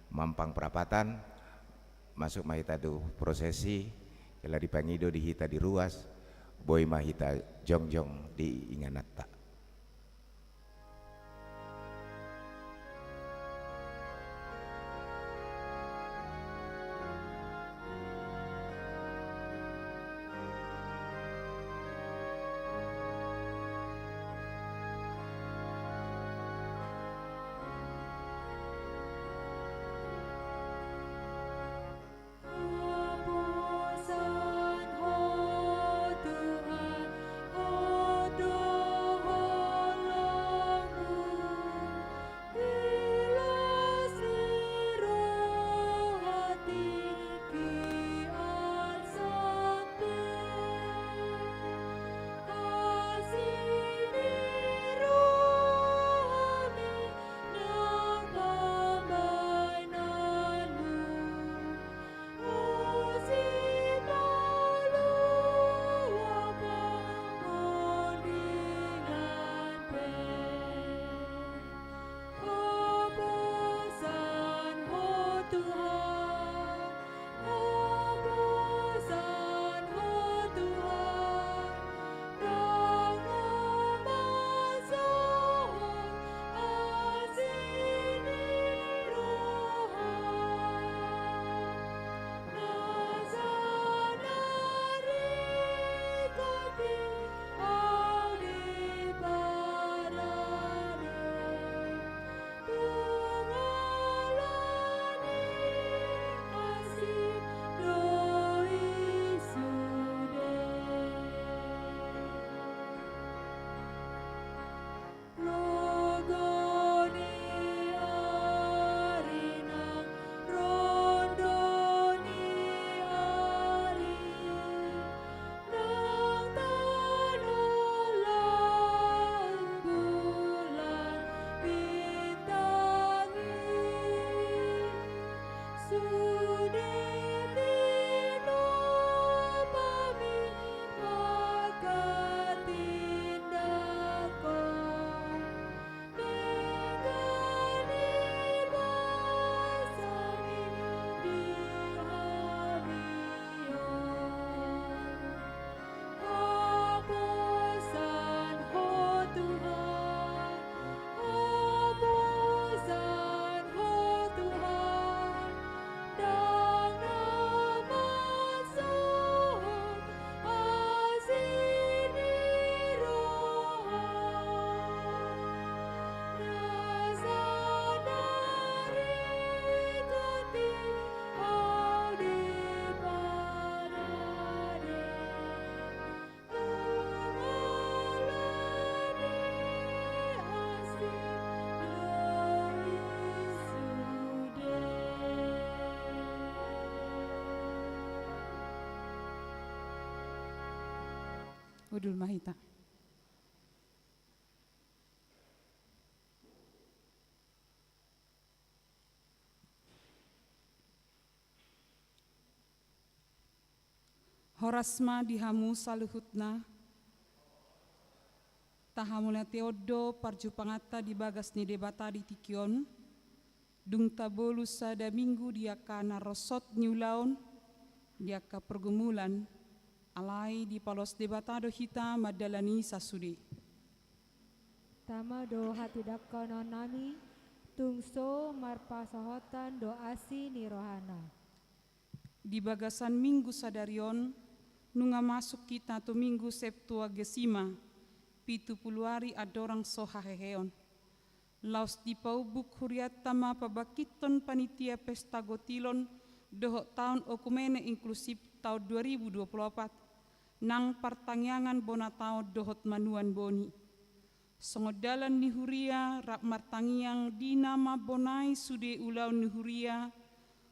Mampang Perapatan masuk mahita do prosesi kala di pangido di hita di ruas boy mahita jongjong di inganatta. Udul mahita. Horasma dihamu saluhutna, tahamulnya teodo parjupangata di bagas ni debata di tikion, dung tabolu sada minggu dia kana rosot niulaun, dia ka pergumulan, alai di palos debatado hita madalani sasudi. Tama do hatidakkono nami, tungso marpasahotan do asi ni rohana. Di bagasan minggu sadarion, nunga masuk kita tu minggu Septuagesima, 70 hari adorang sohaheheon. Laos di paubuk huriat tama pabakiton panitia pesta gotilon, dohok tahun okumene inklusif tahun 2024, nang pertangyangan bona tahun dohot manuan boni. Songodalan ni huria rak martangiang dinama bonai sude ulau ni huria,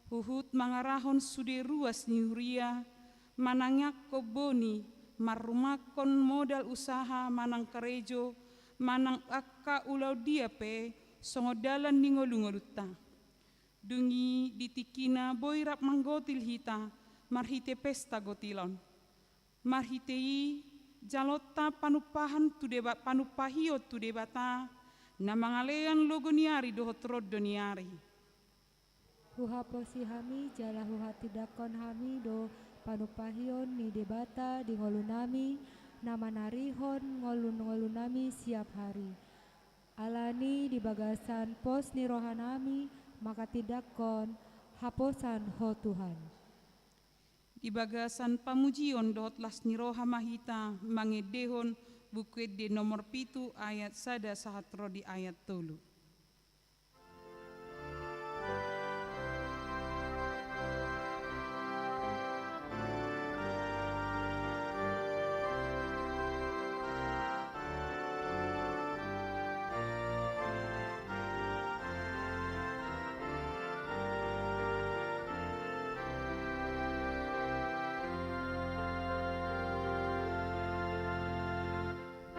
huhut mangarahon sude ruas ni huria, manangyak ko boni, marumakon modal usaha manang karejo, manang akka ulau dia pe, songodalan ni ngolungoluta. Dungi ditikina boy rap manggotil hita, marhite pesta gotilon. Marhitei jalota panupahan tu debat panupahio tu debata, na mangalean logo niari dohot roddo niari. Kuhaposi hami jalahu hati dakon hami do panupahion ni debata di ngolu nami nama narihon ngolu nami siap hari. Alani di bagasan pos ni rohanami maka tidakon haposan ho Tuhan. Di bagasan pamujion dot las niroha mahita mangedehon buku di nomor 7 ayat 1 sahatro di ayat 3.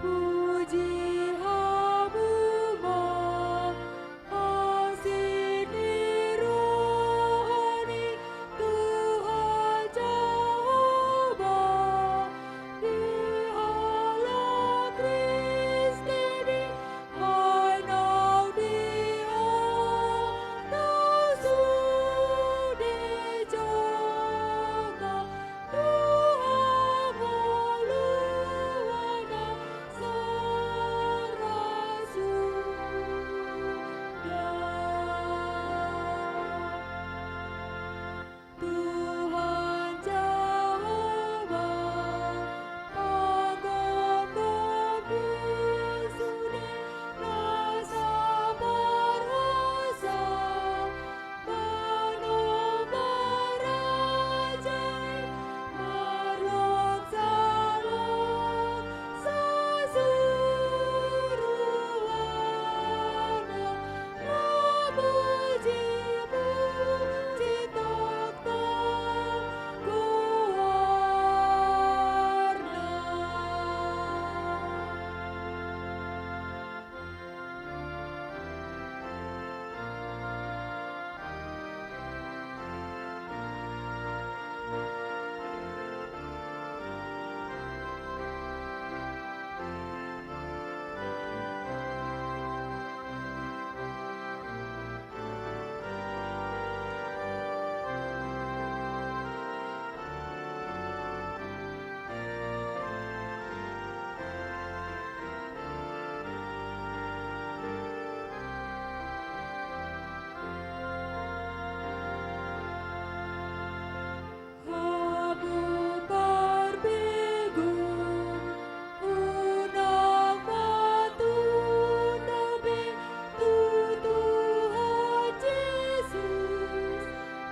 Puji hamu hasini rohani Tuhan Jehovah di Allah Kristi di hanau dia nasu di jaga Tuhan maluana Tuhan Jehovah agung kebisuni rasa berasa penuh merajai makhluk salam sesuruhnya memuji-muji tentang kuarna. Kamu berbingung unang matunda Tuhan Yesus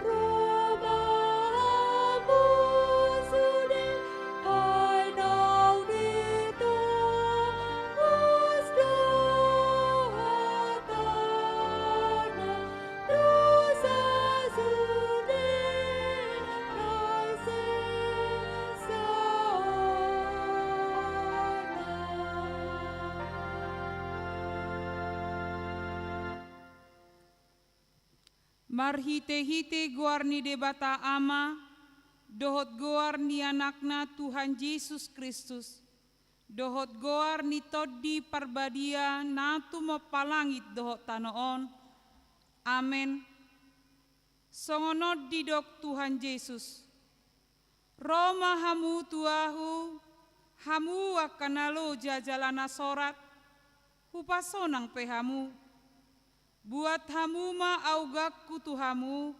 romamu sudi hanau ditembus doa tanah dosa sudi Marhite-hite goar ni debata ama, dohot goar ni anakna Tuhan Yesus Kristus, dohot goar ni toddi parbadia natu mapalangit dohot tanoon. Amen. Songonod didok Tuhan Yesus. Roma hamu tuahu, hamu akanalo jajalana sorat, hupasonang pehamu. Buat hamu ma augak kutuhamu,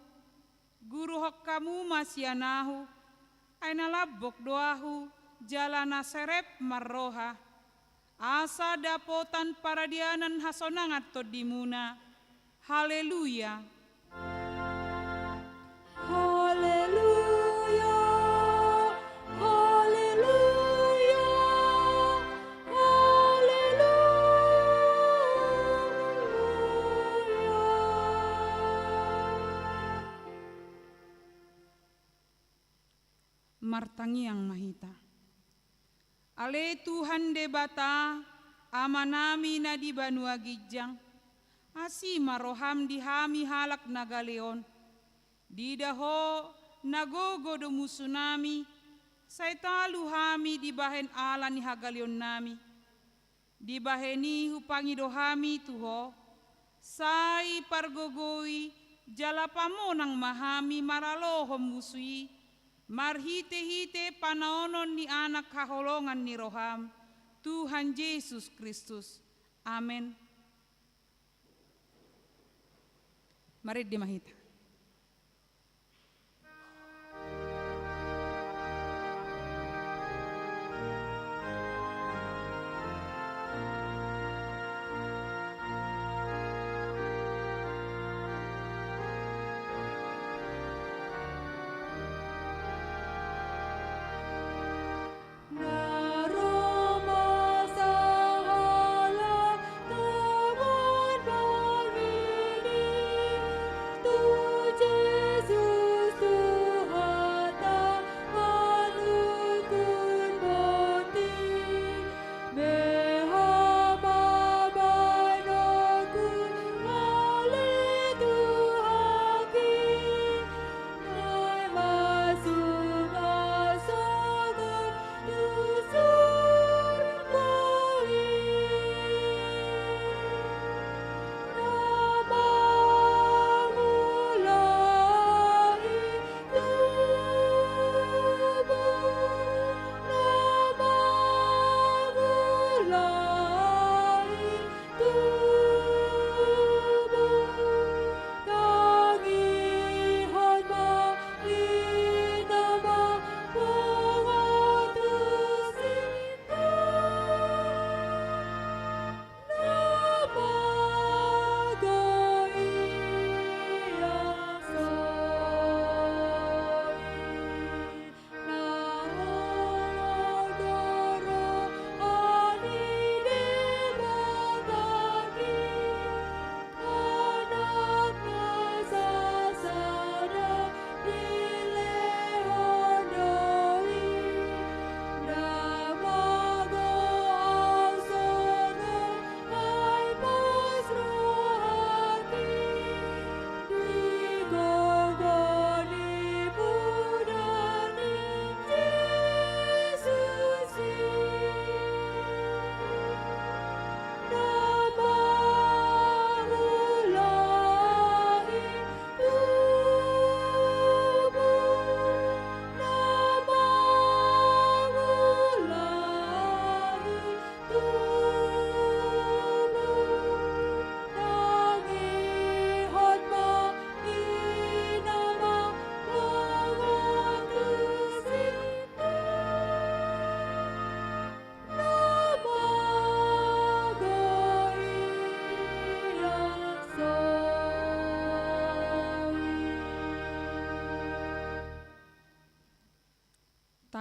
guru hokkamu masyanahu, aina labok doahu, jalana serep marroha, asa dapotan paradianan hasonangat todimuna. Haleluya. Haleluya, haleluya, haleluya. Martangiang mahita. Ale Tuhan debata, amanami na di banua gijang, asi maroham di hami halak nagaleon, di daho nagogo do musunami, say talu hami di bahen ala ni hagaleon nami, di baheni hupangi do hami tuho, say pargogoi jala pamonang mahami maralohom musui, marhite-hite panaonon ni anak kaholongan ni roham, Tuhan Yesus Kristus. Amin. Mari dimahita.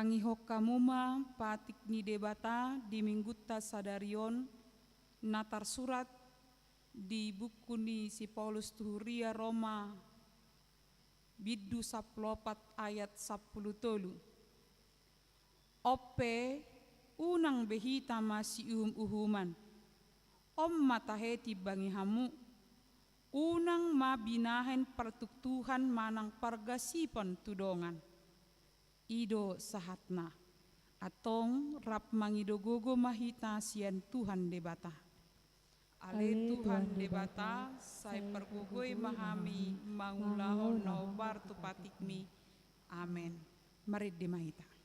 Tangi hokamuma patik ni debata di minggutta sadarion natar surat di buku ni si Paulus tuhuria Roma biddu 14 ayat 10. Ope unang behita masih uhuman mataheti bangi hamu unang mabinahen pertuktuhan manang pargasipan tudongan ido sahatna atong rap mangidogogo mahita sian Tuhan debata. Ale Tuhan debata sai pergugoi mahami mangulahon naubar tu patikmi. Amen. Mari dimahita.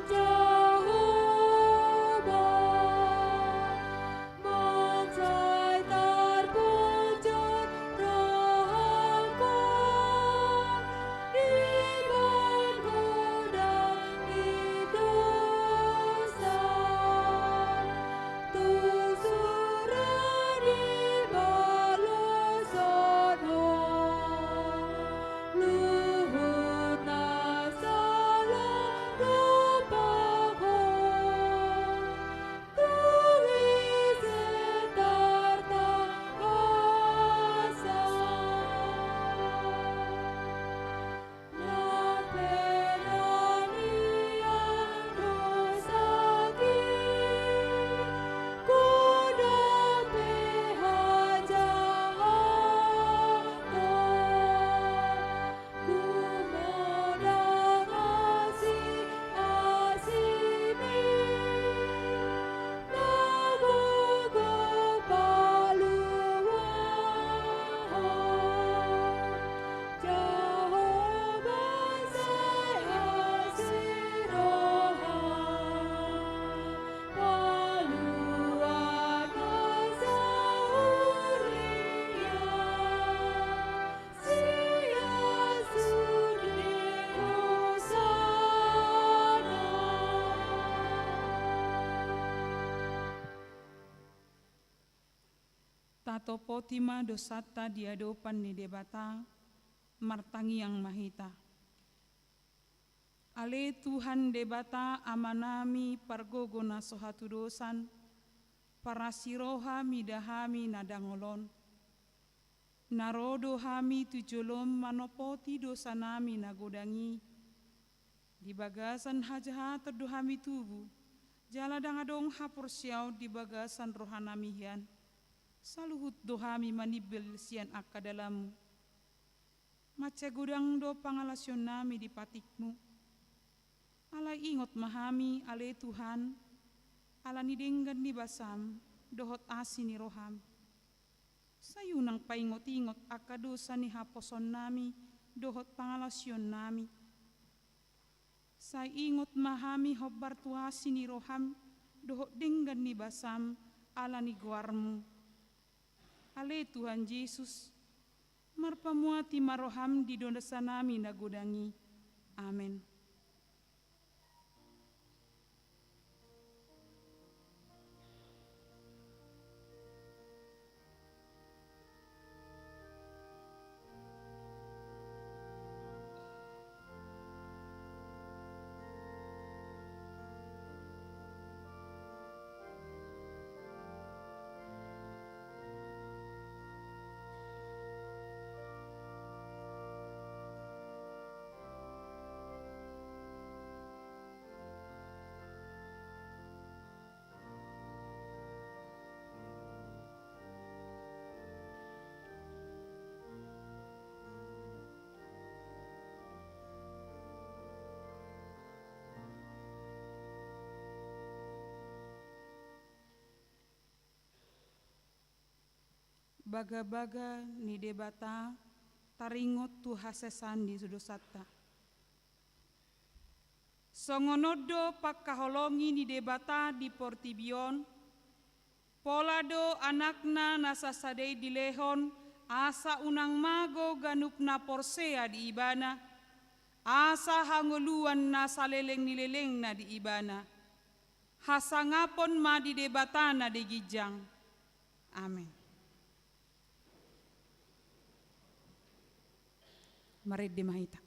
Jehovah Tato potima dosata diadopan ni debata, martangi yang mahita. Ale Tuhan debata amanami pargogona sohatu dosan, parasiroha midahami nadangolon. Narodo hami tujolom manopoti dosa nami nagodangi. Di bagasan hajahata dohami tubuh, jala dangadong hapur siau di bagasan rohanami hian. Saluhut dohami manibel sian akka dalamu. Mace gudang do pangalasyon nami di patikmu. Ala ingot mahami ale Tuhan, ala nidenggan ni basam, dohot asin ni roham. Sayunang paingot-ingot akadosa ni haposon nami, dohot pangalasyon nami. Say ingot mahami hobar tuasi ni roham, dohot denggan ni basam, ala ni guarmu. Ale Tuhan Yesus, marpamuati maroham di dosa nami nagodangi. Amin. Baga-baga ni debata taringot tu hasesan di sudosata. Songonodo pakaholongi ni debata di Portibion, polado anakna nasasadei di lehon, asa unang mago ganupna porsea di ibana, asa hangoluan na saleleng nileleng na di ibana, hasangapon ma di debata na di gijang. Amin. Marid di mahita.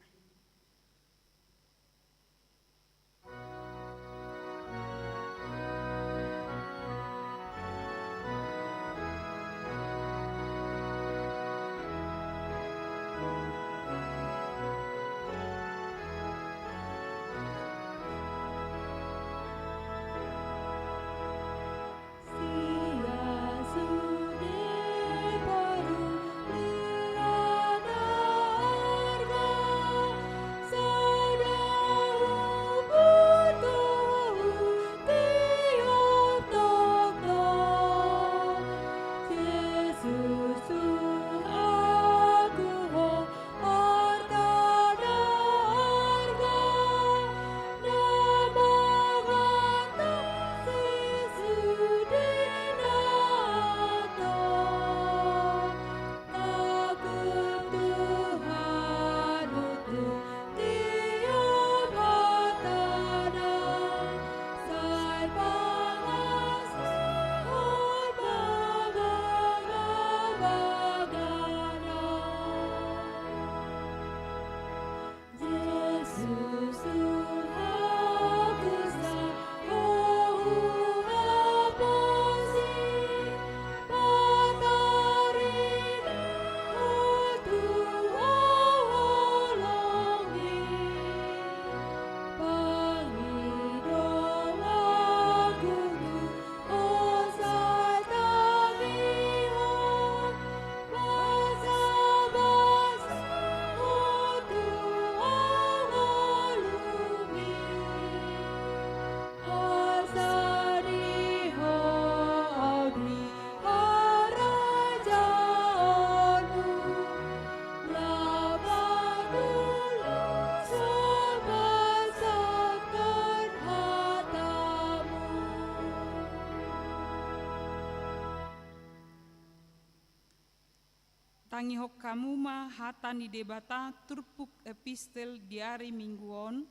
Tangi hok kamuma hata ni debata turpuk epistel di hari mingguon,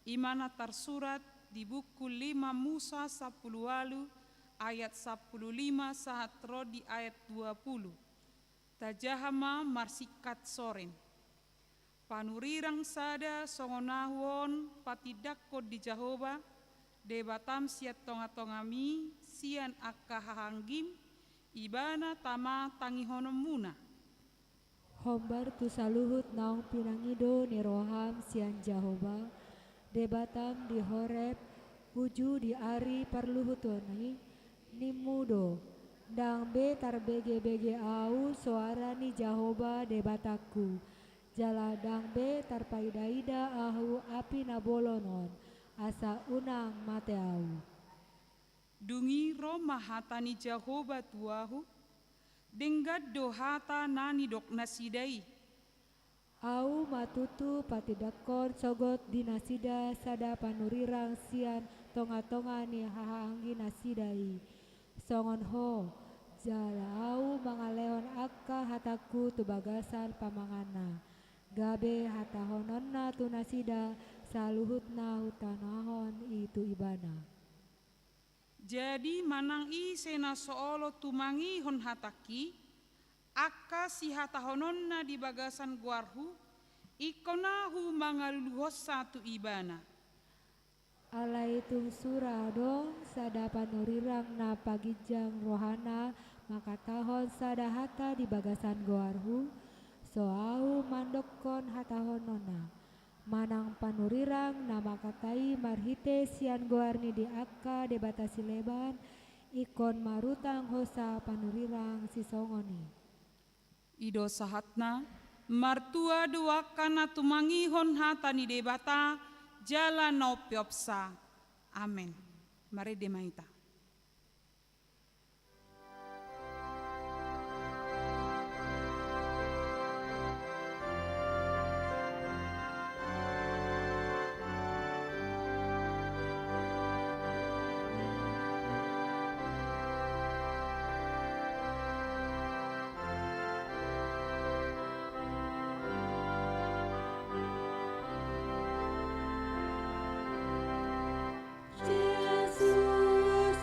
imana tersurat di buku 5 Musa 10 walu ayat 15 sahatro di ayat 20. Tajahama marsikat soren. Panurirang sada songonahon patidakko di Jahoba, debatam siat tonga-tongami, sian akka hahanggim, ibana tama tangihonom muna. Hombar tu saluhut naong pinangido ni roham sian Jahoba, debatam di Horeb, uju di ari parluhutoni, ni mudo, dang be tarbege-bege au suara ni Jahoba debataku, jala dang be tarpaida-ida ahu api nabolonon, asa unang mateau. Dungi Roma hatani Jahoba tuahu, denggad do hata nani dok nasidai. Au matutu patidakon sogot dinasida sada panurirang sian tonga-tonga ni hahanggi nasidai. Songon ho, jala au mangaleon akka hataku tu bagasan pamangana. Gabe hatahononna tu nasida saluhutna hutanahon itu ibana. Jadi manang i sena soolo tumangi hon hataki, akka si hatahononna di bagasan guarhu, ikonahu mangaluluhos satu ibana. Alaitung suradong sada panurirang na pagijang rohana makatahon sada hata di bagasan goarhu, soau mandokon hatahonona. Manang panurirang na makatai marhite sian goarni di akka de batasi leban, ikon marutang hosa panurirang sisongoni. Ido sahatna, martua dua kana tumangihon hata ni debata, jala no piopsa. Amen. Mari demaita. Yesus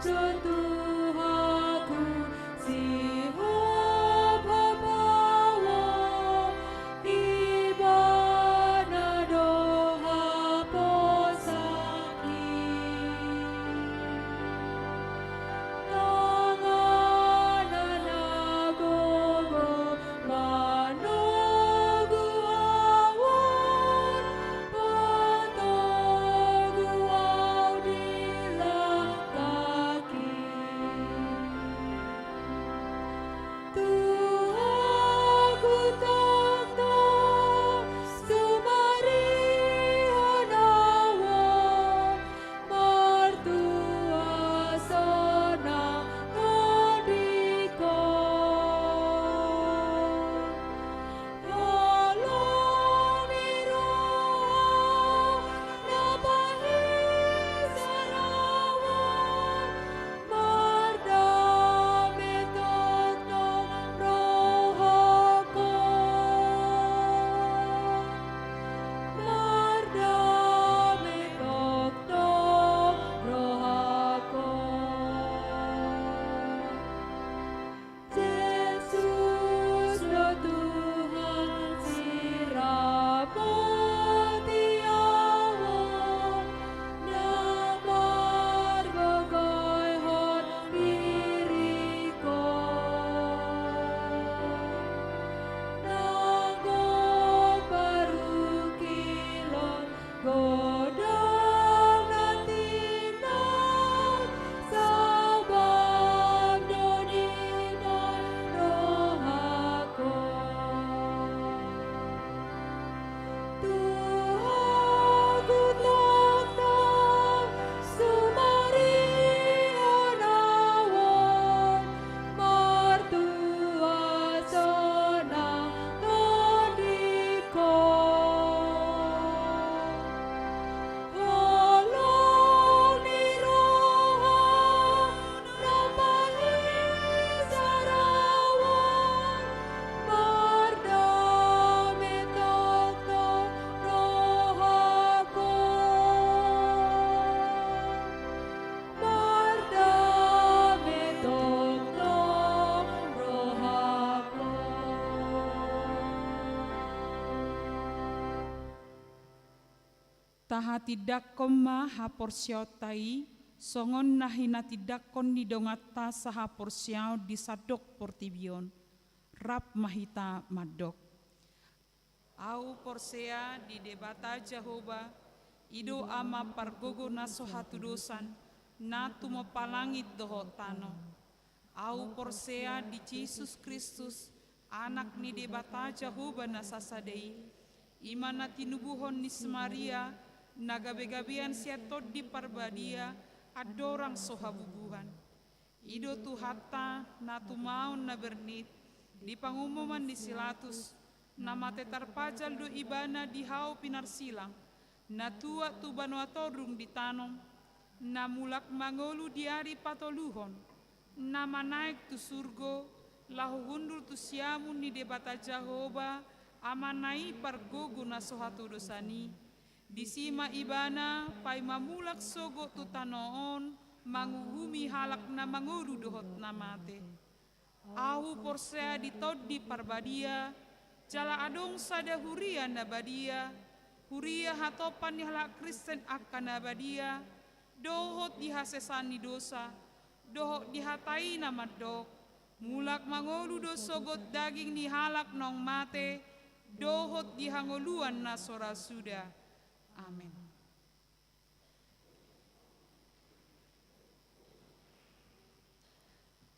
taha tidakkon ma haporsiautai songon nahina tidakkon ni dongata saha porsiau di sadok portibion rap mahita madok. Au porsea di debata Jehovah ido ama pargogo naso hatudosan na tumapalangit dohotano. Au porsea di Jesus Kristus anak ni debata Jehovah nasasadei imana tinubuhon ni Maria nagabe-gabean siatot di parbadia adorang sohabubuhan. Ido tu hatta na tumaon na bernit di pangumuman ni Silatus na matetarpajal do ibana di hao pinarsilang na tua tu banuatorung di tanong na mulak mangolu di ari patoluhon na manaik tu surgo lahu hundur tu siamun ni debata Jehovah amanai pargogo na sohatu dosani di sima ibana pai mamulak sogo tu tanoon manguhumi halak na manguru dohot na mate. Ahu porsea di tod di parbadia jala adong sada huria na badia huria hatopan ni halak Kristen akan na badia dohot di hasesani dosa dohot di hatai na madok mulak mangolu do sogot daging ni halak nong mate dohot di hangoluan na sora suda. Amin.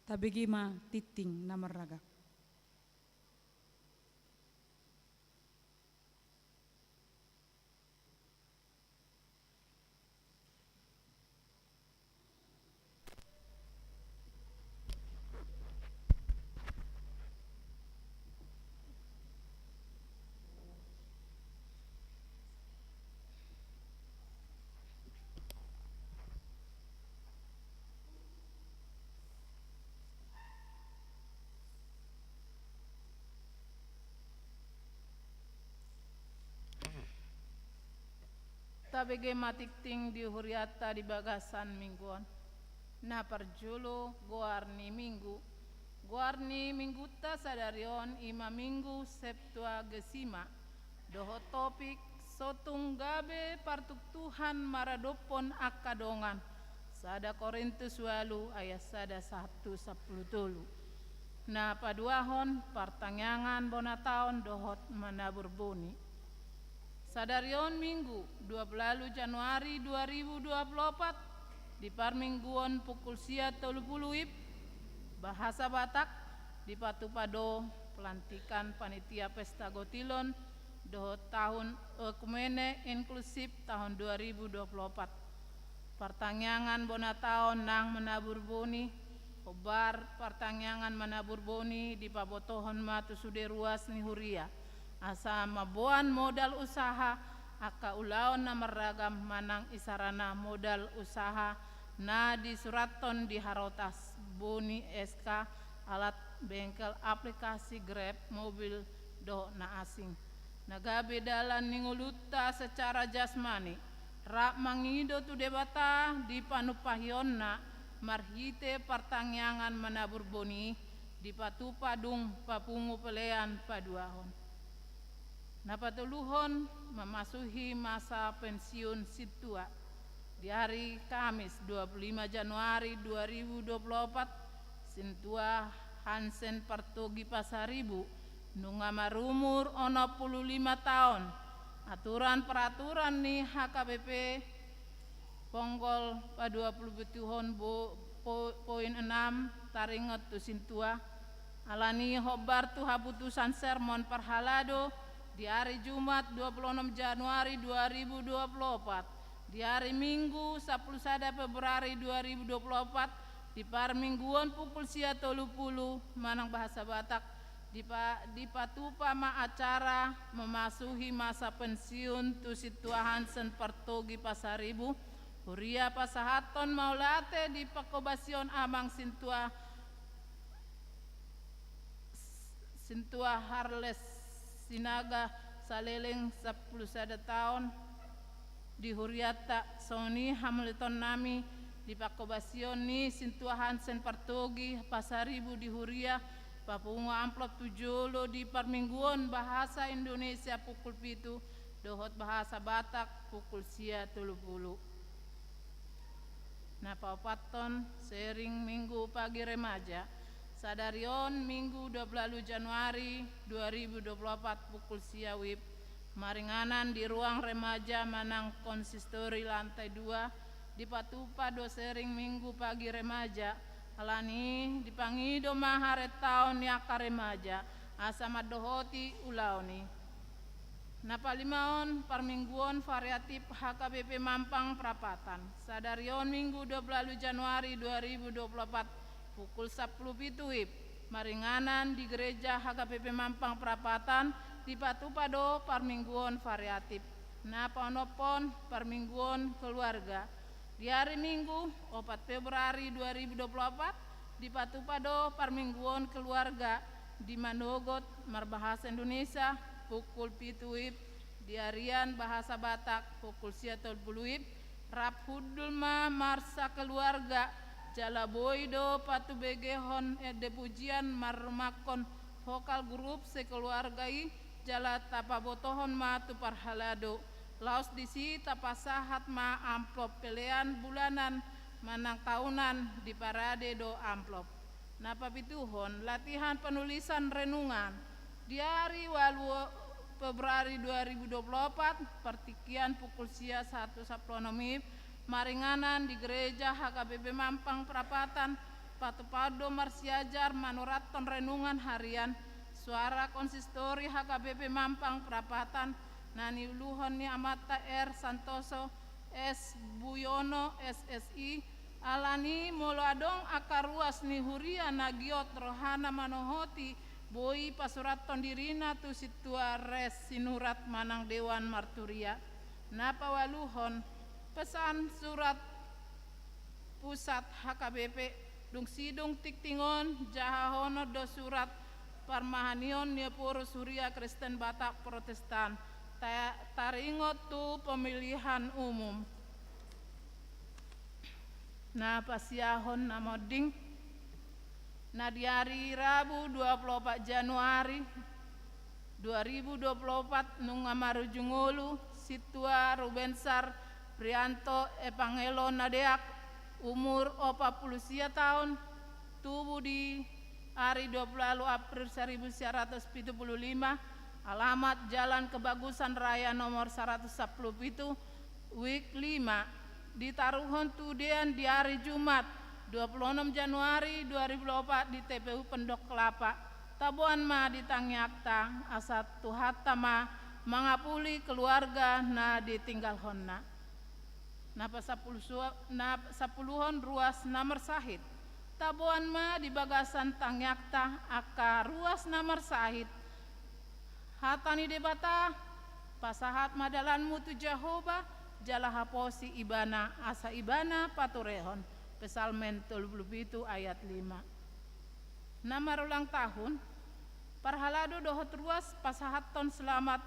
Tabegima titing na maraga. Tabege matikting di huriata di bagasan mingguan. Na parjulo goarni minggu ta sadarion ima minggu Septuagesima. Doho topik sotung gabe partuk Tuhan maradopon akadongan. Sada Korintus walu ayat sada 1:10. Na paduahon partangyangan bonataon dohot manabur boni. Sadarion Minggu 12 Januari 2024 di parmingguon pukul sia 30 bahasa Batak di Patupado pelantikan panitia pesta gotilon dohot tahun ekumene inklusif tahun 2024. Partangyangan bonataon nang menabur boni obar partangyangan menabur boni di pabotohon matu sude ruas ni huria. Asa mabuan modal usaha aka ulaon na meragam manang isarana modal usaha na di suraton di harotas boni SK alat bengkel aplikasi Grab mobil do na asing nagabe dalan ninguluta secara jasmani rak mangido tu debata di panupahionna marhite partangyangan menabur boni di patupadung papungu pelean paduahon. Napatuluhon memasuki masa pensiun situa di hari Kamis 25 Januari 2024 Sintua Hansen Partogi Pasaribu nunga marumur 65 tahun aturan peraturan ni HKBP Ponggol pa 20 betuhon poin 6 taringot tu Sintua alani hobar tu haputusan sermon perhalado di hari Jumat 26 Januari 2024, di hari Minggu 10 Februari 2024, di parmingguan pukul sia 30 manang bahasa Batak, di patupa ma acara memasuki masa pensiun tu Situa Hansen Partogi Pasaribu, huria pasahaton maulate di pakobasion amang Sintua Harles Sinaga saleleng 10 tahun di huriata Sony Hamilton nami di pakobasion ni Sintua Hansen Partogi Pasaribu di huria papunga amplop tujolo di parmingguan bahasa Indonesia pukul 7 dohot bahasa Batak pukul sia 30. Napa paton sering minggu pagi remaja sadarion minggu 20 Januari 2024 pukul sia wib maringanan di ruang remaja Manang Konsistori lantai 2 di Patupa do sering minggu pagi remaja alani dipangido mahare taon yaka remaja asama dohoti ulauni. Napa limaon parmingguon variatif HKBP Mampang Prapatan sadarion minggu 20 Januari 2024 pukul 10 wib maringanan di gereja HKBP Mampang Prapatan di Patupado parmingguon variatif. Napa onopon parmingguon keluarga di hari Minggu 4 Februari 2024 di Patupado parmingguon keluarga di Manogot Marbahasa Indonesia pukul 7 wib di harian bahasa Batak pukul 30 wib rap hudulma marsa keluarga jala boido patu begehon ede pujian marumakon vokal grup sekeluargai jala tapabotohon ma tu parhalado laos disi tapasahat ma amplop pelean bulanan manang tahunan di parade do amplop. Napa pituhon latihan penulisan renungan di hari 8 Februari 2024 pertikian pukul sia 1 Saplonomib maringanan di gereja HKBP Mampang Prapatan Patupado Marsiajar manuraton renungan harian suara konsistori HKBP Mampang Prapatan nani uluhon ni Amata R Santoso S Buyono SSI alani moloadong akaruas ni huria nagiot rohana manohoti boi pasuraton dirina tu situa res sinurat manang Dewan Marturia. Napa waluhon pesan surat pusat HKBP dung sidung tiktingon jahahono do surat parmahanion nia puro Surya Kristen Batak Protestan taringot tu pemilihan umum. Napa siahon namoding nah di hari Rabu 24 Januari 2024 nung amarujungulu situa Rubensar Prianto Epangelo Nadeak umur 40 tahun tubuh di hari 20 April 1975 alamat Jalan Kebagusan Raya nomor 117 Wik 5 ditaruhon tudean di hari Jumat 26 Januari 2024 di TPU Pendok Kelapa tabuan ma ditangyakta asat tuhatta ma mangapuli keluarga na ditinggal honna napa sapuluhon ruas namar sahid tabuan ma di bagasan tangyakta aka ruas namar sahid hatani debata pasahat madalan mutu Jahoba jala haposi ibana asa ibana paturehon Pesalmen 37 ayat 5. Namar ulang tahun parhalado dohot ruas pasahaton selamat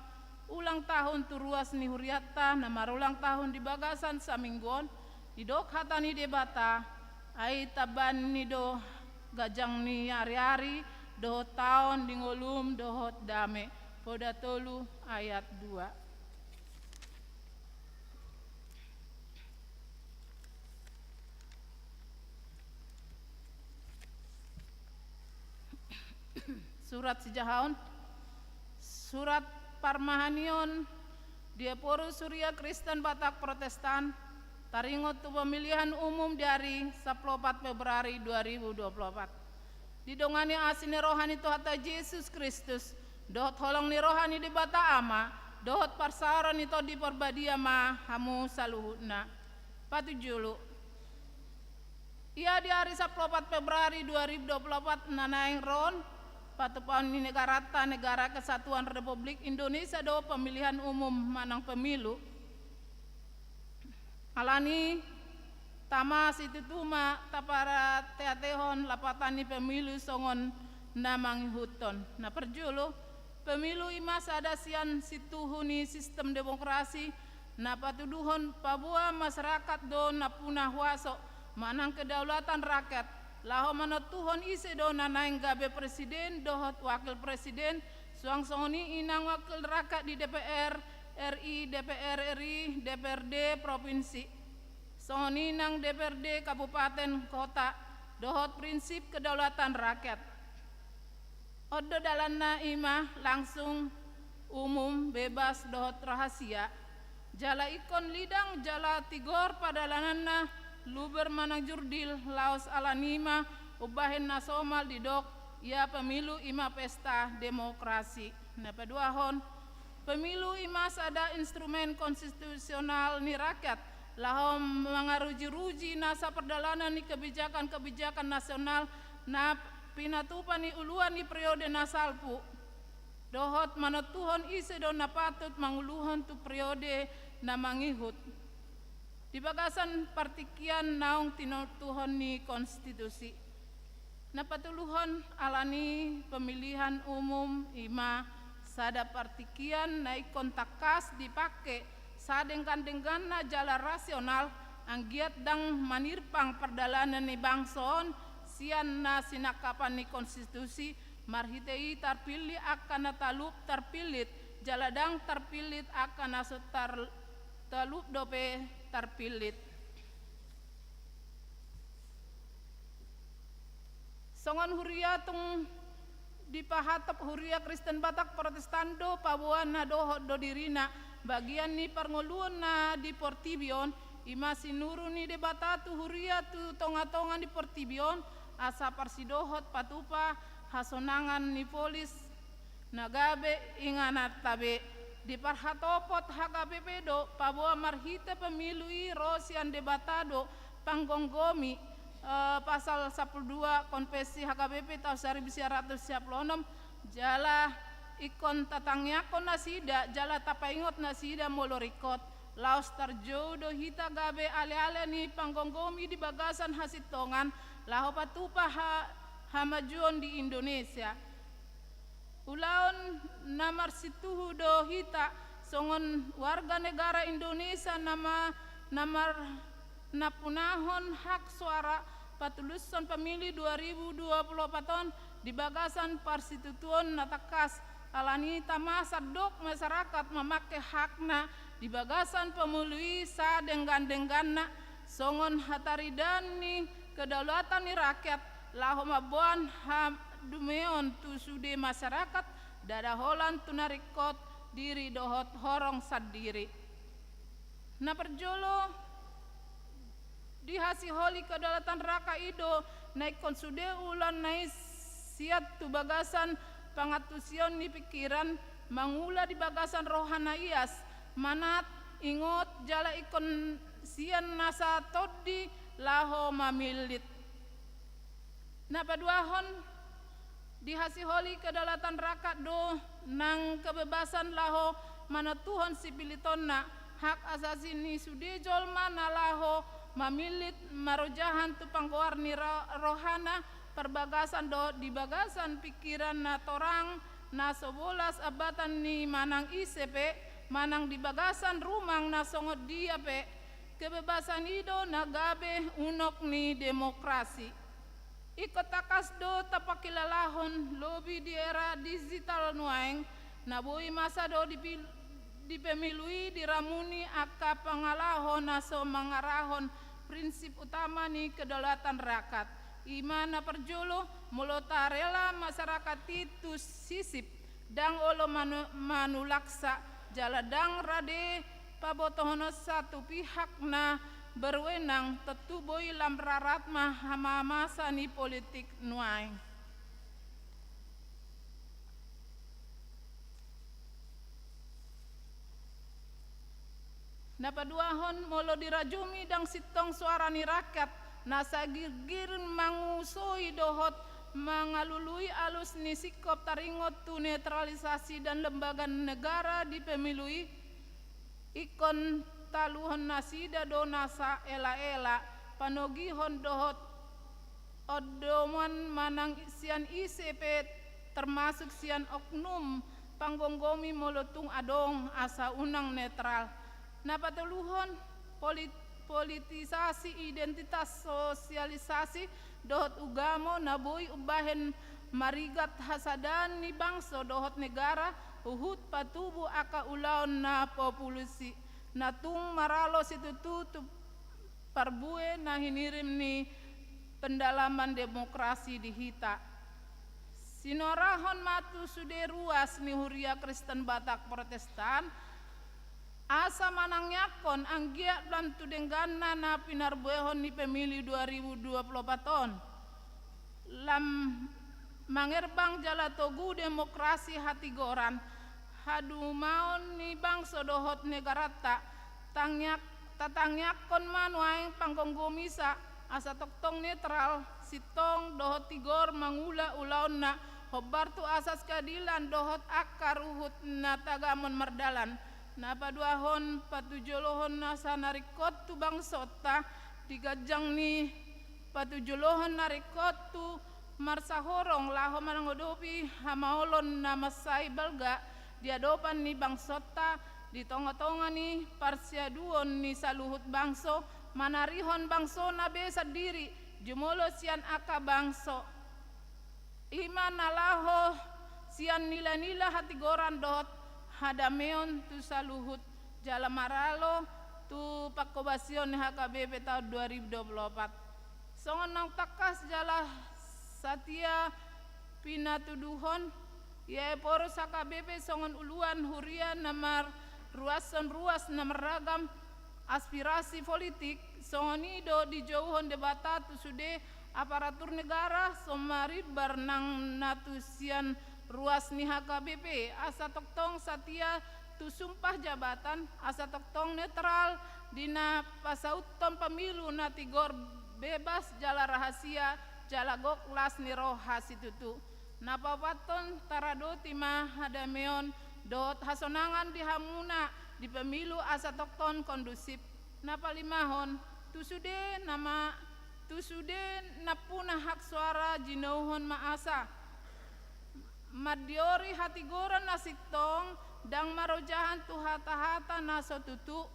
ulang tahun tu ruas ni huriatta namar ulang tahun di bagasan saminggon di dok hatani debata ai taban ni do gajang ni ari-ari dohot tahun di ngolum dohot dame poda tolu ayat 2. Surat Sijahaon surat parmahanion dia poro Surya Kristen Batak Protestan taringot tu pemilihan umum dari 14 Februari 2024 didongani asini rohani Tuhan Yesus Kristus dohot holong ni rohani di bata ama dohot parsaran itu di perbadia ma hamu saluhuna patujulu ia di hari 14 Februari 2024 nanaing ron patupan ni negara Kesatuan Republik Indonesia do pemilihan umum manang pemilu alani tama situ tuma tapara teatehon lapatani pemilu songon namang huton na perjulu pemilu imas ada sian situ huni sistem demokrasi na patuduhon pabua masyarakat do na punah waso manang kedaulatan rakyat laho manotuhon ise do nanaing gabe presiden dohot wakil presiden suang songoni inang wakil rakyat di DPR RI, DPR RI, DPRD Provinsi, songoninang DPRD Kabupaten Kota, dohot prinsip kedaulatan rakyat. Odo dalanna imah langsung umum bebas dohot rahasia. Jala ikon lidang jala tigor padalanana luber manang jurdil laos alanima ubahin nasomal didok ya pemilu ima pesta demokrasi. Nah paduahon pemilu ima sada instrumen konstitusional ni rakyat lahom mangaruji-ruji nasa perdalanan ni kebijakan-kebijakan nasional na pinatupan ni uluan ni periode nasalpu dohot manotuhon ise do napatut manguluhon tu periode na mangihut di bagasan partikian naung tinutuhon ni konstitusi na patuluhon alani pemilihan umum ima sada partikian na ikon takas dipake sadengkan-dengkan na jala rasional anggiat dang manirpang perdalanan ni bangson sian na sinakapan ni konstitusi marhitei terpilih akan talup terpilit jaladang terpilit akan asetar talup dope terpilit. Songon huria tung dipahatap huria Kristen Batak Protestando pabuan na dohot do dirina bagian ni parngoluan na di Portibion ima sinuru ni debata tu huria tu tonga-tonga di Portibion asa parsidohot patupa hasonangan ni polis nagabe inganat tabe di parhatopot HKBP do pabua marhita pemilui rosian debatado panggonggomi pasal 12 konvensi HKBP tahun 1996 jala ikon tatangyakon nasida jala tapaingot nasida molorikot laos tarjodo hita gabe ale-ale ni panggonggomi di bagasan hasitongan laho patupa hamajuon di Indonesia ulaon namar situhu do hita songon warga negara Indonesia namar napunahon hak suara patulusan pemilih 2024 di bagasan parstitutuon natakas alani tamasa dok masyarakat memakai hakna di bagasan pemilih sadenggan-dengganna songon hataridani kedaulatan ni rakyat lahomabuan dumeon tu sude masyarakat dadaholan tunarikot diri dohot horong sadiri na perjolo dihasiholi kedaulatan raka ido naik konsude ulan naik siat tu bagasan pangatusion ni pikiran mangula di bagasan rohana ias manat ingot jala ikon sian nasa todi laho mamilit na paduahon dihasiholi kedaulatan rakyat do nang kebebasan laho manatuhon sipilitonna hak asasi ni sudejol mana laho mamilit marojahan tu panggoar ni rohana perbagasan do di bagasan pikiran na torang na 11 abatan ni manang ICP manang di bagasan rumang na songot dia pe kebebasan ido na gabe unok ni demokrasi ikot takas do tapakilalahon lobi di era digital nuaeng naboi masa do di pemilui diramuni aka pangalahon naso mangarahon prinsip utama ni kedaulatan rakyat imana perjolo mulotarela masyarakat itu sisip dang olo manulaksa jaladang rade pabotohono satu pihak na berwenang tetuboi lam rarat mahama masa ni politik nuai. Napaduahon molo dirajumi dang sitong suara ni rakyat nasa girgir mangusoi dohot mangalului alus ni sikop taringot tu netralisasi dan lembaga negara di pemilui ikon taluhon nasida do nasa ela-ela panogihon dohot odoman manang sian ICP termasuk sian oknum panggonggomi molotung adong asa unang netral napatuluhon politisasi identitas sosialisasi dohot ugamo naboi ubahen marigat hasadan ni bangso dohot negara uhut patubu aka ulaon na populasi natung maralo situtu parbue na hinirim ni pendalaman demokrasi di hita sinorahon matu sude ruas ni Huria Kristen Batak Protestan asa manangyakon ang giat lan tudenggana na pinarbuehon ni pemilih 2024 ton lam mangerbang jala togu demokrasi hati goran hadu maon ni bangso dohot negarata tatangyakon manuaing panggonggomisa asa toktong netral sitong dohot tigor mangula ulaon na hobar tu asas keadilan dohot akar uhut na tagamon merdalan na paduahon patujolohon na sanarikot tu bangsota digajang ni patujolohon narikot tu marsahorong laho manangodopi hamaolon na masai balga diadopan ni bangsota di tonga-tonga ni parsiaduon ni saluhut bangso manarihon bangso na besa diri jumolo sian aka bangso iman nalaho sian nila-nila hati goran dot hadameon tu saluhut jala maralo tu pakobasion ni HKBP tahun 2024 songon nang takas jala satia pinatuduhon ya poros HKBP songon uluan Huria namar ruason ruas namar ragam aspirasi politik songon ido dijauhon debata tu sude aparatur negara somarit barnang natusian ruas ni HKBP asa toktong satia tu sumpah jabatan asa toktong netral dina pasauton pemilu na tigor bebas jala rahasia jala goklas ni roha situtu napapaton tarado tima hadameon dot hasonangan di hamuna di pemilu asa tokton kondusif napalimahon tusude napuna hak suara jinauhon maasa madiori hati goran nasitong dang marojahan tu hata-hata nasotutu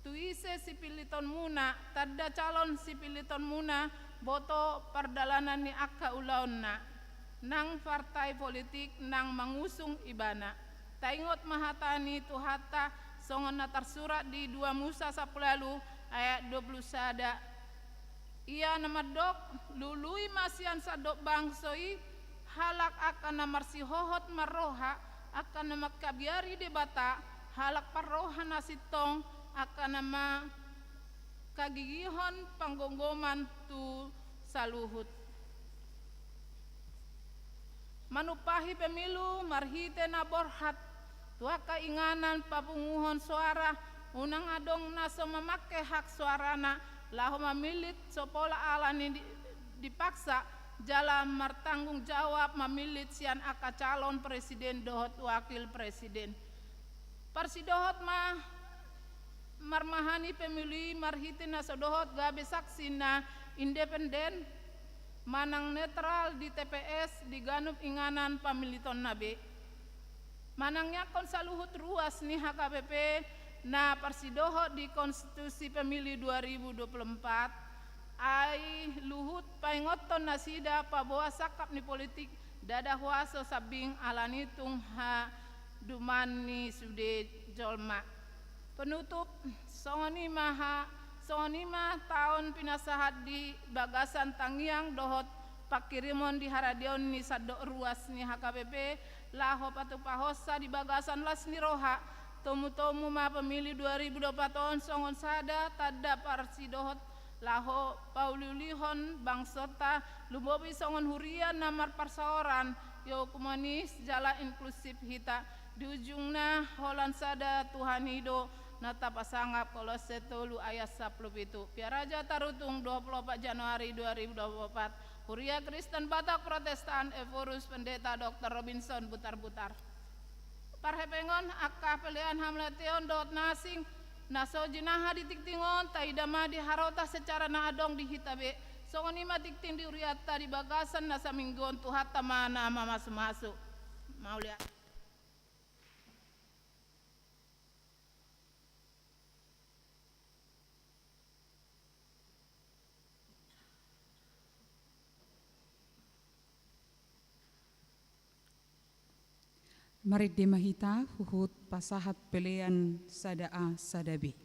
tuise sipiliton muna tadda calon sipiliton muna boto perdalanan ni akka ulaonna nang partai politik nang mengusung ibana taingot mahatani tu hata songon na tersurat di 2 Musa 10 ayat 20 sada ia namadok lului masian sadok bangsoi halak akan namarsihohot maroha akan nama kabiari debata halak parroha nasitong akan nama kagigihon panggonggoman tu saluhut manupahi pemilu marhite na borhat tua kainganan papunguhon suara unang adong naso memakai hak suarana lahu mamilit sopola alani dipaksa jala martanggung jawab mamilit sian aka calon presiden dohot wakil presiden parsidohot mah marmahani pemilih marhiti naso dohot gabe saksi na independen manang netral di TPS di ganup inganan pamiliton nabe manangnya konsaluhut ruas ni HKBP na parsidohot di konstitusi pemilih 2024 ai luhut paingoton nasida paboa sakap ni politik dadah waso sabing alanitung ha dumani sude jolma penutup songoni mah tahun pinasahat di bagasan tangiang dohot pakirimon di haradion ni sadok ruas ni HKBP laho patu pahosa di bagasan las ni roha tomu ma pemilih 2024 tahun songon sada tada parsi dohot laho paululihon bangsota lubobi songon Huria namar parsaoran yo kumanis jala inklusif hita di ujungna holan sada Tuhan hido nata pasangap Kolose 3 ayat 10 itu piaraja tarutung 24 Januari 2024 Huria Kristen Batak Protestan Evorus Pendeta Dr. Robinson Butar-Butar parhepengon akka pelian hamletion dot nasing naso jinaha ditiktingon taidama diharota secara naadong di hitabe songoni matikting di uriata di bagasan nasa minggon tuhata mana masuk mau lihat Marit demahita huhut pasahat pelean sadaa sadabi.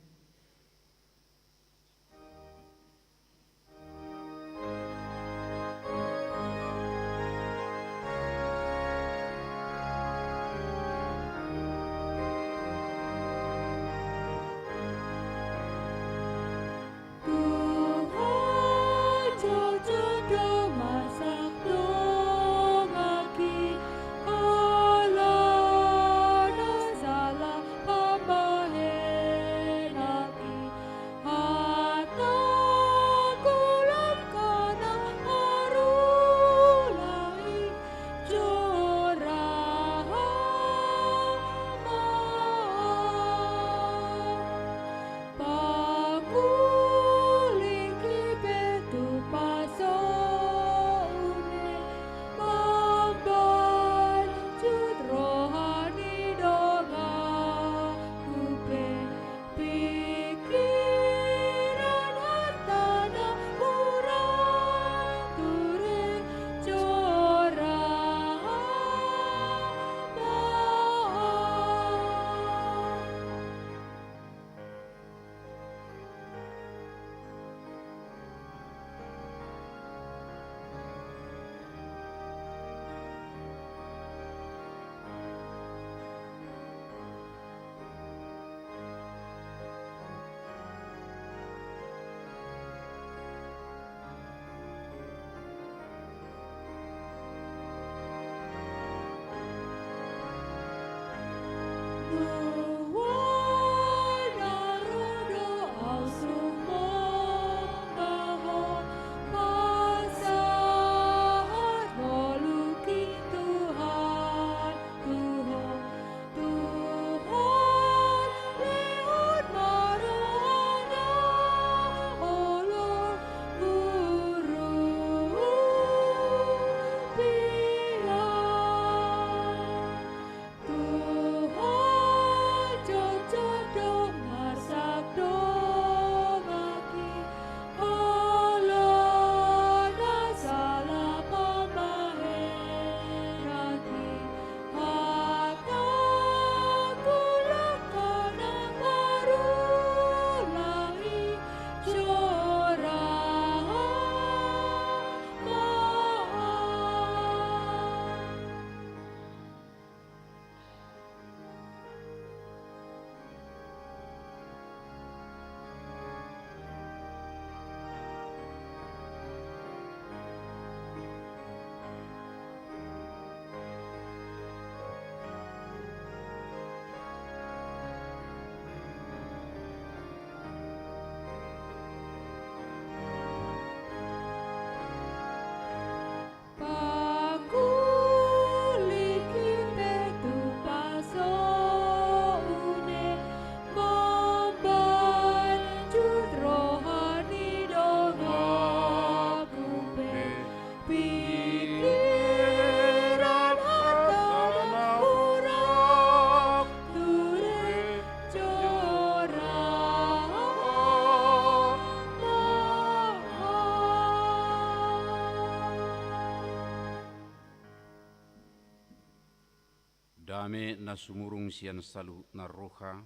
Dame na sumurung siyan salu na roha,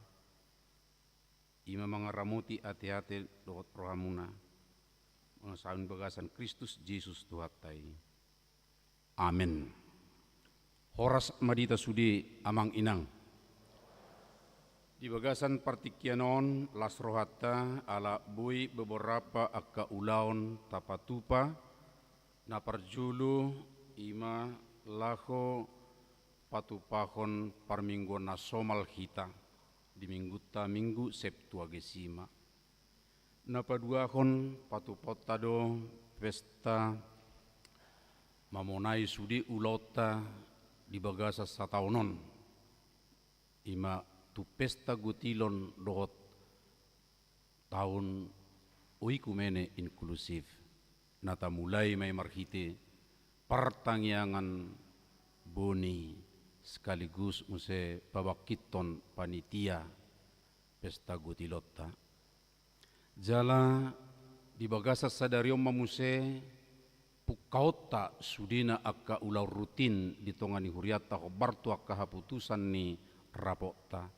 ima mangaramuti ati-ati dohot rohamuna, mga saun bagasan Kristus Jesus Tuhatay. Amen. Horas madita sudi amang inang. Di bagasan partikyanon las rohata ala bui beberapa akka ulaon tapatupa na parjulu ima laho patupahon parminggo na somal hita di minggu Septuagesima. Napaduahon patupotado pesta mamonai sudi ulota di bagasa sataunon ima tu pesta gutilon dohot tahun oikumene inklusif nata mulai may marhite partangyangan boni sekaligus muse babakiton panitia pesta gutilota jala di bagasa sadariom mamuse Pukaota sudina akka ulau rutin ditongani huriata hobartu akka haputusan ni rapota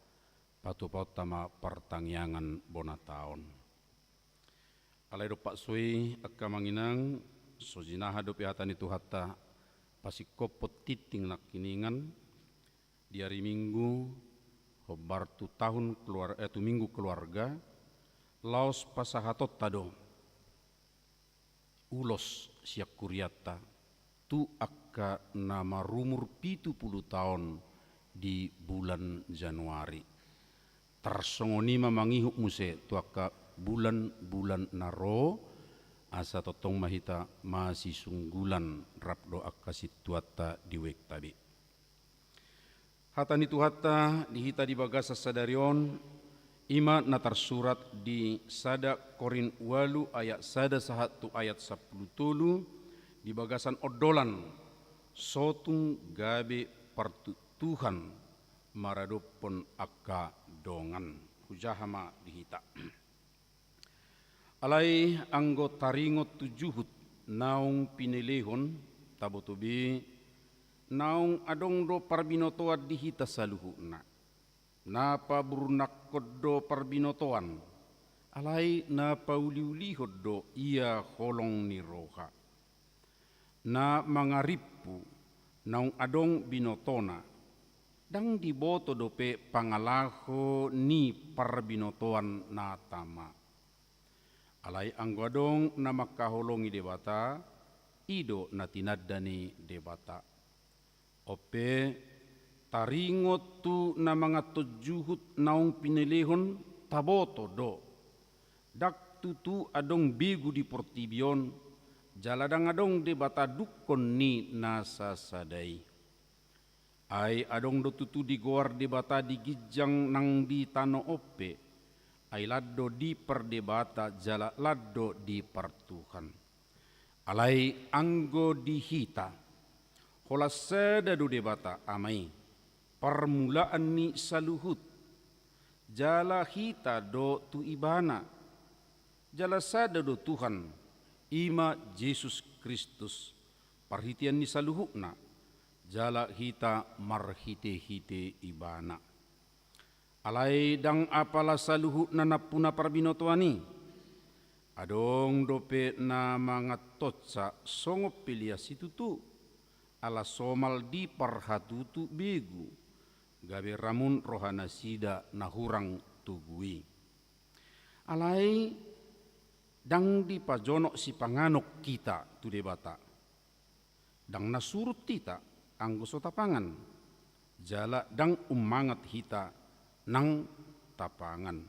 patupota ma pertangyangan bona taon. Alai do Pak Sui akka manginang sojinaha do pihatan itu hatta pasikopot titing nakiningan di hari Minggu hobartu tahun tu minggu keluarga laos pasahatot tado ulos siap kuriata tu akka nama rumur 70 tahun di bulan Januari tersongonima mangihuk muse tu akka bulan naro asa totong mahita masih sunggulan rapdo akka situata di wek tabi hata nitu hata dihita di bagasa sadarion ima na tersurat di sada Korin walu ayat sada sahatu ayat 10 di bagasan odolan sotung gabe pertutuhan maradopon akka dongan hujahama dihita alai anggo taringot tujuhut naung pinelehon tabotobi naung adong do parbinotoa dihita saluhuna napa burunak koddo parbinotoan alai napa uli-uli hoddo ia holong ni roha na mangaripu naung adong binotona dang diboto dope pangalaho ni parbinotoan na tama alai anggodong na makaholongi debata ido na tinadani debata ope taringot tu na mga tujuhut naung pinilihon taboto do dak tutu adong bigu di portibion jaladang adong debata dukon ni nasa sadai ay adong do tutu di goar debata di gijang nang di tano ope ay laddo di perdebata jala laddo di partuhan alai anggo dihita hola seda do debata amai permulaan ni saluhut jala hita do tu ibana jala sada do Tuhan ima Yesus Kristus parhitian ni saluhukna jala hita marhite-hite ibana alai dang apala saluhukna napuna parbinotoani adong dope na mga totsa songop pilia situtu ala somal di parhatutu begu gabe ramun rohana sida nahurang tugui alai dang di pajono si panganok kita tu debata dang nasurut kita anggo so tapangan jala dang umangat hita nang tapangan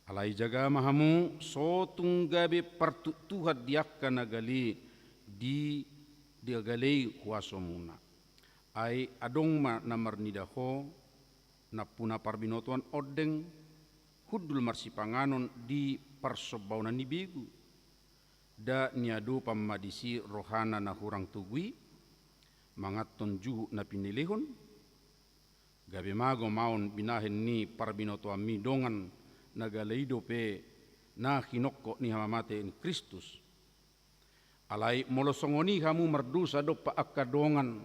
alai jaga mahamu so tunggabe partutuhat diakka nagali di diagalei huasomuna ay adong na marnidaho na puna parbinotuan odeng hudul marsipanganon di parsobaunan ni begu da niadu pamadisi rohana na hurang tugui mangaton juhu na pinilihon gabe mago maon binahen ni parbinotuan mi dongan nagaleido pe na hinokko ni hamamate in Kristus alai molosongoni hamu merdusa do pa akadongan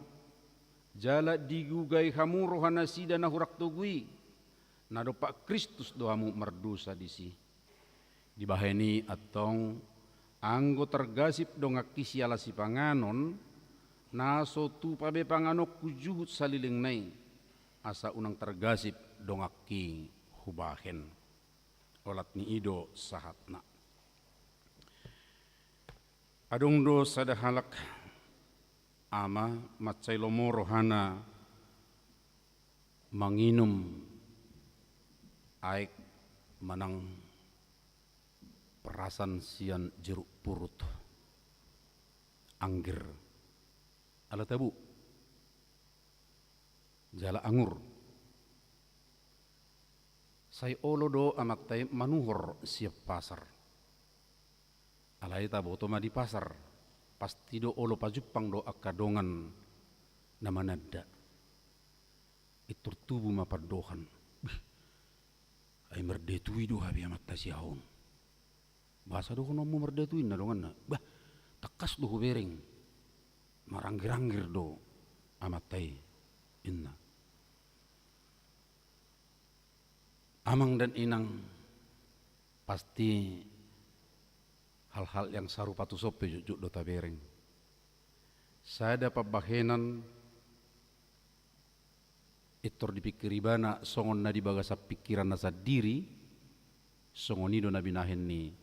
jala digugay hamu rohana sida na hurak tugui na do pa Kristus do hamu merdusa disi dibaheni atong anggo tergasip do ngakisi ala si panganon na so tu pabe panganok kujuhut saliling nai asa unang tergasip do ngaki hubahen olat ni ido sahatna adong do sadahalak ama macay lomo rohana manginum aik manang perasan sian jeruk purut anggir ala tabu jala angur say olo do amat tay manuhor siap pasar alai tabu to ma di pasar pasti do olo pajupang do akadongan na manada itur tubuh mapadohan ay merdetui do habi amat tasiahon bahasa do kono mo merdetuin na dongan na bah takas do hubereng maranggir-anggir do amatai inna. Amang dan inang pasti hal-hal yang sarupa tu sope jujuk do tabereng. Saya dapat bahenan itor dipikiri bana songon na dibagasa pikiran nasa diri songoni do nabi nahen ni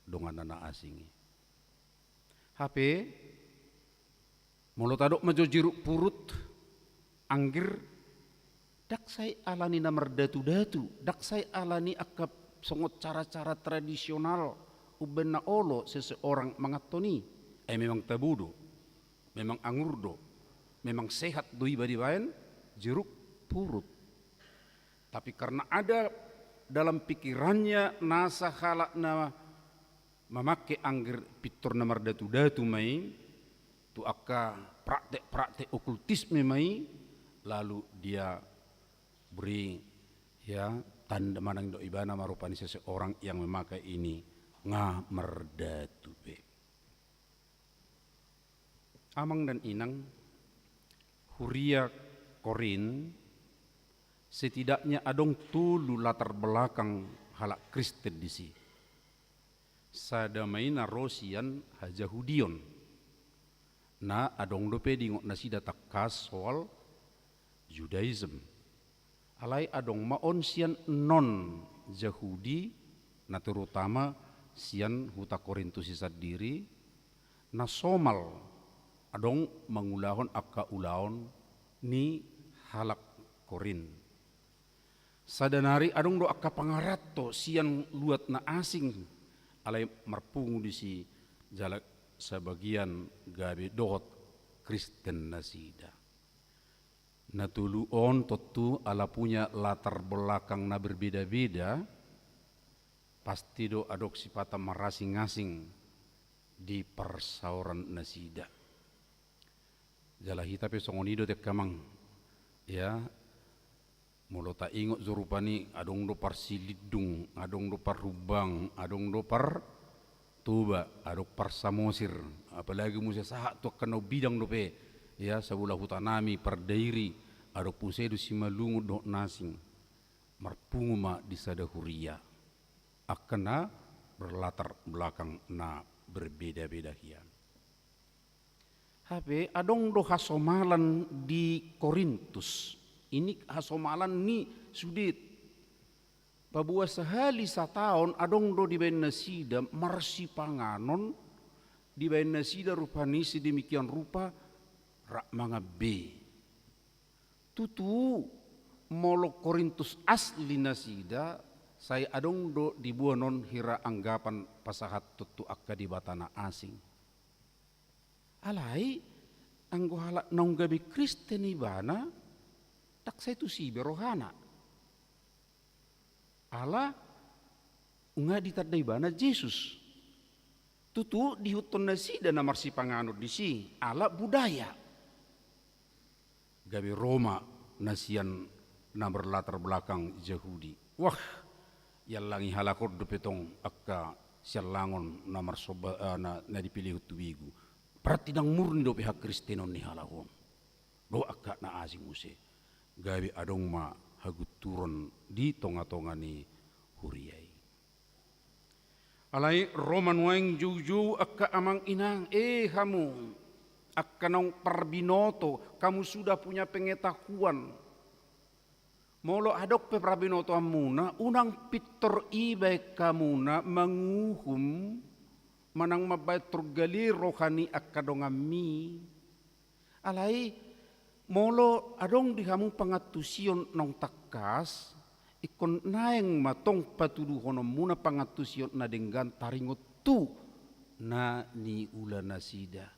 dongan anak asingi. HP mulut adok majo jiruk purut anggir dak sai alani na merdatu-datu, dak sai alani akap songot cara-cara tradisional uben na olo seseorang mangatoni. Memang tabudo, memang angurdo, memang sehat do ibadi bayan jeruk purut. Tapi karena ada dalam pikirannya nasa halak na memakai anggir pitur na merdatu-datu mai, tu akka praktek-praktek okultisme mai, lalu dia beri ya tanda manang do ibana marupani seseorang yang memakai ini merdatu be. Amang dan inang huria Korin setidaknya adong tulu latar belakang halak Kristen di si. Sadamaina Rosian Hajahudion. Na adong dope dingok nasida takas soal Judaism. Alai adong maon sian non Yahudi na terutama sian huta Korintus isad diri na somal adong mangulahon akka ulaon ni halak Korin. Sadanari adong do akka pangarato sian luat na asing alai marpungu di si jalak sebagian gabe dot Kristen nasida. Natuluon tentu ala punya latar belakang na berbeda-beda, pasti do adok sifata marasing-asing di persauran nasida. Jalahi tapi songonido tek kamang ya mulota ingot zorupani adong do parsilidung, adong do parubang, adong do par tuba, adok par samosir, apalagi musia sahat tu kena bidang do pe ya sabulah hutanami perdairi adok pusedu simalungu do nasing marpungu ma di sada huria akana berlatar belakang na berbeda-beda hian. HP adong do hasomalan di Korintus. Ini hasomalan ni sudit. Pabuah sehali satahun adong do di bain nasida marsi panganon di bain nasida rupani sedemikian rupa rak manga B. Tutu molo Korintus asli nasida saya adong do di buanon hira anggapan pasahat tutu akka di batana asing. Alai anggo halak nonggabi Kristen ibana tak saya tu si berohana. Allah unga ditadai bana Yesus. Tutu dihuton nasi dan namar si panganut di si ala budaya. Gabi Roma nasian na berlatar belakang Yahudi. Wah, yalangi halakor do petong akka sialangon namar soba na dipilih tuwigu. Pratidang murni do pihak Kristenon ni halakon. Do akka na asing use. Gabi adong ma haguturon di tonga-tonga ni huriai. Alai Roman waing juju akka amang inang kamu akka nong parbinoto kamu sudah punya pengetahuan. Molo adok pe prabinoto amuna unang pitor ibai kamuna manguhum manang mabay turgali rohani akka dongami. Alai molo adong di kamu pangatusion nong takas ikon naeng matong patuduhon muna pangatusion na denggan taringot tu na ni ula nasida.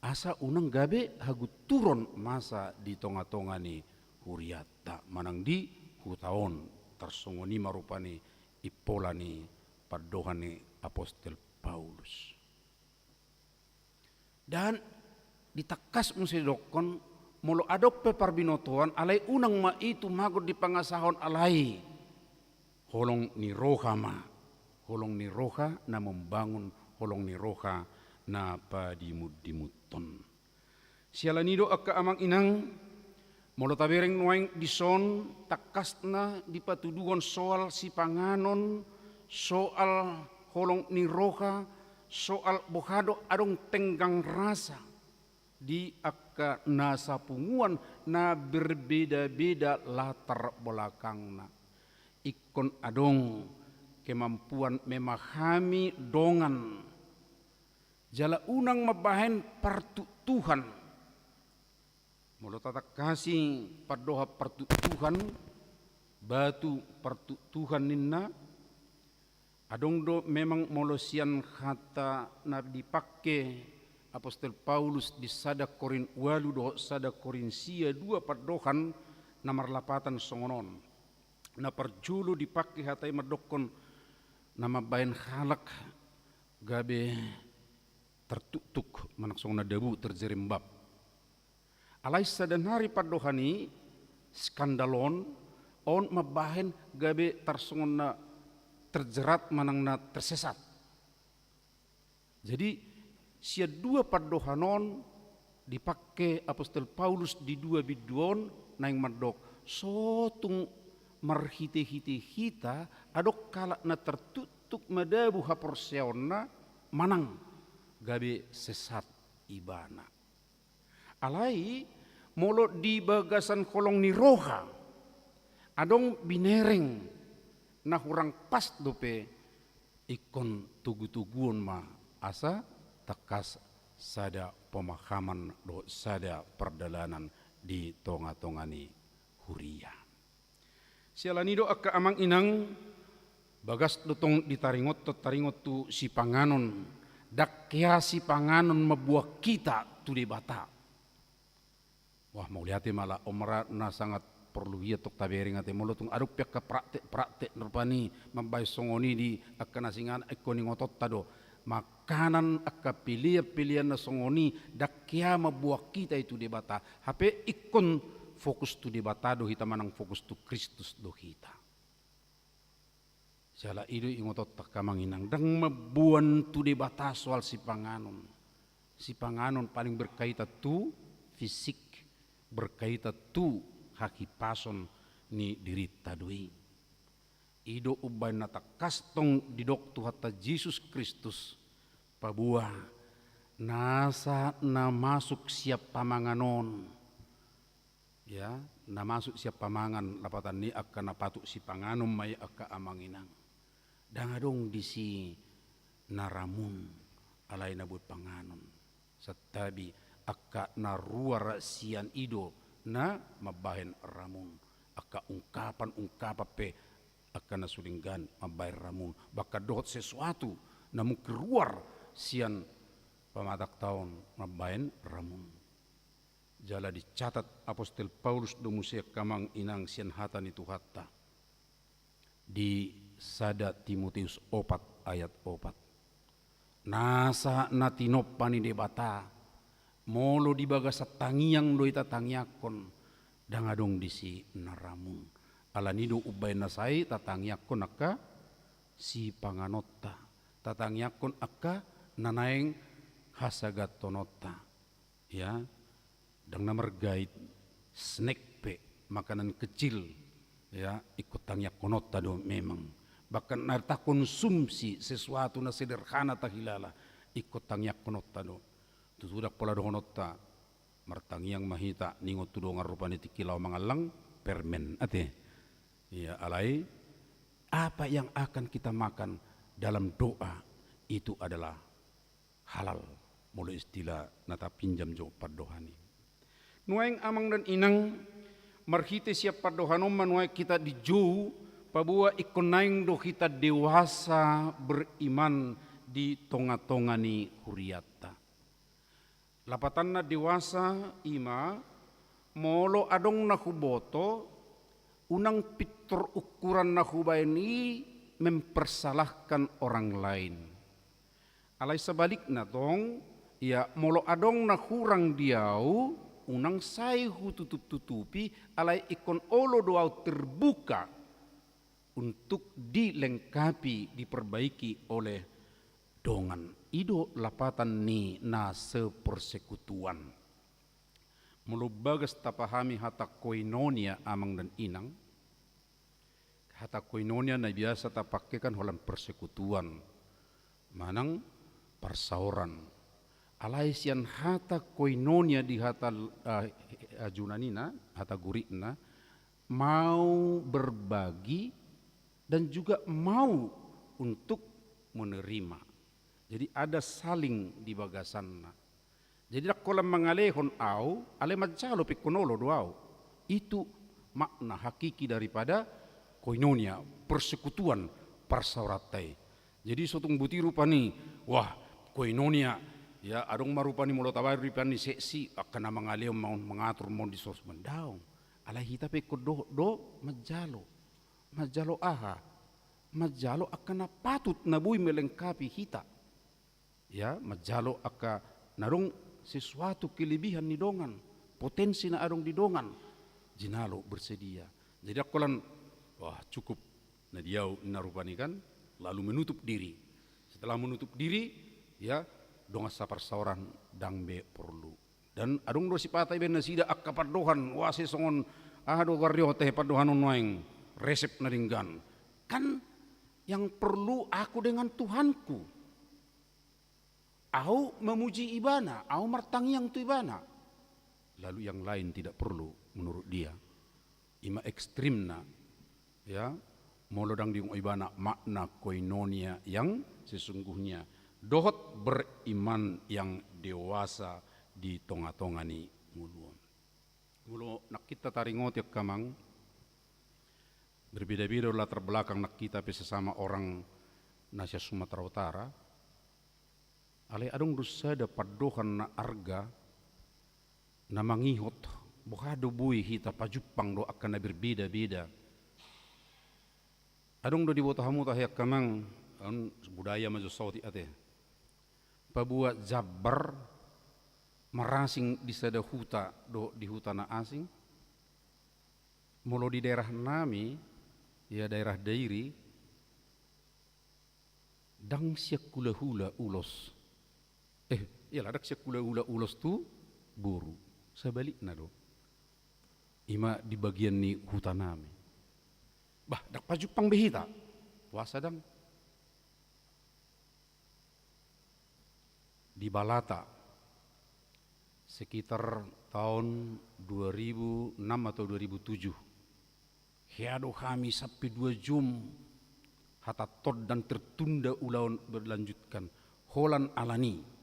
Asa unang gabe haguturon masa di tonga-tonga ni huriata manang di hutaon tersongoni marupani ipolani padohani Apostel Paulus. Dan ditakas musidokon molo adok pe parbinotoan alai unang ma itu magod di pangasahon alai holong ni roha ma holong ni roha na membangun holong ni roha na padimud-dimuton. Sialanido akka amang inang molo tabereng nuaing dison takasna di patudugon soal si panganon, soal holong ni roha, soal bohado adong tenggang rasa di akka nasapunguan na berbeda-beda latar belakangna. Ikon adong kemampuan memahami dongan jala unang mabahen partu Tuhan. Molo tatak kasih padoha partu Tuhan, batu partu Tuhan ninna, adong do memang molo sian kata na dipake Apostol Paulus di sada Korin 8 do sada Korinsia 2 padohan na marlapatan songonon. Na perjulu dipake hatai madokon nama bayan halak gabe tertutuk manaksong na debu terjerembab. Alai sadanari padohani skandalon on mabahen gabe tarsongon na terjerat manang na tersesat. Jadi sia dua padohanon dipakai Apostol Paulus di dua biduon naing madok sotung marhite-hite hita adok kalak na tertutuk madabu haporseonna manang gabe sesat ibana. Alai molo di bagasan kolong ni roha adong binereng na hurang pas dope ikon tugu-tuguon ma asa takas sada pemahaman do sada perdalanan di tonga-tongani huria. Sialanido akka amang inang bagas dotong ditaringot tu si panganon dakya si panganon mabuah kita tu di bata. Wah mau lihat malah omra na sangat perlu ia tok tabering ate molo tung aduk pek ka praktek nerpani mambai songoni di akka nasingan ekoni ngotot tado. Makanan akka pilihan na songoni dakya mabuah kita itu di bata. Hape ikon fokus tu di bata do hita manang fokus tu Kristus do hita. Sala ido ingotot takamang inang dang mabuan tu di bata soal si panganon. Si panganon paling berkaitan tu fisik, berkaitan tu hakipason ni diri tadui. Ido ubay na takastong didok tu hatta Jesus Kristus pabuah nasa na masuk siap pamanganon ya na masuk siap pamangan lapatan ni akka napatuk si panganom may akka amanginang dangadong di si naramun alay na buat panganon satabi akka naruara sian ido na mabahen ramun akka ungkapan pe akan nasulinggan mabayar ramun baka dohot sesuatu namun keluar sian pamatak tahun mabayan ramun jala dicatat Apostol Paulus do musia kamang inang sian hatan itu hatta di sada Timotius 4 ayat 4 nasa natinopani debata molo di bagasa tangiang do ita tangiakon dangadong disi naramun alanido ubay nasai tatangyakon akka si panganotta tatangyakon akka nanaeng hasagatonota ya dang namargait snack pe makanan kecil ya ikut tangyakonota do memang bahkan narta konsumsi sesuatu na sederhana tahilala ikut tangyakonota do tutudak pola do honota martangyang mahita ningot tudo ngarupani tikilaw mangalang permen ate. Ya alai apa yang akan kita makan dalam doa itu adalah halal mulai istilah nata pinjam jo padohani. Nuaing amang dan inang marhite siap padohanom manuai kita dijou pabua ikonaing do kita dewasa beriman di tonga-tongani huriata. Lapatanna dewasa ima molo adong nahuboto unang pitur ukuran nahubaini mempersalahkan orang lain. Alai sebaliknya tong, ya molo adong nahurang diau, unang saihu tutup-tutupi, alai ikon olo doau terbuka untuk dilengkapi, diperbaiki oleh dongan ido lapatan ni na sepersekutuan. Mulu bagas tapahami hata koinonia amang dan inang. Hata koinonia na biasa tapakaikan holan persekutuan. Manang persauran. Alaisian hata koinonia di hata junanina, hata gurina, mau berbagi dan juga mau untuk menerima. Jadi ada saling di bagasanna. Jadi kalau mengalehon au, ale majalo pikonolo doau. Itu makna hakiki daripada koinonia, persekutuan, persauratai. Jadi sotong buti rupani, wah koinonia, ya adong marupani mulo tawar rupani seksi akan mengalehon mau mengatur mau disos mendaung. Alai hita pe kodo do majalo aha, majalo akan patut nabui melengkapi hita. Ya, majalo aka narong sesuatu kelebihan ni dongan, potensi na adong di dongan, jinalo bersedia. Jadi akulan, wah cukup na diau narupani kan, lalu menutup diri. Setelah menutup diri, ya dongas saparsauran dangbe perlu. Dan adong do sipatai ben nasida akka padohan, wah sesongon do gardio teh padohan noeng resep naringgan. Kan yang perlu aku dengan Tuhanku. Au memuji ibana, au martangiang tu ibana. Lalu yang lain tidak perlu menurut dia. Ima ekstrimna, ya, molodang diung ibana makna koinonia yang sesungguhnya. Dohot beriman yang dewasa di tonga-tongani muluan. Mulu nak kita taringot ya kamang, berbeda-beda latar belakang nak kita sesama orang Asia Sumatera Utara. Ale adong dosa da padohan na arga na mangihot bukado bui hita pajupang do akan na berbeda-beda. Adong do diboto hamu tahayak kamang budaya majo sauti ate. Pabuat jabar marasing di sada huta do di huta na asing. Mulu di daerah nami ya daerah dairi dang siak hula ulos. Ya ladak siya kula-ula ulos tu buru. Sabalik na do. Ima di bagian ni hutan nami. Bah, dak pajupang behita. Puasa dang. Di Balata. Sekitar tahun 2006 atau 2007. Hiado kami sampai 2 jam. Hata tod dan tertunda ulaun berlanjutkan. Holan alani.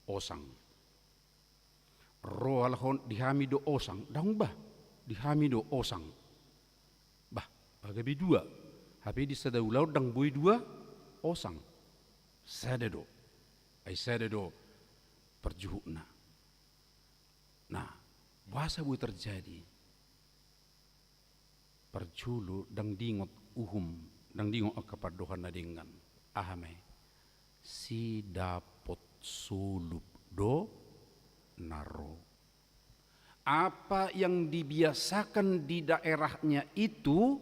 Osang roalhon dihamido osang dang bah dihamido osang bah bagabi dua hape di sadaulau dang boy dua osang sadedo ai sadedo perjuhuna. Nah puasa bu terjadi perjulu dang dingot dang dingot akapadohan na dengan ahame si dapot sulup do naro. Apa yang dibiasakan di daerahnya itu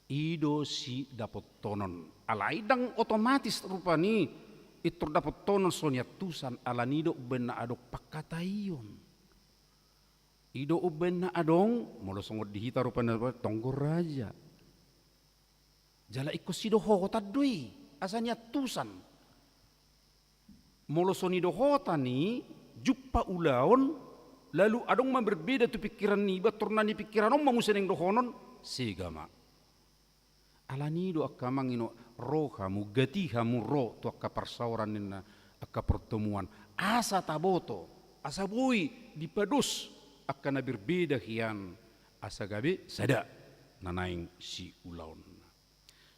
ido si dapat tonon. Alaidang otomatis rupani itu dapat tonon sonya tusan alanido bena adok pakatayon. Ido ubena adong molo songot dihita rupani tonggor raja. Jala ikut sido hota dui asanya tusan. Molosoni dohota ni juppa ulaon lalu adong ma berbeda tu pikiran ni baturna ni pikiran om mamuseneng dohonon segama alani do akamang ino rohamu gatihamu ro tu akka persauran nina akka pertemuan asa taboto asa bui dipadus akan berbeda hian asa gabe sada nanaing si ulaon.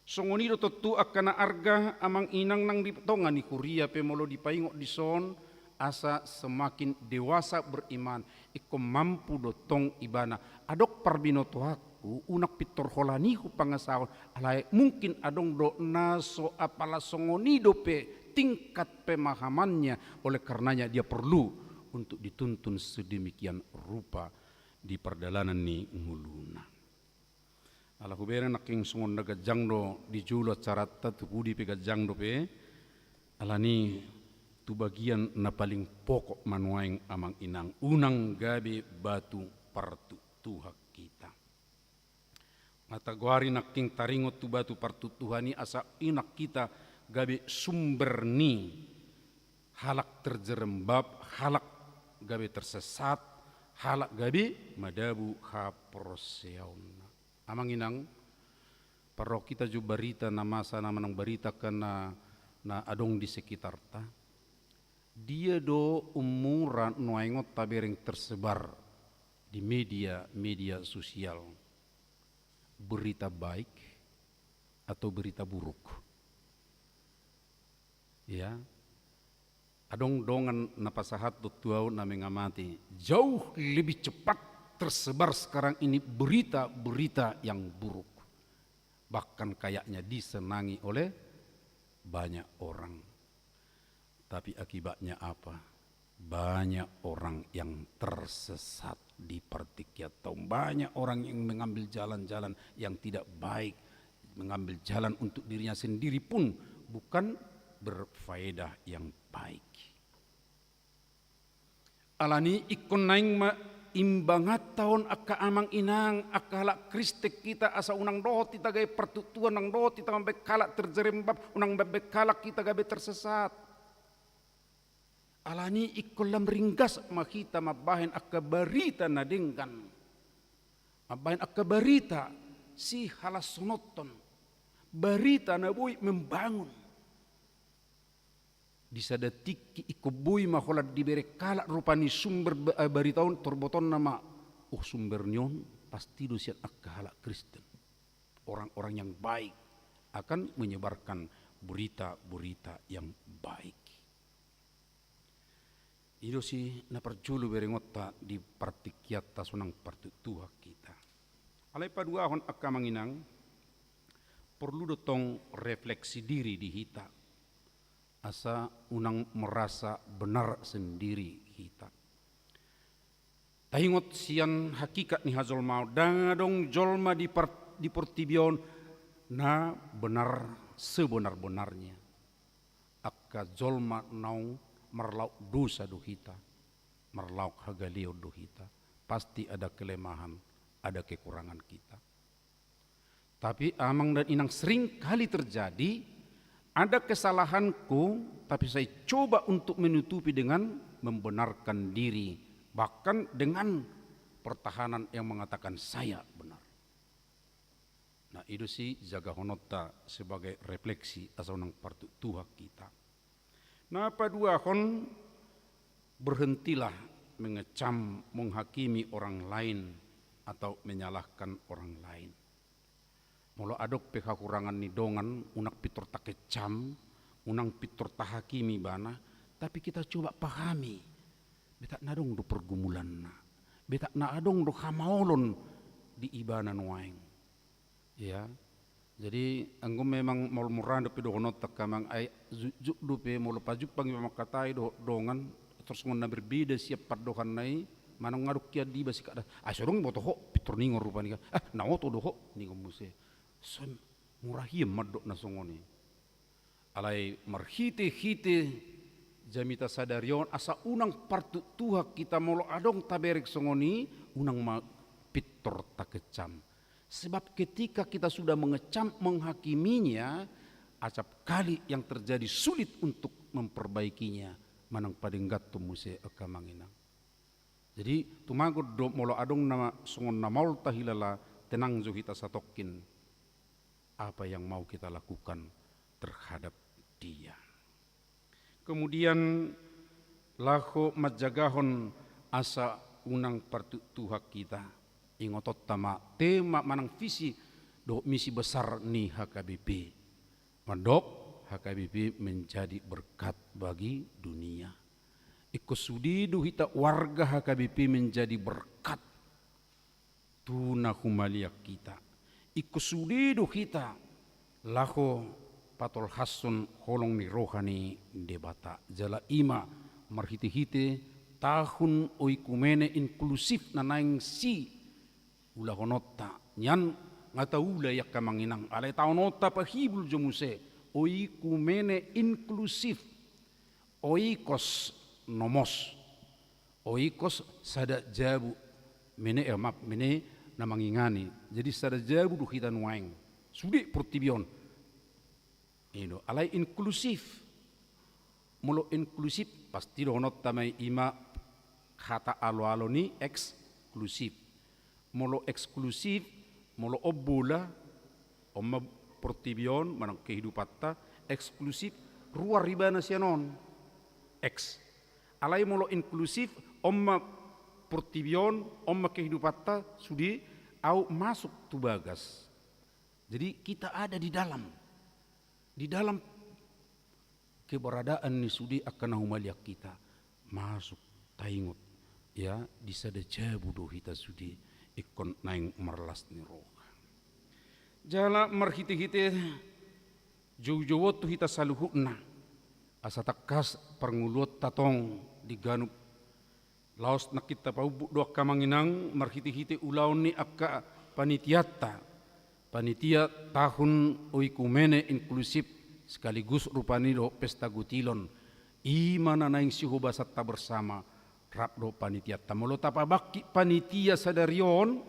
Songonido tentu akan arga amang inang nang ditongan ni kuria pemolo dipaingok di son asa semakin dewasa beriman iko mampu dotong ibana adok parbinoto aku unak pitor holanihu pangasawon alai mungkin adong do naso apala songonido pe tingkat pemahamannya oleh karenanya dia perlu untuk dituntun sedemikian rupa di perdalanan ni nguluna. Ala hubera naking sungon na gajang do di julo carata tu budi pe gajang do pe alani tu bagian na paling pokok manuaing amang inang unang gabe batu partu Tuhan kita. Mataguari naking taringot tu batu partu Tuhani asa inak kita gabe sumber ni halak terjerembab, halak gabe tersesat, halak gabe madabu haproseauna. Amang inang parok kita juga berita na masa na manang berita kena na adong di sekitar ta. Dia do umuran nuaingot tabereng tersebar di media sosial. Berita baik atau berita buruk. Ya. Adong dongan napasahat tuau na mengamati. Jauh lebih cepat tersebar sekarang ini berita-berita yang buruk. Bahkan kayaknya disenangi oleh banyak orang. Tapi akibatnya apa? Banyak orang yang tersesat di Pertikiat Taum. Banyak orang yang mengambil jalan-jalan yang tidak baik. Mengambil jalan untuk dirinya sendiri pun bukan berfaedah yang baik. Alani ikon naing imbangat tahun akka amang inang akka halak kristek kita asa unang doh kita gaya pertutuan nang doh kita sampai kalak terjerembab unang bebek kalak kita gabe tersesat. Alani ikon lam ringgas makita mabahin akka berita nadingkan. Mabahin akka berita si halas sonoton. Berita nabui membangun. Di sadetik ikubui maholat diberi kalak rupani sumber baritaun torboton nama sumber nyon pasti dosiat akka halak Kristen. Orang-orang yang baik akan menyebarkan berita-berita yang baik. Itu sih na perjulu berengota di Pertikiat tasunang pertutua kita. Alai paduahon akka manginang perlu dotong refleksi diri di hita. Asa unang merasa benar sendiri kita. Tahingot sian hakikat ni hazol mau dangadong jolma di pertibion na benar sebenar-benarnya. Akka jolma nau merlauk dosa do hita, merlauk hagalio do hita. Pasti ada kelemahan, ada kekurangan kita. Tapi amang dan inang sering kali terjadi. Ada kesalahanku, tapi saya coba untuk menutupi dengan membenarkan diri. Bahkan dengan pertahanan yang mengatakan saya benar. Nah itu sih jaga honota sebagai refleksi asal nang partu Tuhan kita. Nah padua hon berhentilah mengecam, menghakimi orang lain atau menyalahkan orang lain. Mula adok pekakurangan ni dongan unak pitor takecam, unang pitor tahakimi bana, tapi kita coba pahami. Betak nadong do pergumulan na, betak na adong do hamaolon di ibana nuaing. Ya, jadi anggo memang mau muranda pido honot takamang ay juk do pe mula pajuk pangi makatai do dongan terus ngonna berbeda siap pardohan nai manang ngaduk kia di basi kada. Asorong boto ho pitor ningor rupani ka. Naoto do ho ningom muse. Son murahiem madok na songoni. Alai marhite-hite jamita sadarion asa unang partu Tuhan kita molo adong taberek songoni unang pitor takecam. Sebab ketika kita sudah mengecam menghakiminya acap kali yang terjadi sulit untuk memperbaikinya manang padenggat muse akamanginang. Jadi tumago do molo adong nama songon namaul tahilala tenang jo kita satokin apa yang mau kita lakukan terhadap dia. Kemudian laho majagahon asa unang partutuha kita ingotot tama tema manang visi do misi besar ni HKBP. Mandok HKBP menjadi berkat bagi dunia. Ikosudi do hita warga HKBP menjadi berkat tuna humalia kita. Ikusudido kita laho patol hasun holong ni rohani debata jala ima marhite-hite tahun oikumene inklusif na naing si ula honota nyan ngata ula yak kamanginang alay taonota pahibul jomuse oikumene inklusif oikos nomos, oikos sada jabu, mene namangingani. Jadi sada jabu do hita nuaing, sudi pertibion. Ino alai inklusif, mulo inklusif pasti donot tamai ima kata alo ni eksklusif, mulo eksklusif, mulo obula, omma pertibion manang kehidupatta eksklusif ruar ribana sianon X. Alai mulo inklusif omma pertibion omma kehidupatta sudi au masuk tu bagas. Jadi kita ada di dalam keberadaan ni sudi akan humaliak kita masuk taingut ya di sada jabu do hita sudi ikon naing marlas ni roha. Jala marhiti-hiti jauh-jauh tu hita saluhuna asa takas pernguluot tatong di ganup laos nak kita paubu doa kamanginang marhiti-hiti ulaun ni akka panitia tahun oikumene inklusif sekaligus rupani do pesta gutilon imana naing siho basatta bersama rap do panitia tamolo tapa baki panitia sadarion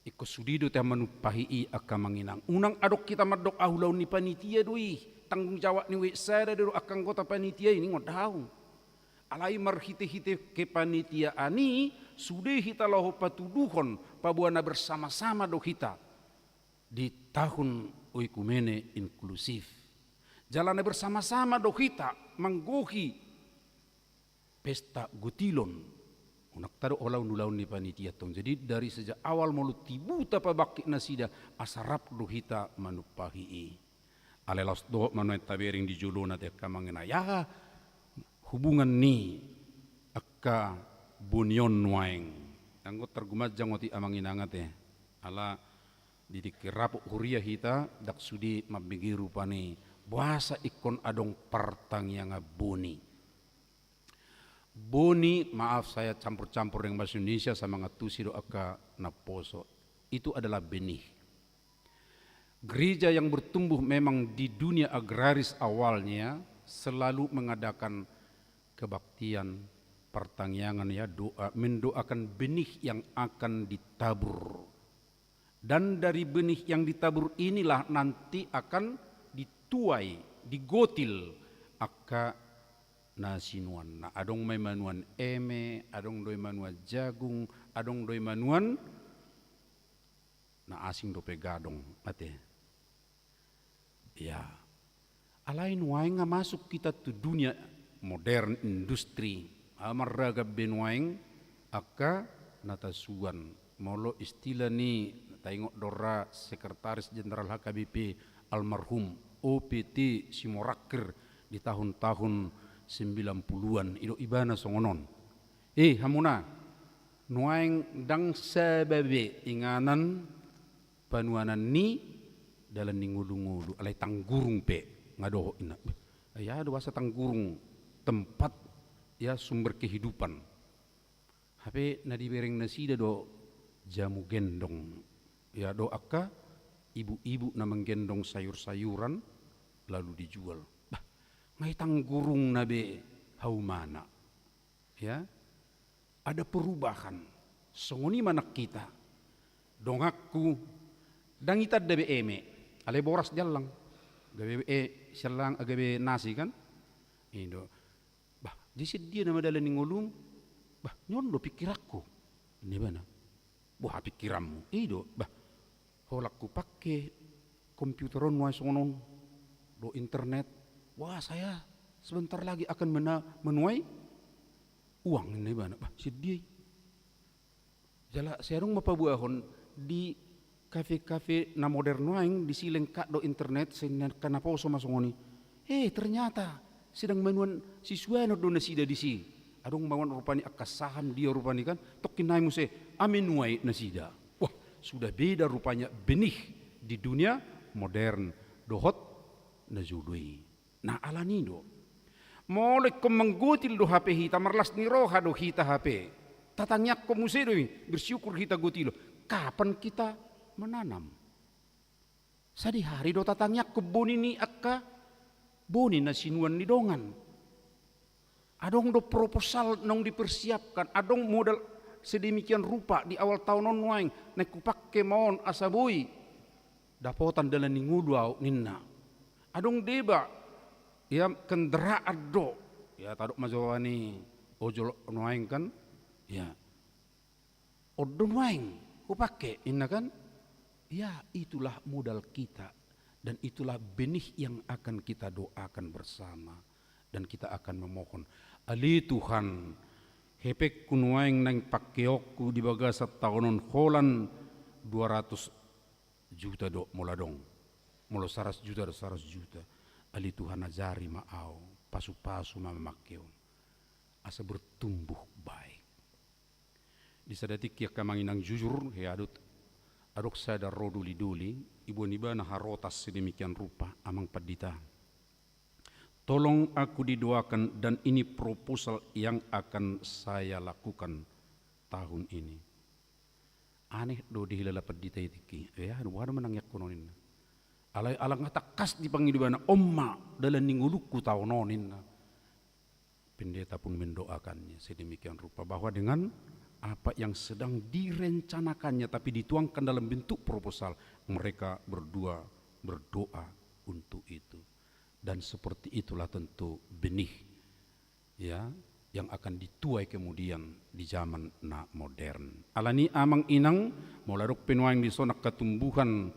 iko sudido teh manupahi akka manginang unang adok kita madok ahulau ni panitia doi tanggung jawab ni sada do akang kota panitia ini ngodaung alai marhite-hite ke panitia ani sudah hita loho patuduhon pabuana bersama-sama do hita di tahun oikumene inklusif. Jalannya bersama-sama do hita manggohi pesta gutilon. Unak tado olaun-ulaun ni panitia tong. Jadi dari sejak awal mulu tibuta pabaki nasida asarap do hita manupahi. Alelos do manuet tabering di juluna te kamangena ya hubungan ni akka bunion nuaing. Anggo tergumat jangoti amanginangat ala didik rapu huria hita dak sudi mabigi rupani bahasa ikon adong partang yang boni. Boni maaf saya campur-campur dengan bahasa Indonesia sama ngatusi do aka naposo. Itu adalah benih. Gereja yang bertumbuh memang di dunia agraris awalnya selalu mengadakan kebaktian pertangyangan ya doa mendoakan benih yang akan ditabur. Dan dari benih yang ditabur inilah nanti akan dituai, digotil akka nasinuan. Nah, adong may manuan eme, adong doy manuan jagung, adong doy manuan na asing do pegadong ate. Ya. Alain waing nga masuk kita tu dunia modern industri. Amarraga benwaing akka natasuan. Molo istilah ni tengok dora sekretaris jenderal HKBP almarhum OPT Simorakir di tahun-tahun 90-an ido ibana songonon. Hamuna nuaing dang sababe inganan panuanan ni dalam ningulu-ngulu alai tanggurung pe ngadoho ina. Ya do bahasa tanggurung tempat ya sumber kehidupan. Hape nadibereng nasida do jamu gendong. Ya do akka ibu-ibu na menggendong sayur-sayuran lalu dijual. Bah, ngai tanggurung nabe haumana. Ya. Ada perubahan. Songoni manak kita. Dongakku dang itad dabe eme. Ale boras jalang. Gabe sialang agabe nasi kan. Indo. Bah, disid dia nama dalan ngulung. Bah, nyondo pikirakku. Ini bana. Buah pikiranmu. Ido. Bah, holakku pakai komputeron wai sonon do internet. Wah, saya sebentar lagi akan menuai uang ini bana. Bah, sedih. Jala serung mapabuahon di kafe-kafe na modern waing di sileng kak do internet sen kanapa so masongoni. Ternyata sedang menuan siswa no do nasida di si. Adong mawan rupani akasaham dia rupani kan tokinai muse aminuai nasida. Wah, sudah beda rupanya benih di dunia modern dohot nazului. Nah alanido. Molek ko menggutil do HP hita marlas ni roha do hita HP. Tatangyak ko muse do bersyukur hita gutilo. Kapan kita menanam? Sadi hari do tatangyak ko boni ni akka boni na sinuan ni dongan. Adong do proposal nong dipersiapkan, adong modal sedemikian rupa di awal tahun non waing nek kupakke maon asabui dapotan dalam ningudu ninna. Adong deba ya kendera ado ya taduk majawani ojol waing kan ya odon waing kupakke inna kan ya itulah modal kita dan itulah benih yang akan kita doakan bersama dan kita akan memohon ali Tuhan hepek kunuaing nang pakkeokku di bagasa tahunon holan 200 juta do moladong molo 100 juta do 100 juta ali Tuhan ajari maau pasu-pasu mamamakyo asa bertumbuh baik di sadatik ya kamanginang jujur he aduk sadar roduli-duli ibu niba na harotas sedemikian rupa amang padita. Tolong aku didoakan dan ini proposal yang akan saya lakukan tahun ini. Aneh do dihilala padita itiki. Ya, wala manangyak kunonin. Alay alang ngatakas di pangidubana omma dalam ninguluku tahunonin. Pendeta pun mendoakannya sedemikian rupa bahwa dengan apa yang sedang direncanakannya tapi dituangkan dalam bentuk proposal mereka berdua berdoa untuk itu. Dan seperti itulah tentu benih ya yang akan dituai kemudian di zaman modern. Alani amang inang molaruk penuaing di sonak ketumbuhan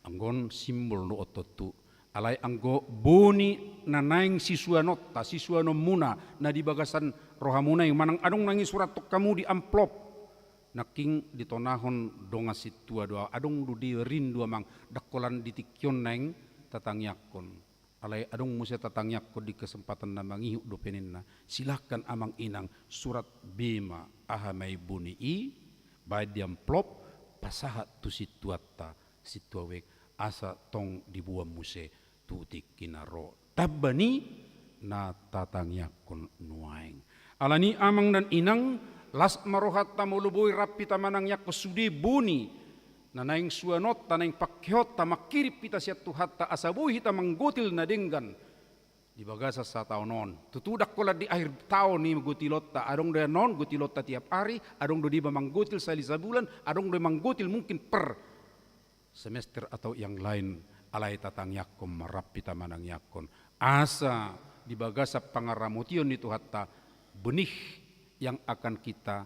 anggon simbol do ototu alai anggo boni nanaing siswa no muna na di bagasan rohamuna yang manang adong nangi surat tok kamu di amplop naking ditonahon donga situa doa adong du di rindu amang dakolan ditikyon neng tatangyakon alai adong musia tatangyakon di kesempatan na mangihu do peninna silahkan amang inang surat bima ahamai buni i baik di amplop pasahat tu situata situawek asa tong dibuang muse tutik kinaro tabani na tatangyakon nuaing alani amang dan inang las marohat tamuluboy rapi tamanang yak sudi buni nanaing suanot tanaing pakyot tamakirip pita siat tuhatta asabuhi tamanggutil na denggan di bagasa sa taonon tutudak kola di akhir tahun ni gutilot ta adong do non gutilot ta tiap hari adong do di manggutil salisa bulan adong do manggutil mungkin per semester atau yang lain alai tatangyakom marapi tamanang yakon asa di bagasa pangaramution itu hatta benih yang akan kita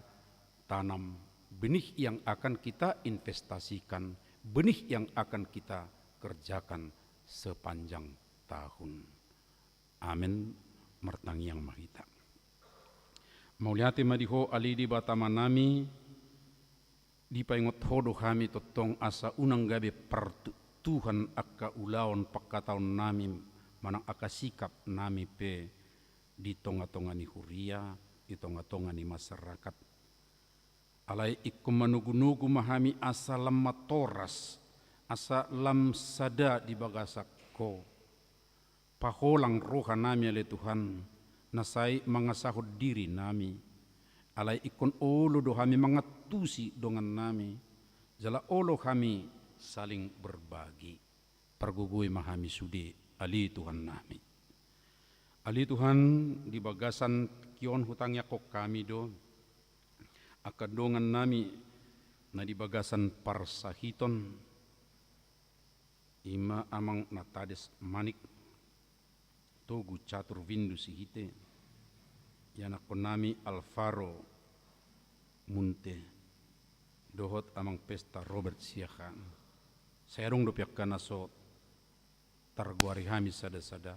tanam, benih yang akan kita investasikan, benih yang akan kita kerjakan sepanjang tahun. Amin. Martang yang mahita. Mauliati madiho alidi batamanami di paingot hodo kami totong asa unang gabi Tuhan akka ulaon pakataon nami manang akka sikap nami pe di tonga-tonga ni huria di tonga-tonga ni masyarakat alai ikum manugu-nugu mahami asa lamatoras asa lam sada di bagasakko paholang roha nami ale Tuhan nasai mangasahod diri nami alai ikon olo do kami mangatusi dongan nami jala olo kami saling berbagi pergugui mahami sudi ali Tuhan nami ali Tuhan di bagasan kion hutangnya kok kami do akadongan nami na di bagasan parsahiton ima amang natades manik togu catur windu sihite yanakon nami Alvaro Munte dohot amang pesta Robert Siakan sayarong do piak kanaso targuari hami sada-sada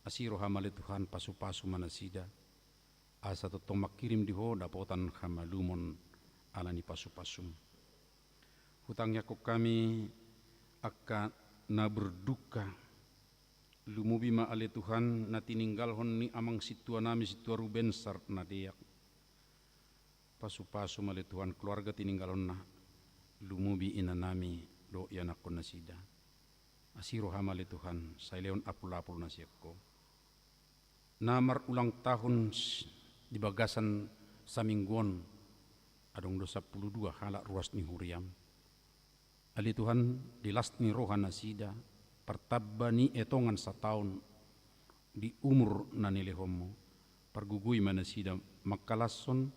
asiro hamale Tuhan pasu-pasu manasida asa totong makirim diho dapotan hamalumon alani pasu-pasum hutangnya kok kami akan na berduka lumubi ma ale Tuhan na tininggal hon ni amang situa nami situa Ruben sar na diak pasu-pasu male Tuhan keluarga tininggal hon na lumubi ina nami do yanakon nasida asiro hamale Tuhan saya leon apul-apul nasiakko namar ulang tahun di bagasan samingguan adong dosa 12 halak ruas ni huriam ali Tuhan dilas ni roha nasida pertabani etongan setahun di umur nanile homo pergugui mana sida makalason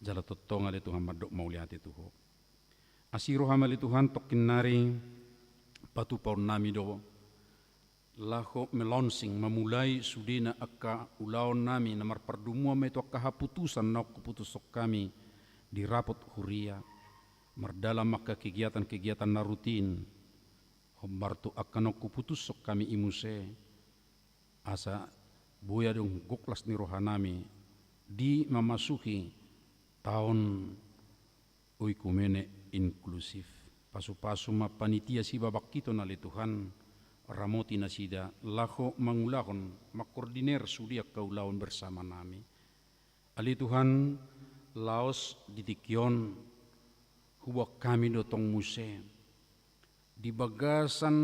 jala totonga le Tuhan madok mauliati Tuhan. Asiro hamali Tuhan tokin nari patu paurnami do laho melonsing memulai sudina akka ulaon nami namar perdumua meto akka haputusan nok keputusok kami di rapot huria merdala maka kegiatan-kegiatan na rutin hombartu akka nok keputusok kami imuse asa buaya dong goklas ni rohanami di memasuki tahun oikumene inklusif pasu-pasu mapanitia si babak kito nali Tuhan ramoti nasida laho mangulahon makordiner sudiak kaulaon bersama nami ali Tuhan laos ditikyon huwak kami dotong muse di bagasan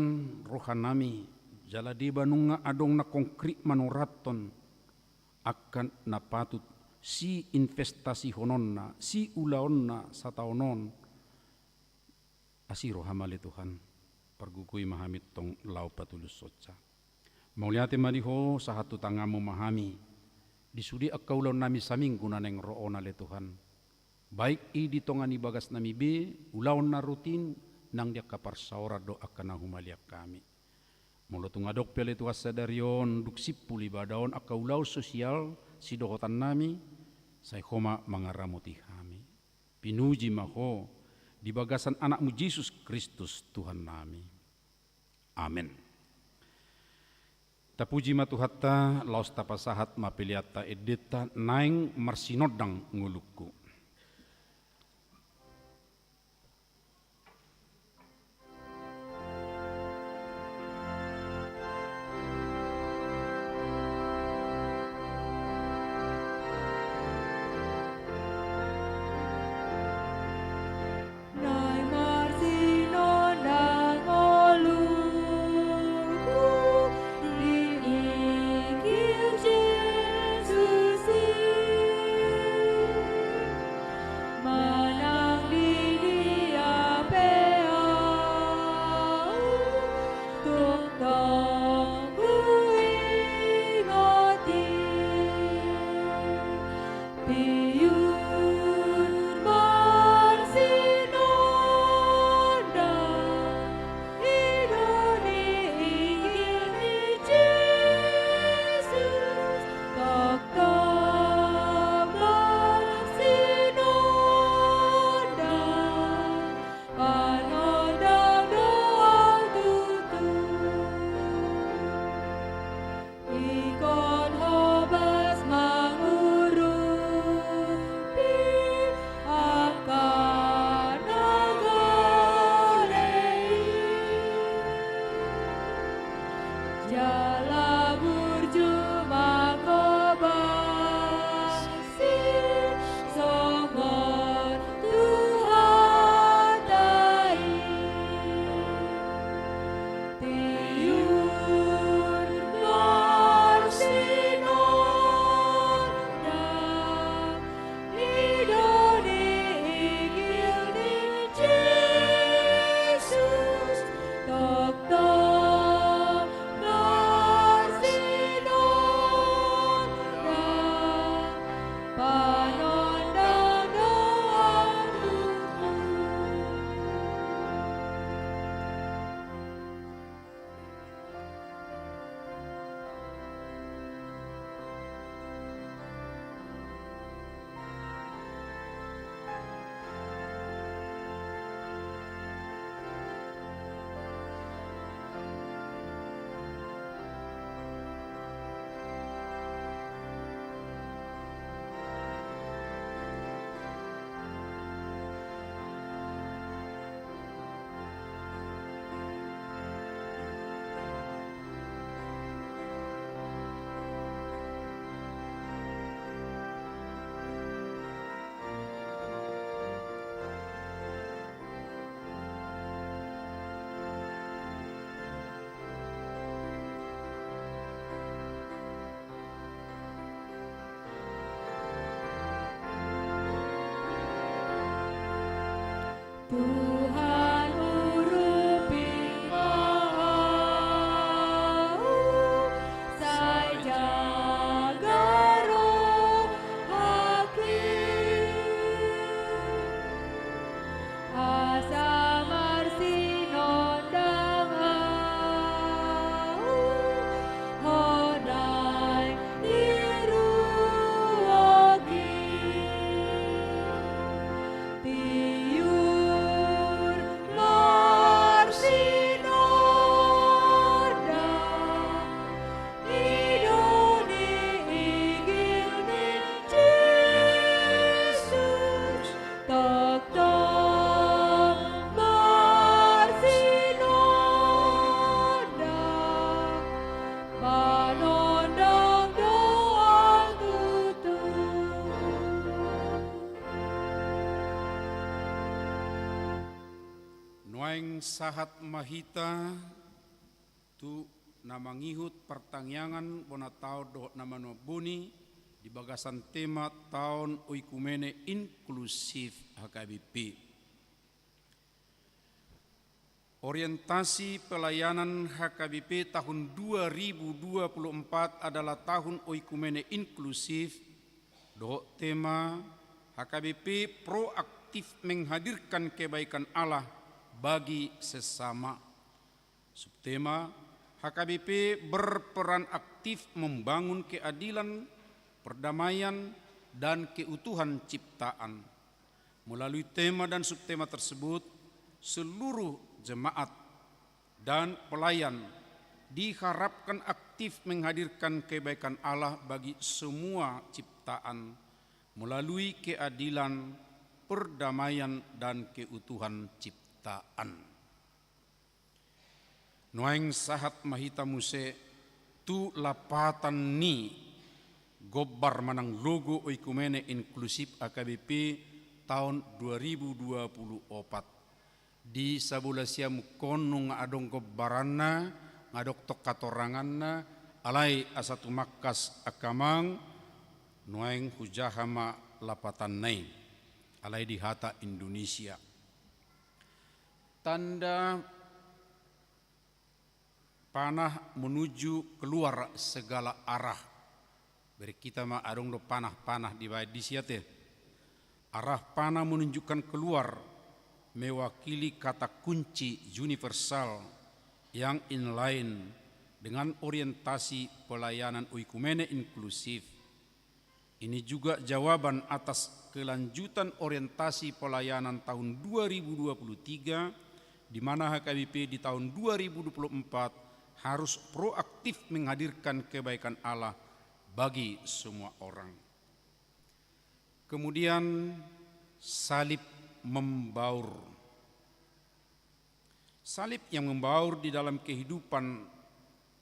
rohanami jala di banunga adong na konkrit manuraton akan napatut si investasi hononna si ulaonna sa taonon asiro hamali Tuhan pergukui mahamit tong lau patulus soca mauliate maliho sahatu tangamu mahami disudi akkaulau nami saminggu naneng roona le Tuhan baik i ditongani bagas nami be ulaon na rutin nang dia kapar saora do akan humaliak kami molotung adok pele tu asadarion duk sipuli badaon akkaulau sosial si dohotan nami saya homa mangaramuti kami pinuji maho di bagasan anakmu Yesus Kristus Tuhan nami amin. Tapuji matuhatta laos tapasahat mapiliata edeta naing marsinodang nguluku. Tuhan uruping mau, saya jaga roh. Nuaing sahat mahita tu namangihut pertangyangan bona tao do nama no buni di bagasan tema tahun oikumene inklusif HKBP. Orientasi pelayanan HKBP tahun 2024 adalah tahun oikumene inklusif. Do tema HKBP proaktif menghadirkan kebaikan Allah bagi sesama. Subtema HKBP berperan aktif membangun keadilan, perdamaian, dan keutuhan ciptaan. Melalui tema dan subtema tersebut, seluruh jemaat dan pelayan diharapkan aktif menghadirkan kebaikan Allah bagi semua ciptaan melalui keadilan, perdamaian, dan keutuhan ciptaan. Nuaing sahat mahita muse tu lapatan ni gobar manang logo oikumene inklusif HKBP tahun 2024. Di sabulasia mukonung adong gobaranna ngadok tok katoranganna alai asatu makas akamang nuaing hujahama lapatan nai alai di hata Indonesia. Tanda panah menuju keluar segala arah. Beri kita mah adong do panah-panah di siate. Arah panah menunjukkan keluar, mewakili kata kunci universal yang inline dengan orientasi pelayanan oikumene inklusif. Ini juga jawaban atas kelanjutan orientasi pelayanan tahun 2023 di mana HKBP di tahun 2024 harus proaktif menghadirkan kebaikan Allah bagi semua orang. Kemudian salib membaur. Salib yang membaur di dalam kehidupan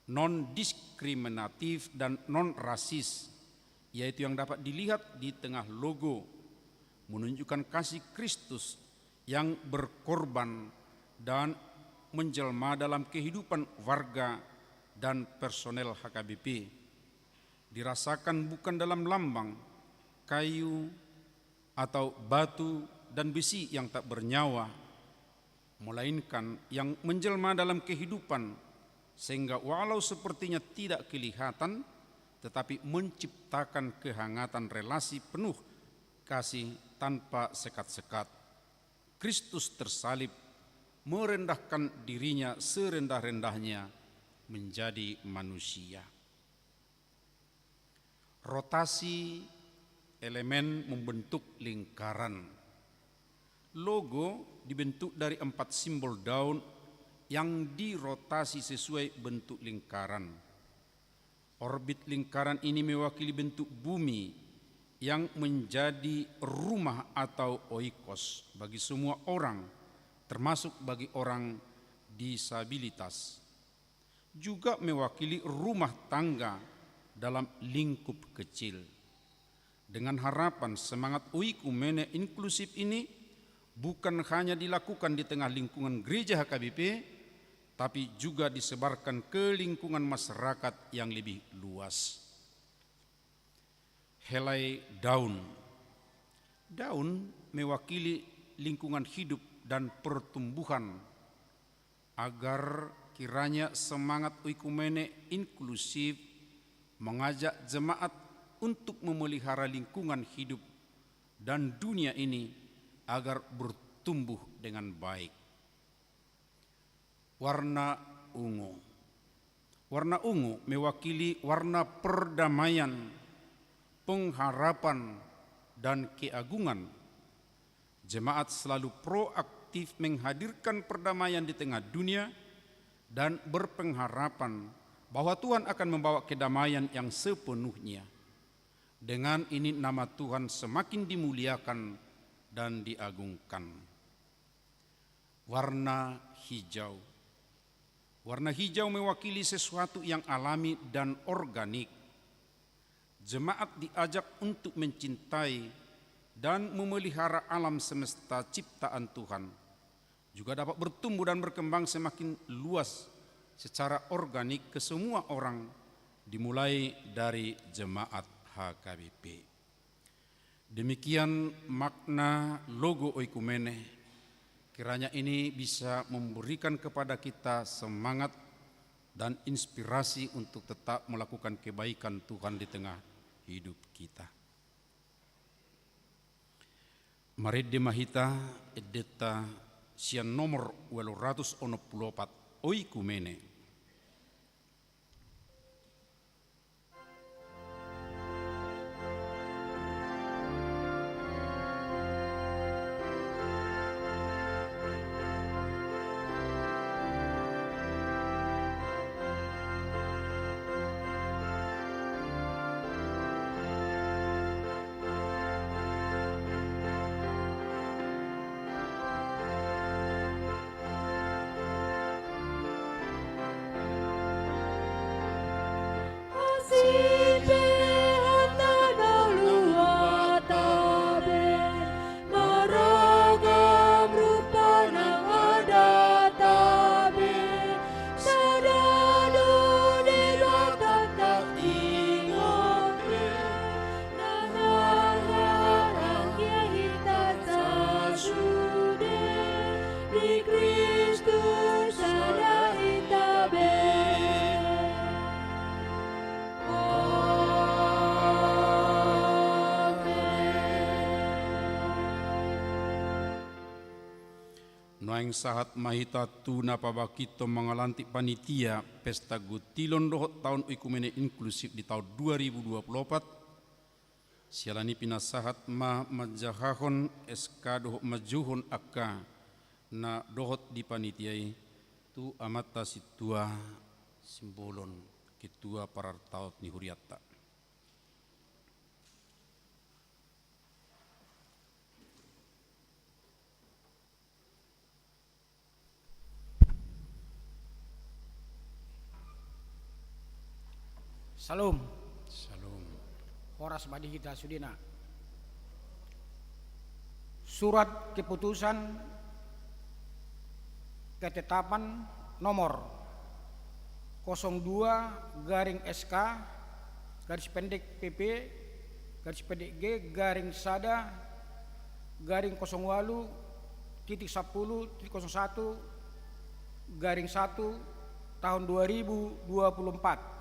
non-diskriminatif dan non-rasis, yaitu yang dapat dilihat di tengah logo, menunjukkan kasih Kristus yang berkorban dan menjelma dalam kehidupan warga dan personel HKBP. Dirasakan bukan dalam lambang, kayu, atau batu dan besi yang tak bernyawa, melainkan yang menjelma dalam kehidupan sehingga walau sepertinya tidak kelihatan tetapi menciptakan kehangatan relasi penuh kasih tanpa sekat-sekat. Kristus tersalib merendahkan dirinya serendah-rendahnya menjadi manusia. Rotasi elemen membentuk lingkaran. Logo dibentuk dari 4 simbol daun yang dirotasi sesuai bentuk lingkaran. Orbit lingkaran ini mewakili bentuk bumi yang menjadi rumah atau oikos bagi semua orang, termasuk bagi orang disabilitas. Juga mewakili rumah tangga dalam lingkup kecil. Dengan harapan semangat oikumene inklusif ini bukan hanya dilakukan di tengah lingkungan gereja HKBP, tapi juga disebarkan ke lingkungan masyarakat yang lebih luas. Helai daun. Daun mewakili lingkungan hidup dan pertumbuhan agar kiranya semangat oikumene inklusif mengajak jemaat untuk memelihara lingkungan hidup dan dunia ini agar bertumbuh dengan baik. Warna ungu. Warna ungu mewakili warna perdamaian, pengharapan, dan keagungan. Jemaat selalu proaktif menghadirkan perdamaian di tengah dunia dan berpengharapan bahwa Tuhan akan membawa kedamaian yang sepenuhnya. Dengan ini nama Tuhan semakin dimuliakan dan diagungkan. Warna hijau. Warna hijau mewakili sesuatu yang alami dan organik. Jemaat diajak untuk mencintai dan memelihara alam semesta ciptaan Tuhan. juga dapat bertumbuh dan berkembang semakin luas secara organik ke semua orang, dimulai dari jemaat HKBP. Demikian makna logo oikumene. Kiranya ini bisa memberikan kepada kita semangat dan inspirasi untuk tetap melakukan kebaikan Tuhan di tengah hidup kita. Mari demahita edeta sian nomor 864 oikumene. Noeng sahat mahita tuna pabakito mengalanti panitia pesta gutilon dohot tahun ikumene inklusif di tahun 2024. Sialani pinasahat ma majahahon SK dohot majuhon akka na dohot di panitiai tu amata situa simbolon ketua parartaut ni huriatta. Salam. Salam. Horas badi kita sudina. Surat keputusan ketetapan nomor 02/SK garis pendek PP garis pendek G garing sada garing 08.10.01 garing 1 tahun 2024.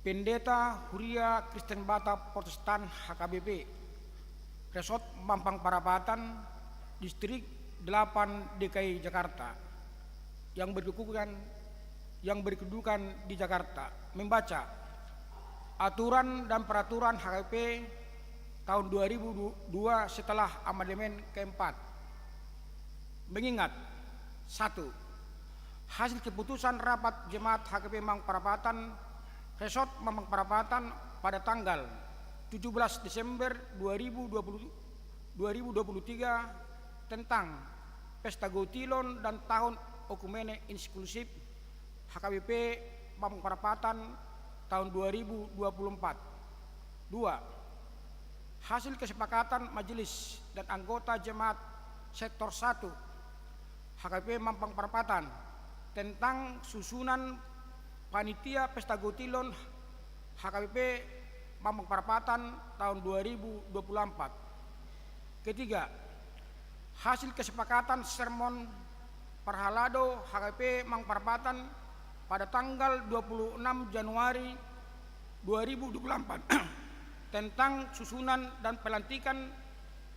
Pendeta Huria Kristen Batak Protestan HKBP Resort Mampang Perapatan Distrik 8 DKI Jakarta yang berkedudukan di Jakarta membaca aturan dan peraturan HKBP tahun 2002 setelah amandemen keempat. Mengingat 1. Hasil keputusan rapat jemaat HKBP Mampang Perapatan Resort Mampang Perapatan pada tanggal 17 Desember 2023 tentang Pesta Gutilon dan Tahun Okumene Inklusif HKBP Mampang Perapatan tahun 2024. 2. Hasil kesepakatan majelis dan anggota jemaat sektor 1 HKBP Mampang Perapatan tentang susunan Panitia Pesta Gutilon HKBP Mampang Perapatan tahun 2024. Ketiga, hasil kesepakatan sermon Parhalado HKBP Mampang Perapatan pada tanggal 26 Januari 2024 tentang susunan dan pelantikan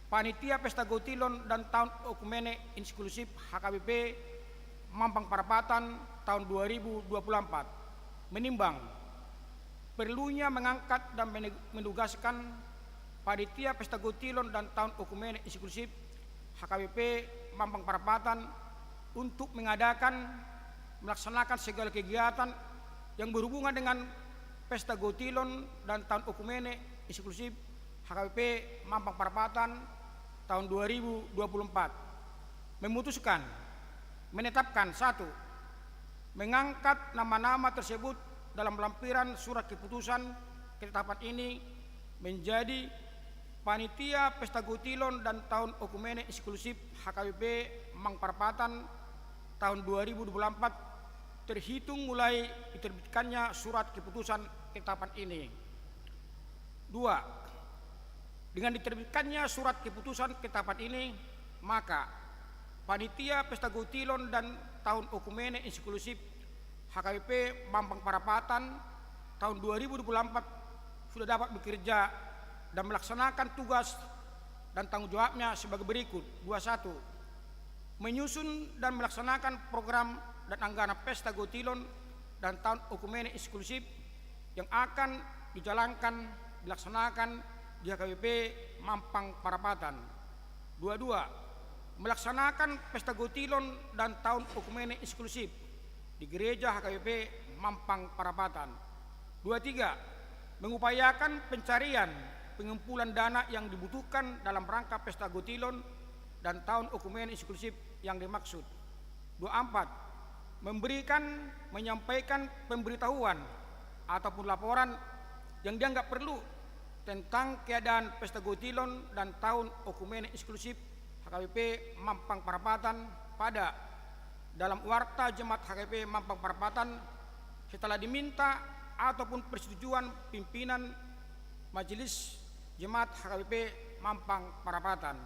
Panitia Pesta Gutilon dan Tahun Okumene Inklusif HKBP Mampang Perapatan tahun 2024. Menimbang perlunya mengangkat dan menugaskan Panitia Pesta Gutilon dan Tahun Okumene Inklusif HKBP Mampang Perapatan untuk melaksanakan segala kegiatan yang berhubungan dengan Pesta Gutilon dan Tahun Okumene Inklusif HKBP Mampang Perapatan tahun 2024. Memutuskan menetapkan 1. Mengangkat nama-nama tersebut dalam lampiran surat keputusan ketetapan ini menjadi Panitia Pesta Gutilon dan Tahun Okumene Eksklusif HKBP Mampang Perapatan tahun 2024 terhitung mulai diterbitkannya surat keputusan ketetapan ini. 2. Dengan diterbitkannya surat keputusan ketetapan ini, maka Panitia Pesta Gutilon dan Tahun Okumene Eksklusif HKBP Mampang Perapatan tahun 2024 sudah dapat bekerja dan melaksanakan tugas dan tanggung jawabnya sebagai berikut. 21. Menyusun dan melaksanakan program dan anggaran Pesta Gutilon dan Tahun Okumene Eksklusif yang akan dilaksanakan di HKBP Mampang Perapatan. 22. Melaksanakan Pesta Gutilon dan Tahun Okumene Eksklusif di Gereja HKBP Mampang Perapatan. 23. Mengupayakan pencarian pengumpulan dana yang dibutuhkan dalam rangka Pesta Gutilon dan Tahun Okumene Eksklusif yang dimaksud. 24. Menyampaikan pemberitahuan ataupun laporan yang dianggap perlu tentang keadaan Pesta Gutilon dan Tahun Okumene Eksklusif HKBP Mampang Perapatan pada dalam Warta Jemaat HKBP Mampang Perapatan setelah diminta ataupun persetujuan pimpinan Majelis Jemaat HKBP Mampang Perapatan.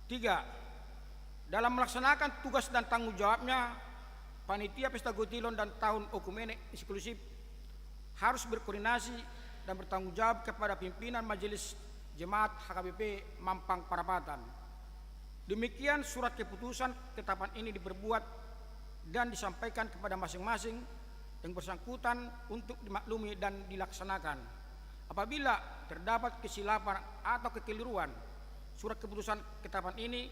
3. Dalam melaksanakan tugas dan tanggung jawabnya, Panitia Pesta Gutilon dan Tahun Okumene Eksklusif harus berkoordinasi dan bertanggung jawab kepada pimpinan Majelis Jemaat HKBP Mampang Perapatan. Demikian surat keputusan ketetapan ini diperbuat dan disampaikan kepada masing-masing yang bersangkutan untuk dimaklumi dan dilaksanakan. Apabila terdapat kesilapan atau kekeliruan, surat keputusan ketetapan ini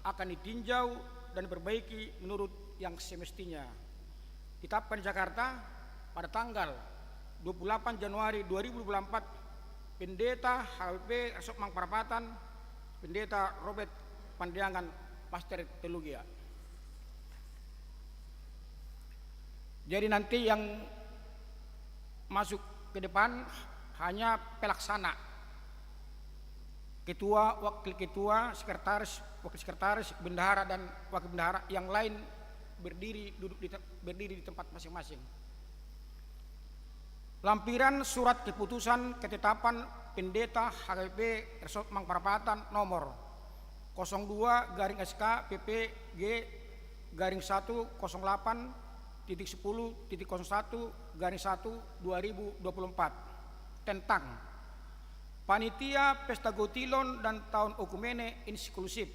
akan ditinjau dan diperbaiki menurut yang semestinya. Ditetapkan di Jakarta pada tanggal 28 Januari 2024, Pendeta HKBP Resort Mampang Perapatan, Pendeta Robert Pandiangan, Master Teologia. Jadi nanti yang masuk ke depan hanya pelaksana, ketua, wakil ketua, sekretaris, wakil sekretaris, bendahara dan wakil bendahara, yang lain berdiri di tempat masing-masing. Lampiran surat keputusan ketetapan Pendeta HKBP Resort Mampang Perapatan nomor 02/SK PPG garing 108.10.1/2024 tentang Panitia Pesta Gutilon dan Tahun Okumene Eksklusif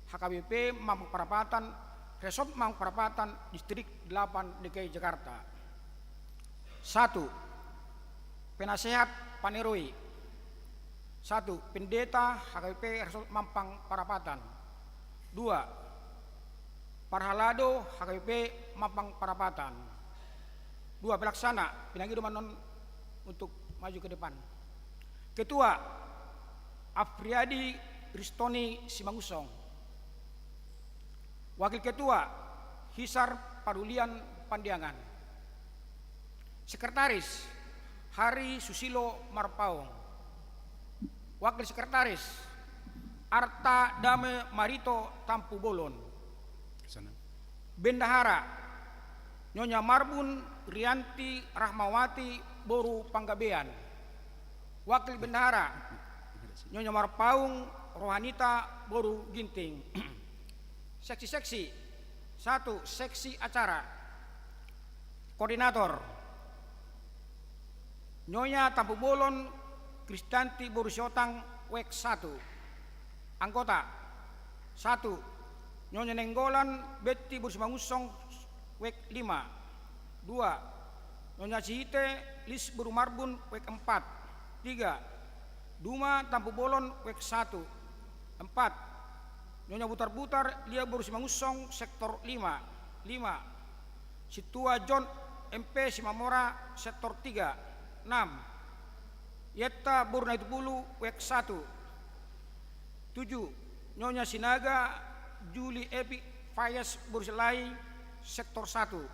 HKBP Mampang Perapatan, Resort Mampang Perapatan, Distrik 8 DKI Jakarta. 1. Penasehat Paneroi. 1. Pendeta HKBP Resort Mampang Perapatan. 2. Parhalado HKBP Mampang Perapatan. 2. Pelaksana Pinanggi Manon untuk maju ke depan. Ketua Afriadi Ristoni Simangusong. Wakil Ketua Hisar Padulian Pandiangan. Sekretaris Hari Susilo Marpaung. Wakil Sekretaris Arta Dame Marito Tampu Bolon. Bendahara Nyonya Marbun Rianti Rahmawati Boru Panggabean. Wakil Bendahara Nyonya Marpaung Rohanita Boru Ginting. Seksi-seksi. 1. Seksi acara. Koordinator Nyonya Tampu Bolon Kristanti Boru Siotang WEK 1. Anggota 1. Nyonya Nenggolan Betty Boru Simangusong WEK 5. 2. Nyonya Cihite Lis Boru Marbun WEK 4. 3. Duma Tampu Bolon WEK 1. 4. Nyonya Butar-Butar Lia Boru Simangusong Sektor 5. 5. Situa John MP Simamora Sektor 3. 6. Yetta Boru Naitubulu WEK 1. 7. Nyonya Sinaga Juli Epi Fayas Boru Selai Sektor 1.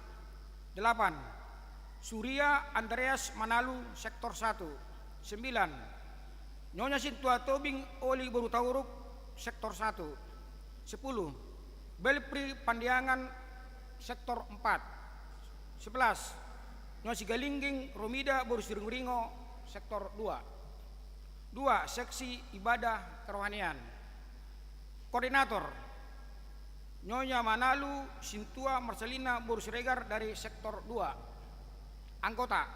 8. Surya Andreas Manalu Sektor 1. 9. Nyonya Sintua Tobing Oli Boru Tauruk sektor 1. 10. Belpri Pandiangan sektor 4. 11. Nyonya Sigalingging Romida Boru Siringuringo sektor 2. 2. Seksi Ibadah Kerohanian. Koordinator Nyonya Manalu Sintua Marcelina Boru Siregar dari sektor 2. Anggota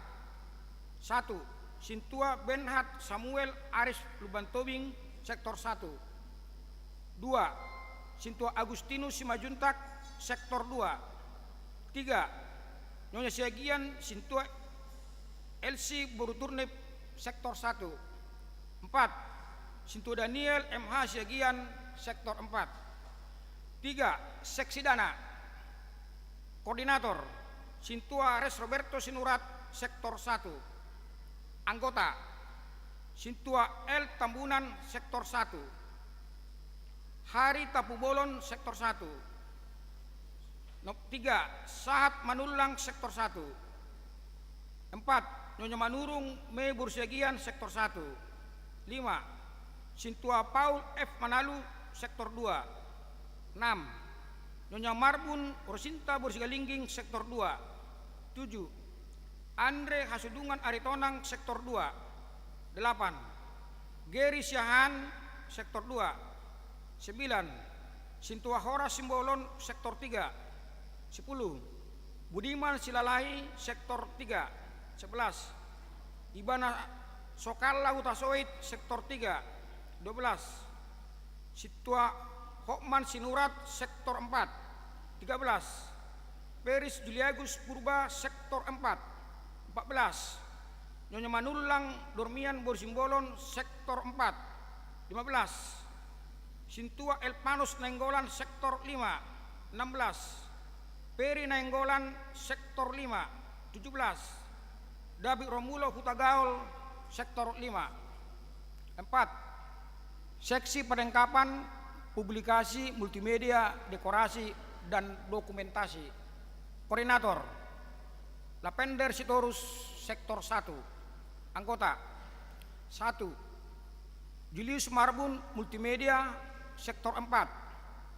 1. Sintua Benhat Samuel Aris Lubantobing sektor 1. 2. Sintua Agustinus Simajuntak sektor 2. 3. Nyonya Siagian Sintua Elsi Boruturnip sektor 1. 4. Sintua Daniel MH Siagian sektor 4. 3. Seksi Dana. Koordinator Sintua Res Roberto Sinurat sektor 1. Anggota Sintua L Tambunan sektor 1. Hari Tapubolon sektor 1. 3. Sahat Manulang sektor 1. 4. Nyonya Manurung Me Bursiagian sektor 1. 5. Sintua Paul F Manalu sektor 2. 6. Nyonya Marbun Rosinta Bursigalingging sektor 2. 7. Andre Hasudungan Aritonang sektor 2. 8. Geri Syahan sektor 2. 9. Sintua Hora Simbolon sektor 3. 10. Budiman Silalai sektor 3. 11. Ibana Sokala Hutasoit sektor 3. 12. Sintua Hokman Sinurat sektor 4. 13. Peris Juliagus Purba sektor 4. 14. Nyonya Manulang Dormian Borsimbolon sektor 4. 15. Sintua Elpanus Nainggolan sektor 5. 16. Peri Nainggolan sektor 5. 17. Dabi Romulo Hutagaul sektor 5. 4. Seksi Perlengkapan Publikasi Multimedia Dekorasi dan Dokumentasi. Koordinator Lapender Sitorus sektor 1. Anggota 1. Julius Marbun Multimedia sektor 4.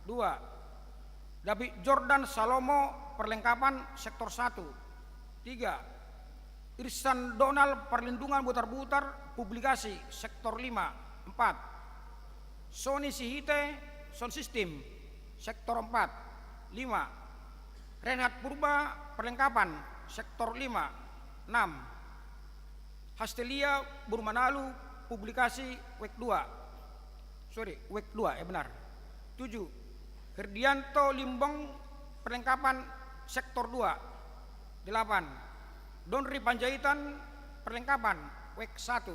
2. David Jordan Salomo Perlengkapan sektor 1. 3. Irsan Donald Perlindungan Butar-Butar Publikasi sektor 5. 4. Sony Sihite Sound System sektor 4. 5. Renhat Purba Perlengkapan sektor 5. 6. Hastelia Burmanalu Publikasi WEK 2 ya benar. 7. Herdianto Limbong Perlengkapan sektor 2. 8. Donri Panjaitan Perlengkapan WEK 1.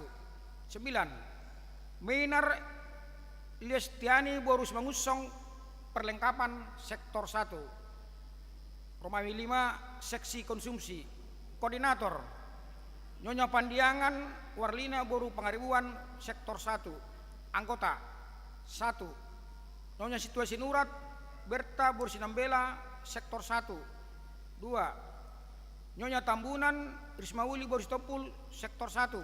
9. Meinar Liestiani Borus Mangusong Perlengkapan sektor 1. Romawi 5. Seksi Konsumsi. Koordinator Nyonya Pandiangan Warlina Boru Pangaribuan sektor 1. Anggota 1. Nyonya Situasi Nurat Berta Borsinambela sektor 1. 2. Nyonya Tambunan Rismauli Boristopul sektor 1.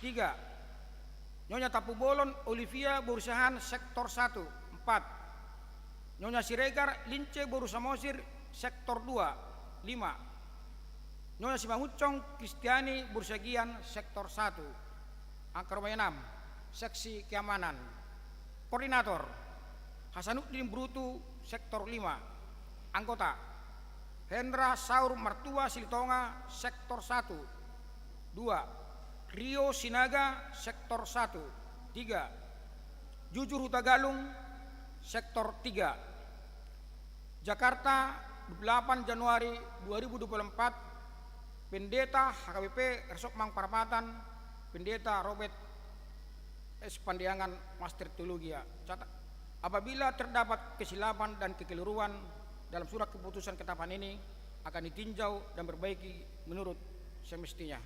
3. Nyonya Tapubolon Olivia Borusahan sektor 1. 4. Nyonya Siregar Lince Borusamosir sektor 2. 5. Nyonya Simangucong Kristiani Bursagian sektor 1. Angka 6. Seksi Keamanan. Koordinator Hasanuddin Brutu sektor 5. Anggota Hendra Saur Martua Silitonga sektor 1. 2. Rio Sinaga sektor 1. 3. Jujur Hutagalung sektor 3. Jakarta 8 Januari 2024. Pendeta HKBP Ersok Mang Parapatan, Pendeta Robert S. Pandiangan Master Teologia. Apabila terdapat kesilapan dan kekeliruan dalam surat keputusan ketetapan ini akan ditinjau dan perbaiki menurut semestinya.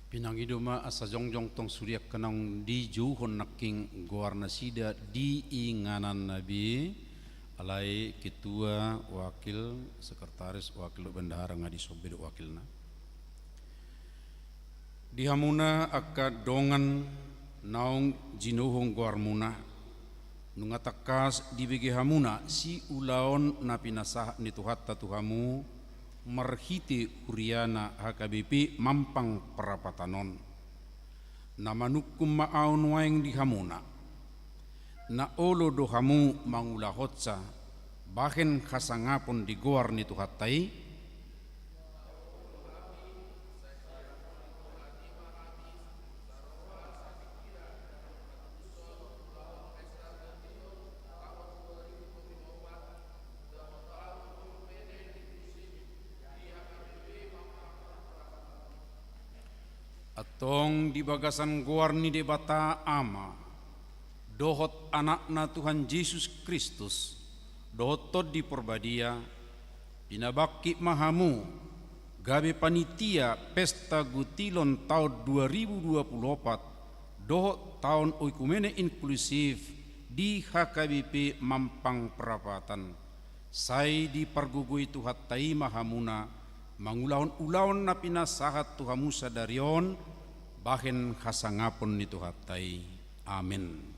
Pinangiduma asa jongjong tong surya kenang di juhon naking goarna sida di inganan nabi alai ketua wakil sekretaris wakil bendahara ngadi sobir wakilna Di hamuna akka dongan naung jinuhong guarmuna nungatakas dibigi hamuna si ulaon na pinasah ni tuhatta tuhamu marhiti uriana HKBP mampang perapatanon namanukum maaun waeng di hamuna na olo dohamu mangulahotsa bahen khasangapon di goar ni tuhattai atong di bagasan goar ni debata ama dohot anakna Tuhan Yesus Kristus dohot tod di porbadia pinabaki mahamu gabe panitia pesta gutilon tahun 2024 dohot tahun oikumene inklusif di HKBP Mampang Perapatan sai di pargugui tuhattai mahamuna mangulaon-ulaon na pinasahat tuhamu sadarion bahen khasangapon ni tuhattai. Amin.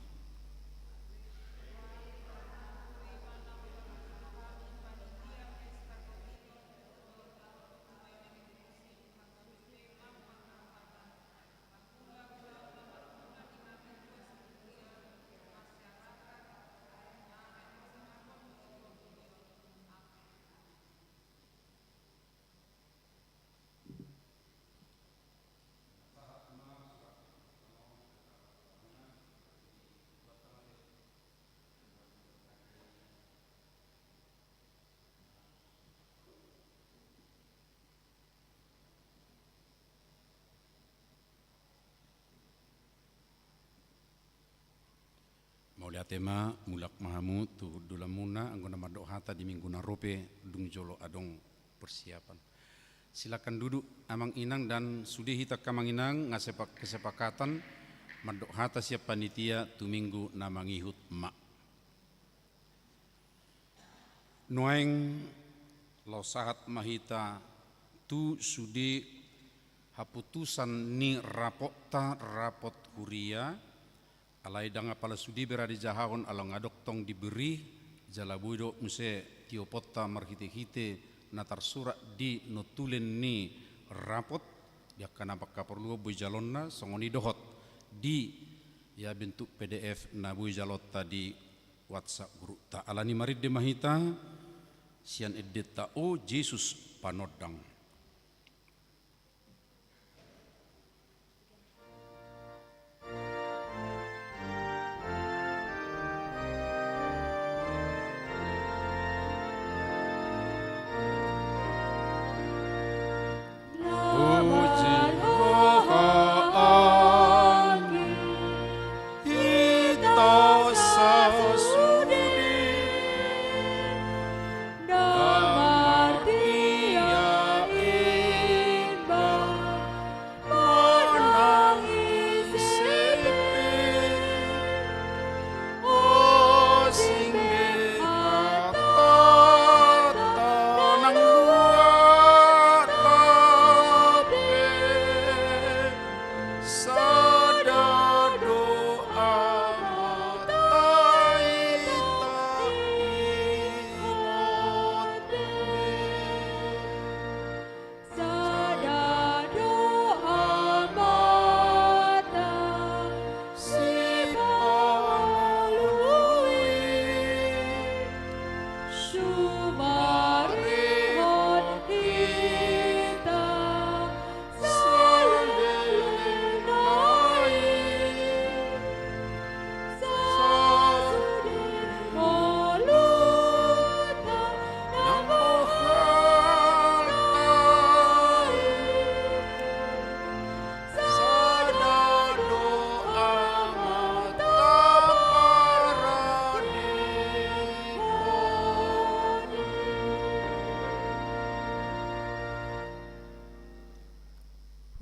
Maulia tema mulak mahamu tu dulamuna anggona madok hata di minggu narope dung jolo adong persiapan. Silakan duduk amang inang dan sudah hita kamang inang ngasepak kesepakatan madok hata siap panitia tu minggu namangihut mak. Noeng lo sahat mahita tu sudi haputusan ni rapot huria alai danga pala sudi beradi jahahon alang adok tong diberi jalabuido muse tiopotta marhite-hite natar surat di notulen ni rapot ya kanapa kaperlu bui jalonna songoni dohot di ya bentuk PDF na bui jalota di WhatsApp grup ta alani marid de mahita sian edeta o Jesus panodang.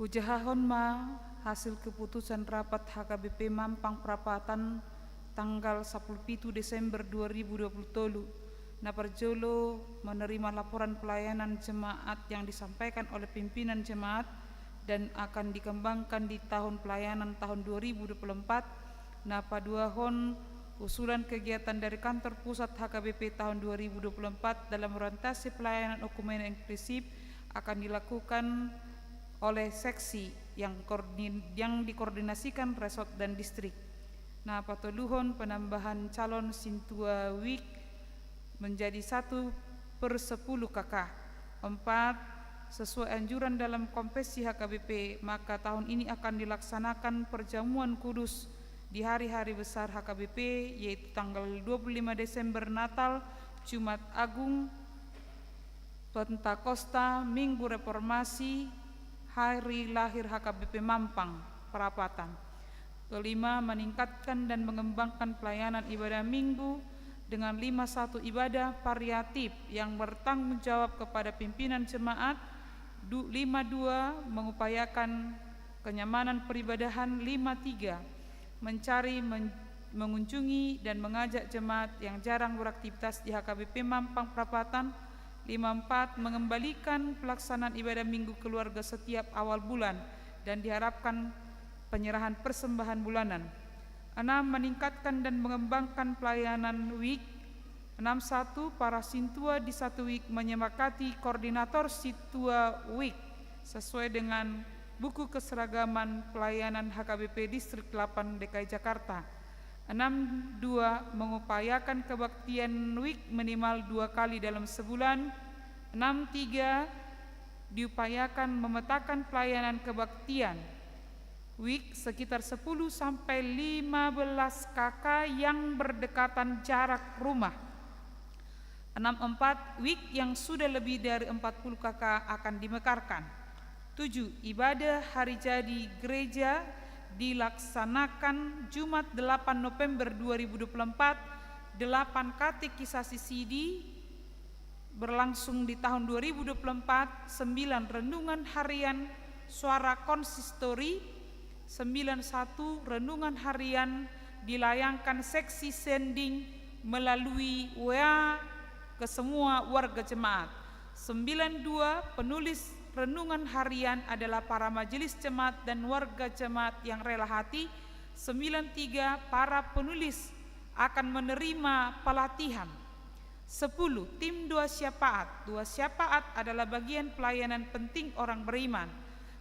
Hujahahon ma hasil keputusan rapat HKBP Mampang Perapatan tanggal 17 Desember 2023 na perjolo menerima laporan pelayanan jemaat yang disampaikan oleh pimpinan jemaat dan akan dikembangkan di tahun pelayanan tahun 2024. Napa duahon usulan kegiatan dari kantor pusat HKBP tahun 2024 dalam orientasi pelayanan okumene inklusif akan dilakukan oleh seksi yang dikoordinasikan resort dan distrik. Nah, patoluhon penambahan calon Sintua Week menjadi 1/10 KK. 4. Sesuai anjuran dalam konvensi HKBP, maka tahun ini akan dilaksanakan perjamuan kudus di hari-hari besar HKBP, yaitu tanggal 25 Desember Natal, Jumat Agung, Pentakosta, Minggu Reformasi, hari lahir HKBP Mampang, Perapatan. Kelima, meningkatkan dan mengembangkan pelayanan ibadah minggu dengan 51 ibadah variatif yang bertanggung jawab kepada pimpinan jemaat. 52, mengupayakan kenyamanan peribadahan. 53, mencari, mengunjungi dan mengajak jemaat yang jarang beraktivitas di HKBP Mampang Perapatan. 54, mengembalikan pelaksanaan ibadah minggu keluarga setiap awal bulan dan diharapkan penyerahan persembahan bulanan. 6, meningkatkan dan mengembangkan pelayanan week. 61, para Sintua di satu week menyepakati koordinator Sintua Week sesuai dengan buku keseragaman pelayanan HKBP Distrik 8 DKI Jakarta. 62, mengupayakan kebaktian week minimal 2 kali dalam sebulan. 63, diupayakan memetakan pelayanan kebaktian week sekitar 10 sampai 15 KK yang berdekatan jarak rumah. 64, week yang sudah lebih dari 40 KK akan dimekarkan. 7, ibadah hari jadi gereja dilaksanakan Jumat 8 November 2024. 8 katekisasi CD berlangsung di tahun 2024. 9, renungan harian suara konsistori. 91, renungan harian dilayangkan seksi sending melalui WA ke semua warga jemaat. 92, penulis renungan harian adalah para majelis jemaat dan warga jemaat yang rela hati. 93, para penulis akan menerima pelatihan. 10, tim dua syafaat. Dua syafaat adalah bagian pelayanan penting orang beriman.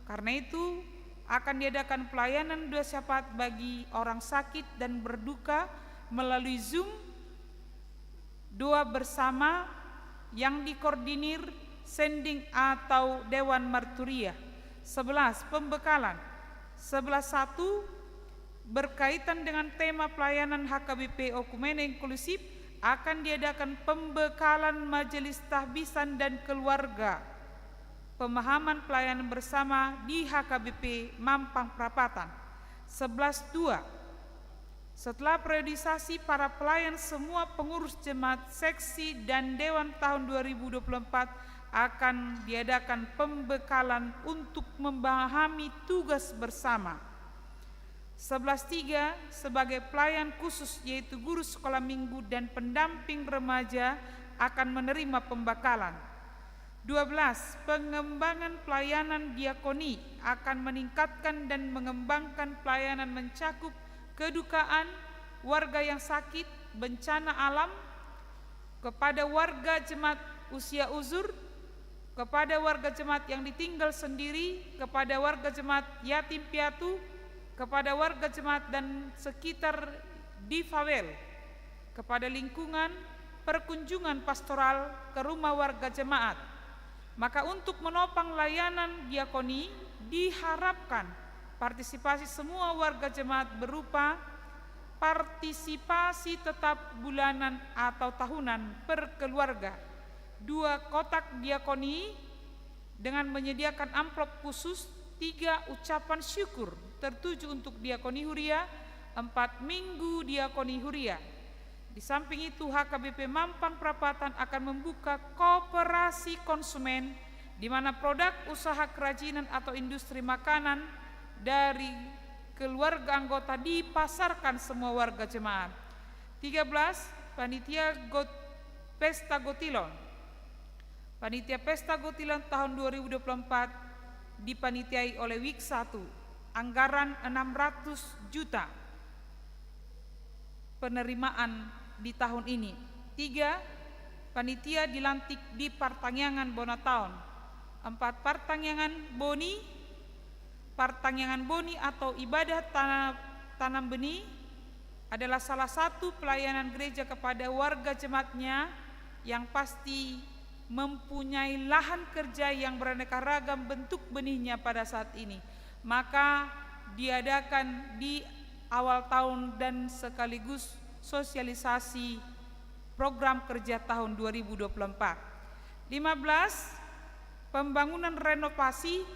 Karena itu akan diadakan pelayanan dua syafaat bagi orang sakit dan berduka melalui Zoom, doa bersama yang dikoordinir sending atau Dewan Marturia. 11, pembekalan. 11.1, berkaitan dengan tema pelayanan HKBP Okumene Inklusif akan diadakan pembekalan majelis tahbisan dan keluarga pemahaman pelayanan bersama di HKBP Mampang Perapatan. 11.2, setelah periodisasi para pelayan semua pengurus jemaat seksi dan dewan tahun 2024 akan diadakan pembekalan untuk memahami tugas bersama. 11.3, sebagai pelayan khusus yaitu guru sekolah minggu dan pendamping remaja akan menerima pembekalan. 12, pengembangan pelayanan diakoni akan meningkatkan dan mengembangkan pelayanan mencakup kedukaan, warga yang sakit, bencana alam, kepada warga jemaat usia uzur, kepada warga jemaat yang ditinggal sendiri, kepada warga jemaat yatim piatu, kepada warga jemaat dan sekitar di Fawel, kepada lingkungan perkunjungan pastoral ke rumah warga jemaat. Maka untuk menopang layanan diakoni diharapkan partisipasi semua warga jemaat berupa partisipasi tetap bulanan atau tahunan per keluarga, 2 kotak diakoni dengan menyediakan amplop khusus, 3 ucapan syukur tertuju untuk diakoni huria, 4 minggu diakoni huria. Di samping itu HKBP Mampang Perapatan akan membuka koperasi konsumen di mana produk usaha kerajinan atau industri makanan dari keluarga anggota dipasarkan semua warga jemaat. 13, panitia Pesta Gotilon. Panitia Pesta Gotilon tahun 2024 dipanitiai oleh WIK 1, anggaran 600 juta penerimaan di tahun ini. 3. Panitia dilantik di Partangyangan Bonataon. 4. Partangyangan boni atau ibadah tanam benih adalah salah satu pelayanan gereja kepada warga jemaatnya yang pasti mempunyai lahan kerja yang beraneka ragam bentuk benihnya pada saat ini. Maka diadakan di awal tahun dan sekaligus sosialisasi program kerja tahun 2024. 15. Pembangunan renovasi.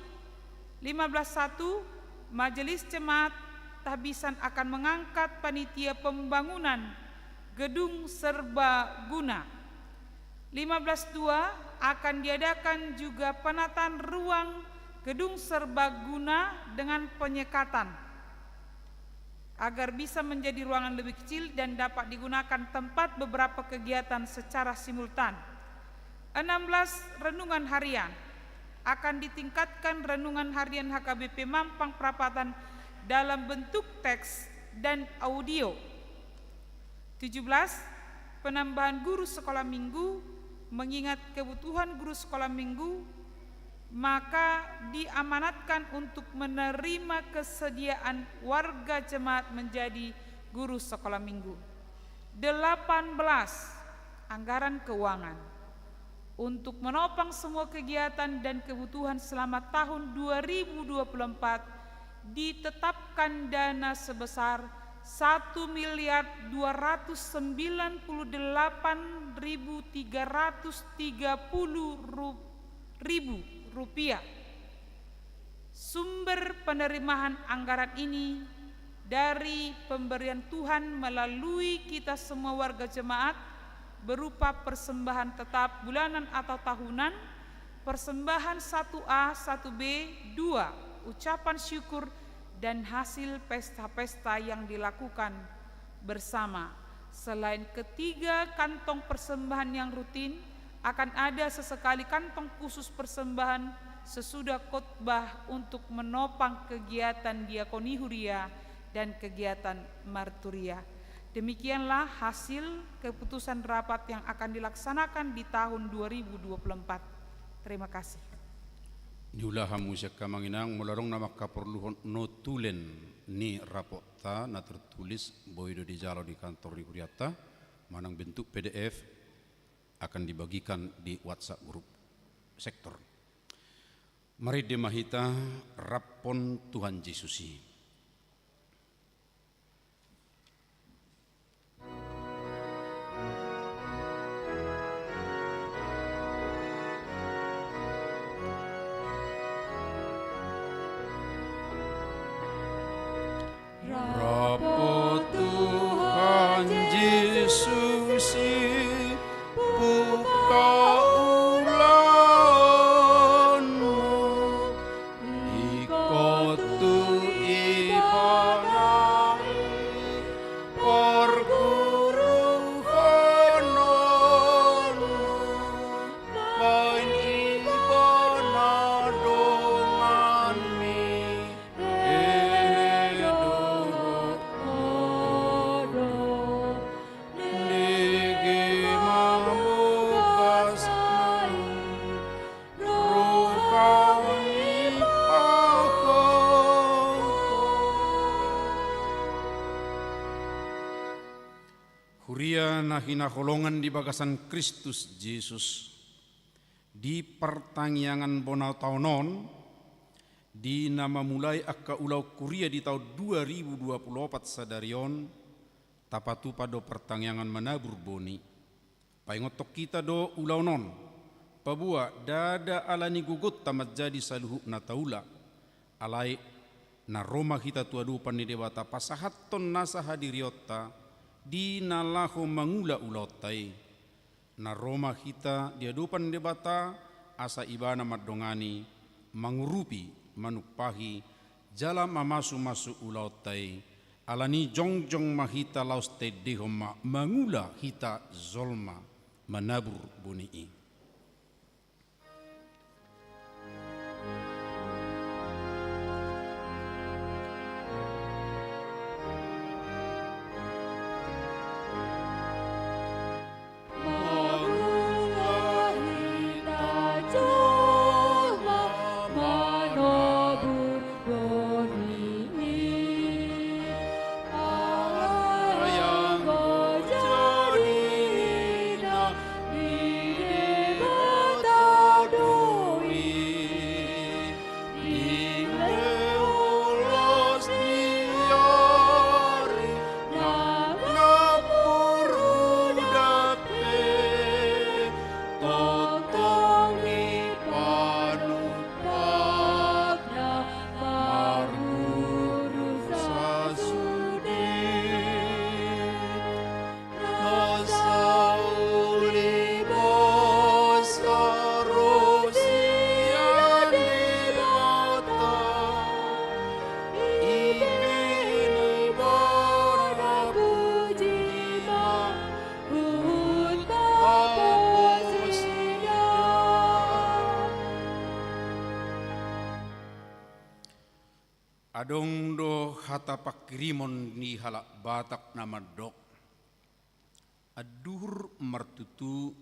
15.1. Majelis Jemaat Tahbisan akan mengangkat panitia pembangunan gedung serbaguna. 15.2. Akan diadakan juga penataan ruang gedung serbaguna dengan penyekatan agar bisa menjadi ruangan lebih kecil dan dapat digunakan tempat beberapa kegiatan secara simultan. 16. Renungan harian. Akan ditingkatkan renungan harian HKBP Mampang Perapatan dalam bentuk teks dan audio. 17. Penambahan guru sekolah minggu. Mengingat kebutuhan guru sekolah minggu, maka diamanatkan untuk menerima kesediaan warga jemaat menjadi guru sekolah minggu. 18. Anggaran keuangan. Untuk menopang semua kegiatan dan kebutuhan selama tahun 2024 ditetapkan dana sebesar Rp1.298.330. Sumber penerimaan anggaran ini dari pemberian Tuhan melalui kita semua warga jemaat berupa persembahan tetap bulanan atau tahunan, persembahan 1A, 1B, 2, ucapan syukur, dan hasil pesta-pesta yang dilakukan bersama. Selain ketiga kantong persembahan yang rutin, akan ada sesekali kantong khusus persembahan sesudah khotbah untuk menopang kegiatan diakoni huria dan kegiatan marturia. Demikianlah hasil keputusan rapat yang akan dilaksanakan di tahun 2024. Terima kasih. Julaha musyak kamanginang melarong nama kaperluan notulen ni rapota na tertulis boido di jalo di kantor di Huriata manang bentuk PDF akan dibagikan di WhatsApp grup sektor. Mari demahita rapon Tuhan Yesusi. Rapot Tuhan Yesus, buka ulanmu, ikut tu ibadah, perguruanmu, main ibadah dongan mi. Huria na hinaholongan di bagasan Kristus Yesus di Partangyangan Bonataonon di nama mulai akka ulau kuria di tahun 2024 sadarion tapatu pado Partangyangan Menabur Boni paingotok kita do ulau non pabua dada alani gugut tamat jadi saluhu na taula alai na Roma kita tuadupan ni dewata pasahaton nasa hadiriota di nalahu mangula ulotai na Roma kita diadupan debata asa ibana madongani mangurupi manupahi jala mamasu-masu ulotai alani jongjong mahita laus tedehoma mangula hita zolma manabur bunii. Adong do hata pakirimon ni halak Batak nama dok. Adur martutu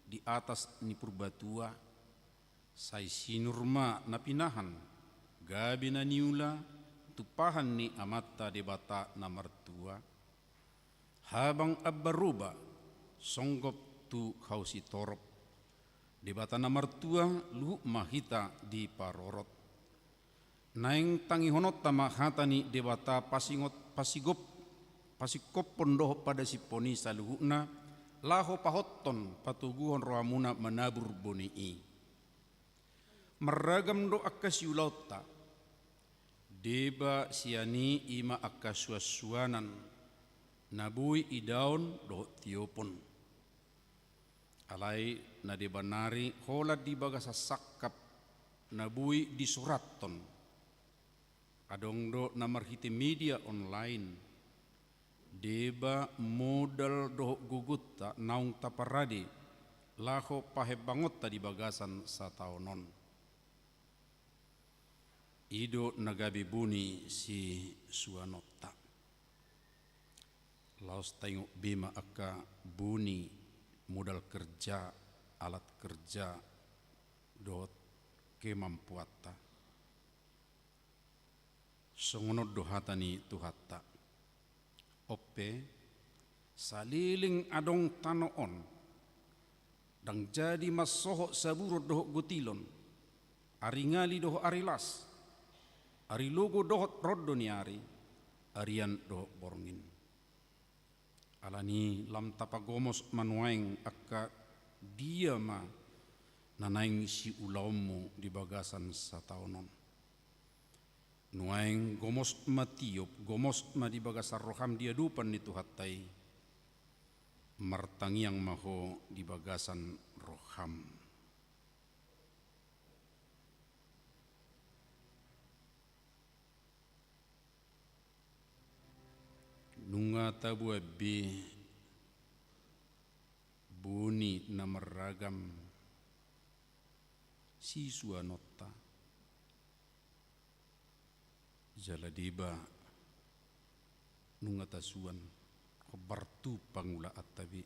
di atas ni purbatua. Sai sinurma na pinahan. Gabi na niula tupahan ni amata di bata na martua. Habang abaruba songgop tu hausi torop. Di bata na martua luhu mahita di parorot. Naing tangihonot tama hatani debata pasikop pondoh pada si poni saluhuna laho pahotton patuguhon rohamuna menabur bonii. Meragam do akasiulauta deba siani ima akasuasuanan nabui idaun do tiopon. Alai na debanari hola di bagasa sakap nabui di suraton. Adong do namarhiti media online deba modal do gugut naung taparadi laho pahebangot di bagasan sataonon. Ido nagabi buni si suanota. Laos tengok bima aka buni modal kerja alat kerja do kemampuata. Songonod dohatani tuhata. Ope saliling adong tanoon dang jadi masoho saburo dohok gutilon. Aringali dohok arilas. Arilogo dohot roddo ni ari. Arian dohok borngin. Alani lam tapagomos manuaing akka dia ma nanaing si ulaumu di bagasan sataonon. Nuaing gomos matiop, gomos ma di bagasar roham dia dupan ni tuhatai. Martangiang maho di bagasan roham. Nunga tabu abi buni na meragam siswa nota. Jaladiba nungatasuan kabartu pangula atabi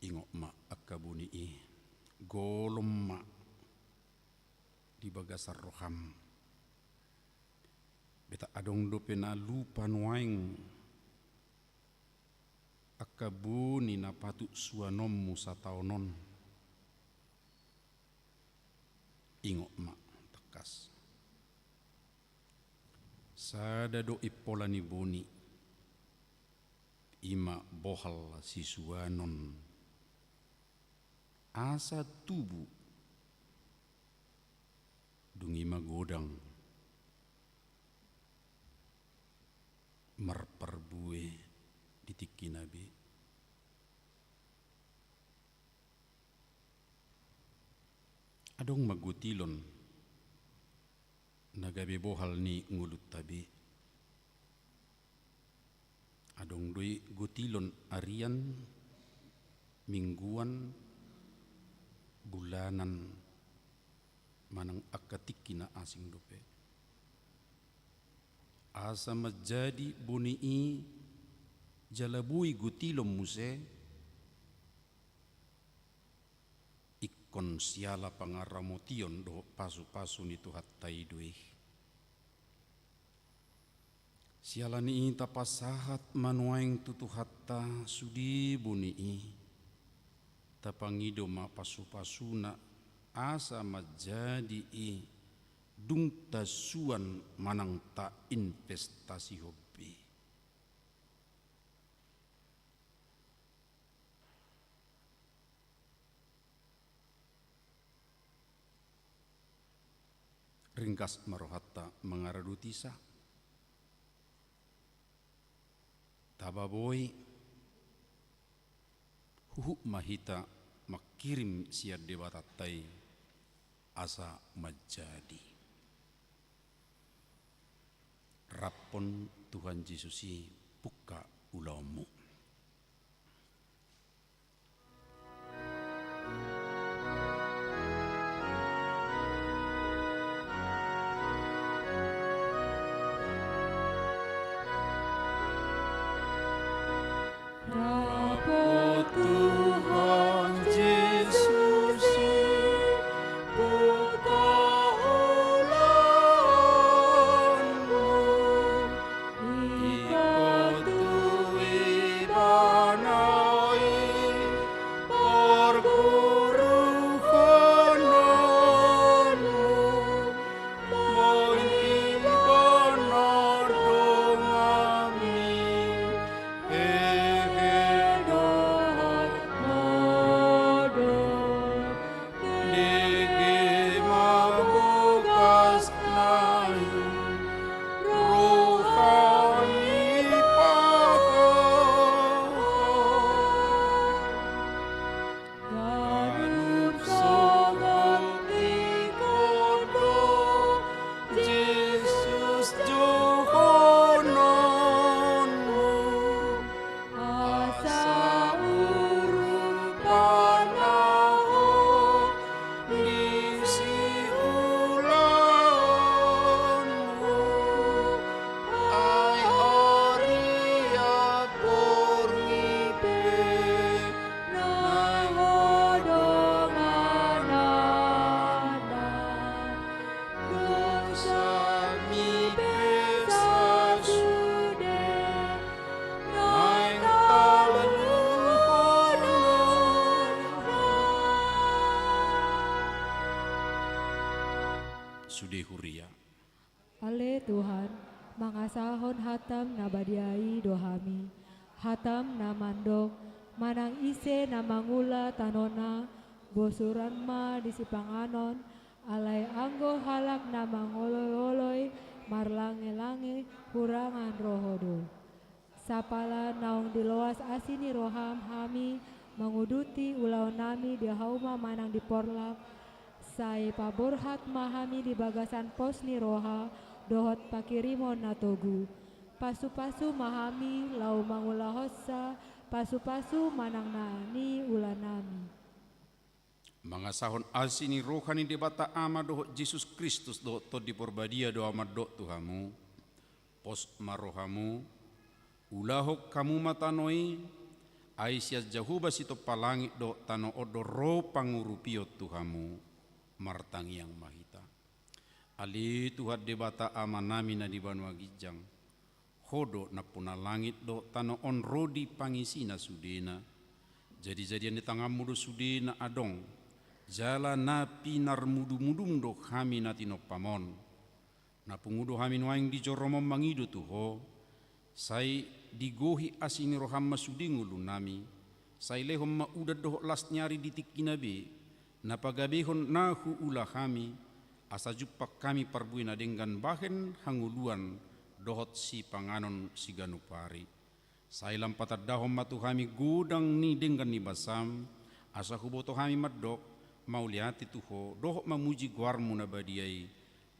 ingok ma akabuni golom ma di bagasar roham beta adong do pena lupa nuaing akabuni na patu suanommu sataonon ingok ma sada do ipolani boni ima bohal sisuanon asa tubu dungima godang marparbue ditiki nabi adong magutilon nagabe bohal ni ngulut tabi. Adong doi gutilon arian, mingguan, bulanan, manang akatiki na asing dope. Asa majadi bunii jalabui gutilon muse, ikon siala pangaramotion do pasu-pasu ni tuhat taidui. Siala ni tapasahat manuaing tutuhatta sudi bunii tapangido ma pasu-pasuna asa majadi dung tasuan manang ta investasi hobi. Ringkas marohatta mengaradutisa tababoy huhu mahita makirim siar dewatatai asa majadi rapon Tuhan Yesusi buka ulaumu. Tuhan Yesus, pergaulanmu ikut tuwi banai perguru fananmu moin ibanar dongami hehedot modok nege mabukas nayu rohani Ganun sogot ikondo Jesus Johononmu asa urupanahon ngisi ulanmu ay aria porngipe dosa mi pesa sude naing Sude huria. Ale Tuhan, mangasahon hatam nabadiai dohami, hatam namandok, manang ise namangula tanona, bosuran ma disipanganon, alai anggo halak namangoloy-oloy, marlange-lange, hurangan rohodo. Sapala naung diloas asini roham hami, menguduti ulau nami di hauma manang diporlak, sai paborhat mahami di bagasan pos ni roha, dohot pakirimon natogu. Pasu-pasu mahami lau mangula hossa, pasu-pasu manang nani ulanami. Mangasahon asini rohani debata ama dohot Jesus Kristus dohot to diporbadia doa madok Tuhamu, pos marohamu, ulahok kamu matanoi, aisias jahuba sito palangi do tano odoro pangurupio Tuhamu, martangiang mahita. Ali Tuhan debata ama nami na di Banua Gijang, hodo na puna langit do tano on rodi pangisina sudena, jadi-jadian di tangamu do sudena adong, jala na pinar mudu-mudung do kami na tinopamon, na pungudo kami nuaing di joromom mangido tuho, sai digohi asini rohamma sudingulu nami, sai lehom ma udah doh las nyari ditik kinabe, na pagabehon nahu ulah kami, asa jupak kami parbuina dengan bahen hanguluan dohot si panganon si ganupari. Sai lampatad dahom matu kami gudang ni dengan ni basam, asa huboto kami madok, mau liati tuho, dohot mamuji guarmu nabadiai,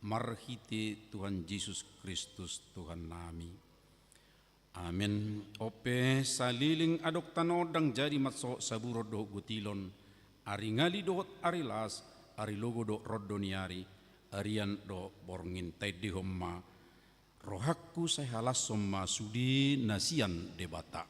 marhite Tuhan Yesus Kristus Tuhan nami. Amin. Ope saliling adok tanodang jadi matso saburo doh gutilon, ari ngali dohot arilas, ari logo do rodoniari, arian do borngin taidi homma, rohakku saya halas somma sudi nasian debata.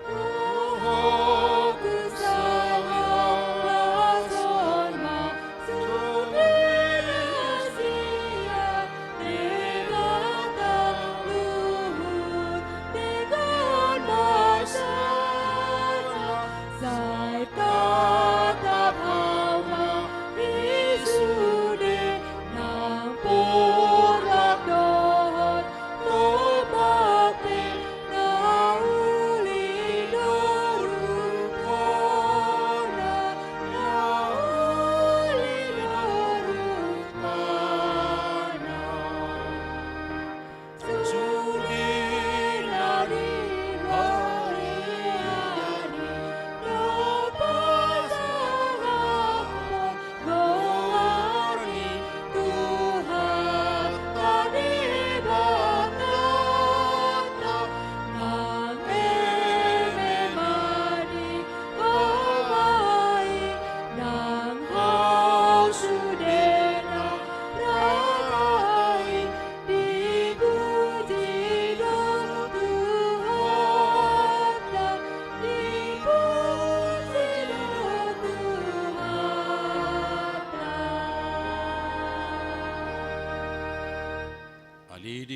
Luhur,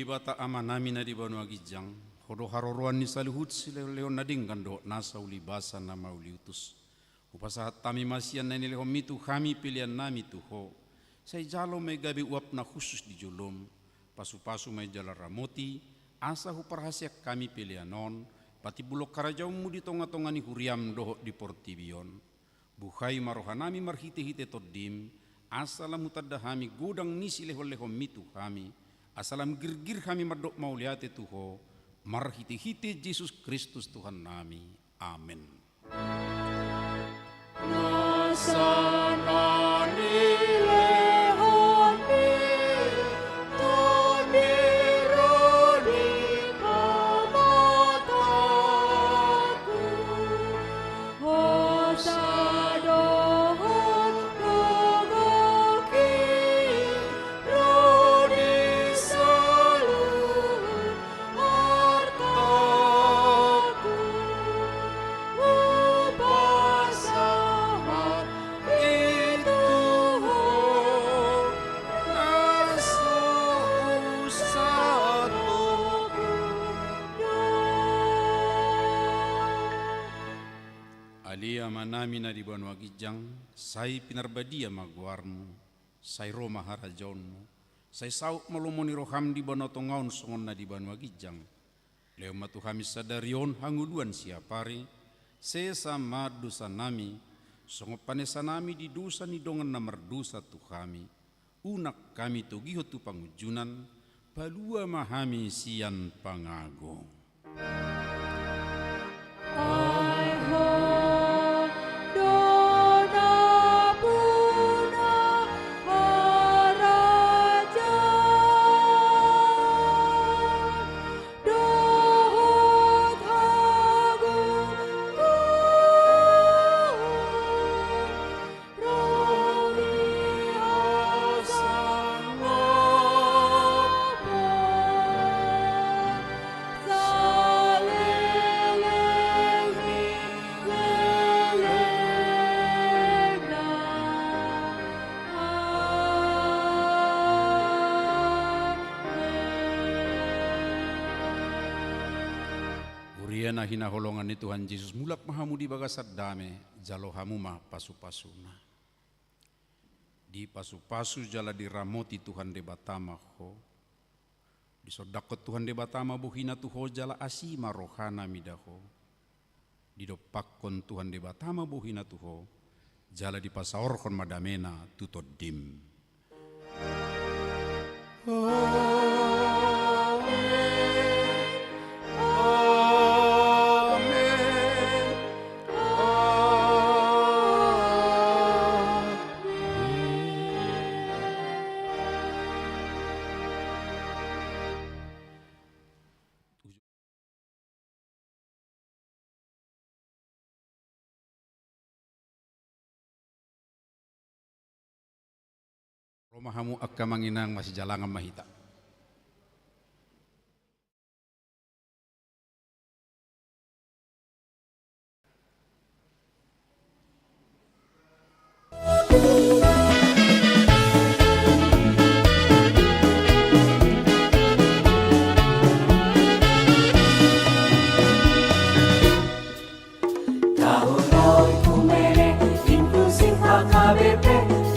bata amanami na di Banua Gijang, hodo haroruan ni salihut sila leon nading kando nasa ulibasa na mauliutus. Upasahat tami masian na nilehom mitu kami pilihan nami tuho. Say jalo may gabi uap na khusus di julom, pasu-pasu may jala ramoti, asa huparhasyak kami pilihanon, pati bulok karajaw mo di tonga-tonga ni huriam doho di portibion. Buhay marohanami marhite-hite toddim, asalam hutadahami gudang nisi lehol-lehom mitu kami, asalam girgir kami madok mauliate tuho, marhite-hite Yesus Kristus Tuhan nami. Amin. Alia manami na di Banua Gijang, say pinarbadia magwarmu, say Roma harajonmu, say sauk malumoni roham di Banua Tongaon songon na di Banua Gijang, leo matu kami sadarion hanguduan siapari, sesama dosa nami, songop panesa nami di dosa ni dongan na merdosa tu kami, unak kami togiho tu pangujunan, palua mahami sian pangagong. Na hinaholongan ni Tuhan Yesus mulak mahamu di bagasat dame jalo hamuma pasu-pasuna di pasu-pasu jala di ramoti Tuhan de batama ho di sodakot Tuhan de batama buhina tuho jala asima rohana midaho di dopakon Tuhan de batama buhina tuho jala di pasaorkon madamena tutodim. Romahamu akka manginang masih jalangan mahita.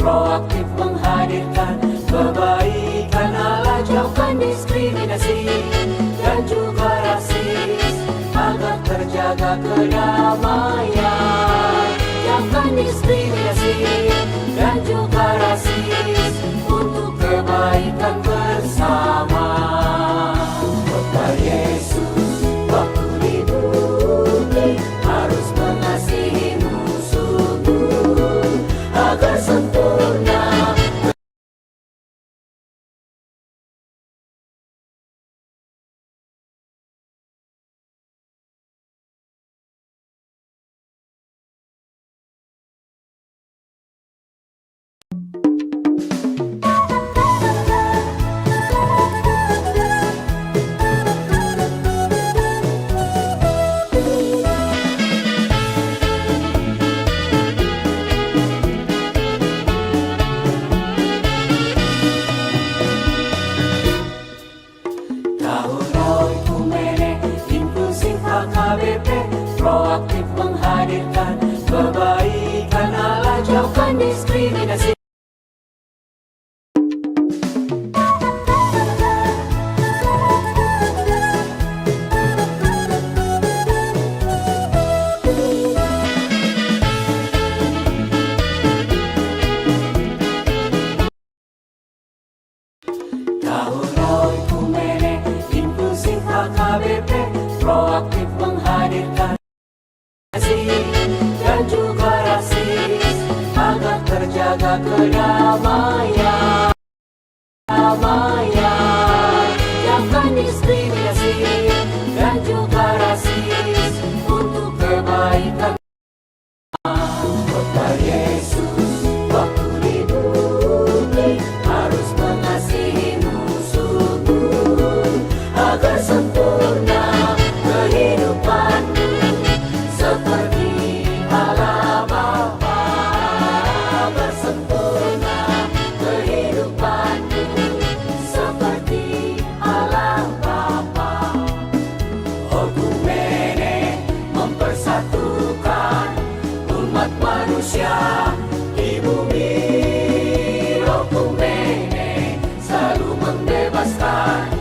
Proaktif menghadirkan kebaikan Allah, jauhkan diskriminasi dan juga rasis agar terjaga kedamaian. Jauhkan diskriminasi dan juga rasis untuk kebaikan bersama. Kota Yesus waktu dibunuh harus mengasihi musuhmu agar sempurna. HKBP proaktif menghadirkan kebaikan Allah, jauhkan diskriminasi. Tahun Ekumene inklusif HKBP proaktif menghadirkan dan juga rasis agar terjaga kedamaian. Jauhkan diskriminasi dan juga rasis untuk kebaikan. Kota Yesus waktu di bumi harus mengasihi musuhmu agar sempurna kehidupanmu seperti Allah Bapa, agar sempurna kehidupanmu seperti Allah Bapa. Okumene mempersatukan umat manusia di bumi. Okumene selalu membebaskan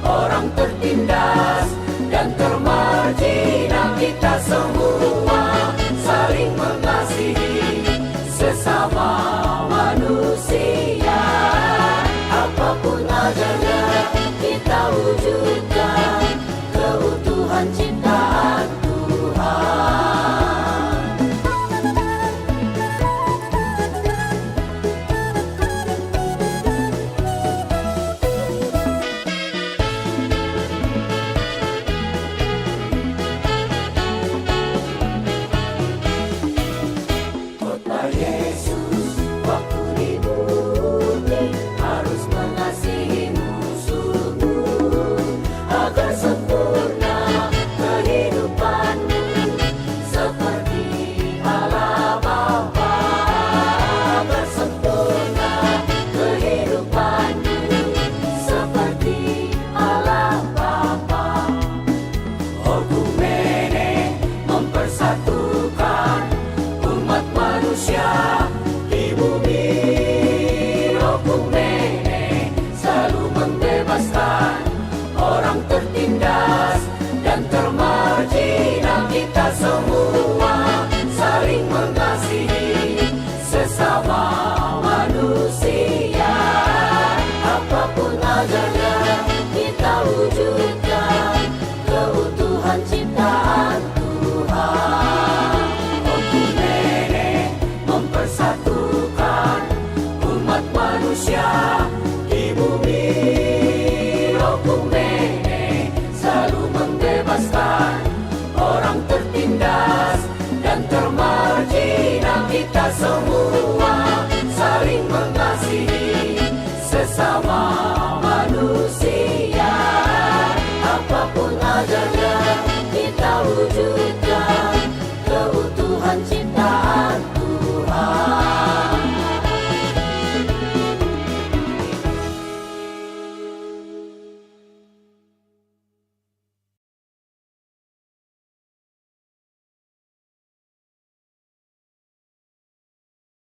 orang tertindas dan termarginal. Kita semua saling mengasihi sesama manusia. Apapun agama kita wujudkan keutuhan ciptaan Tuhan. Kota Yesus waktu di bumi harus mengasihi musuhmu agar sempurna kehidupanmu seperti Allah Bapa, agar sempurna kehidupanmu seperti Allah Bapa. Okumene mempersatukan umat manusia di bumi. Okumene selalu membebaskan orang tertindas dan termarginal. Kita semua saling mengasihi sesama manusia. Apapun agama kita wujudkan keutuhan ciptaan Tuhan. Okumene mempersatukan umat manusia di bumi. Okumene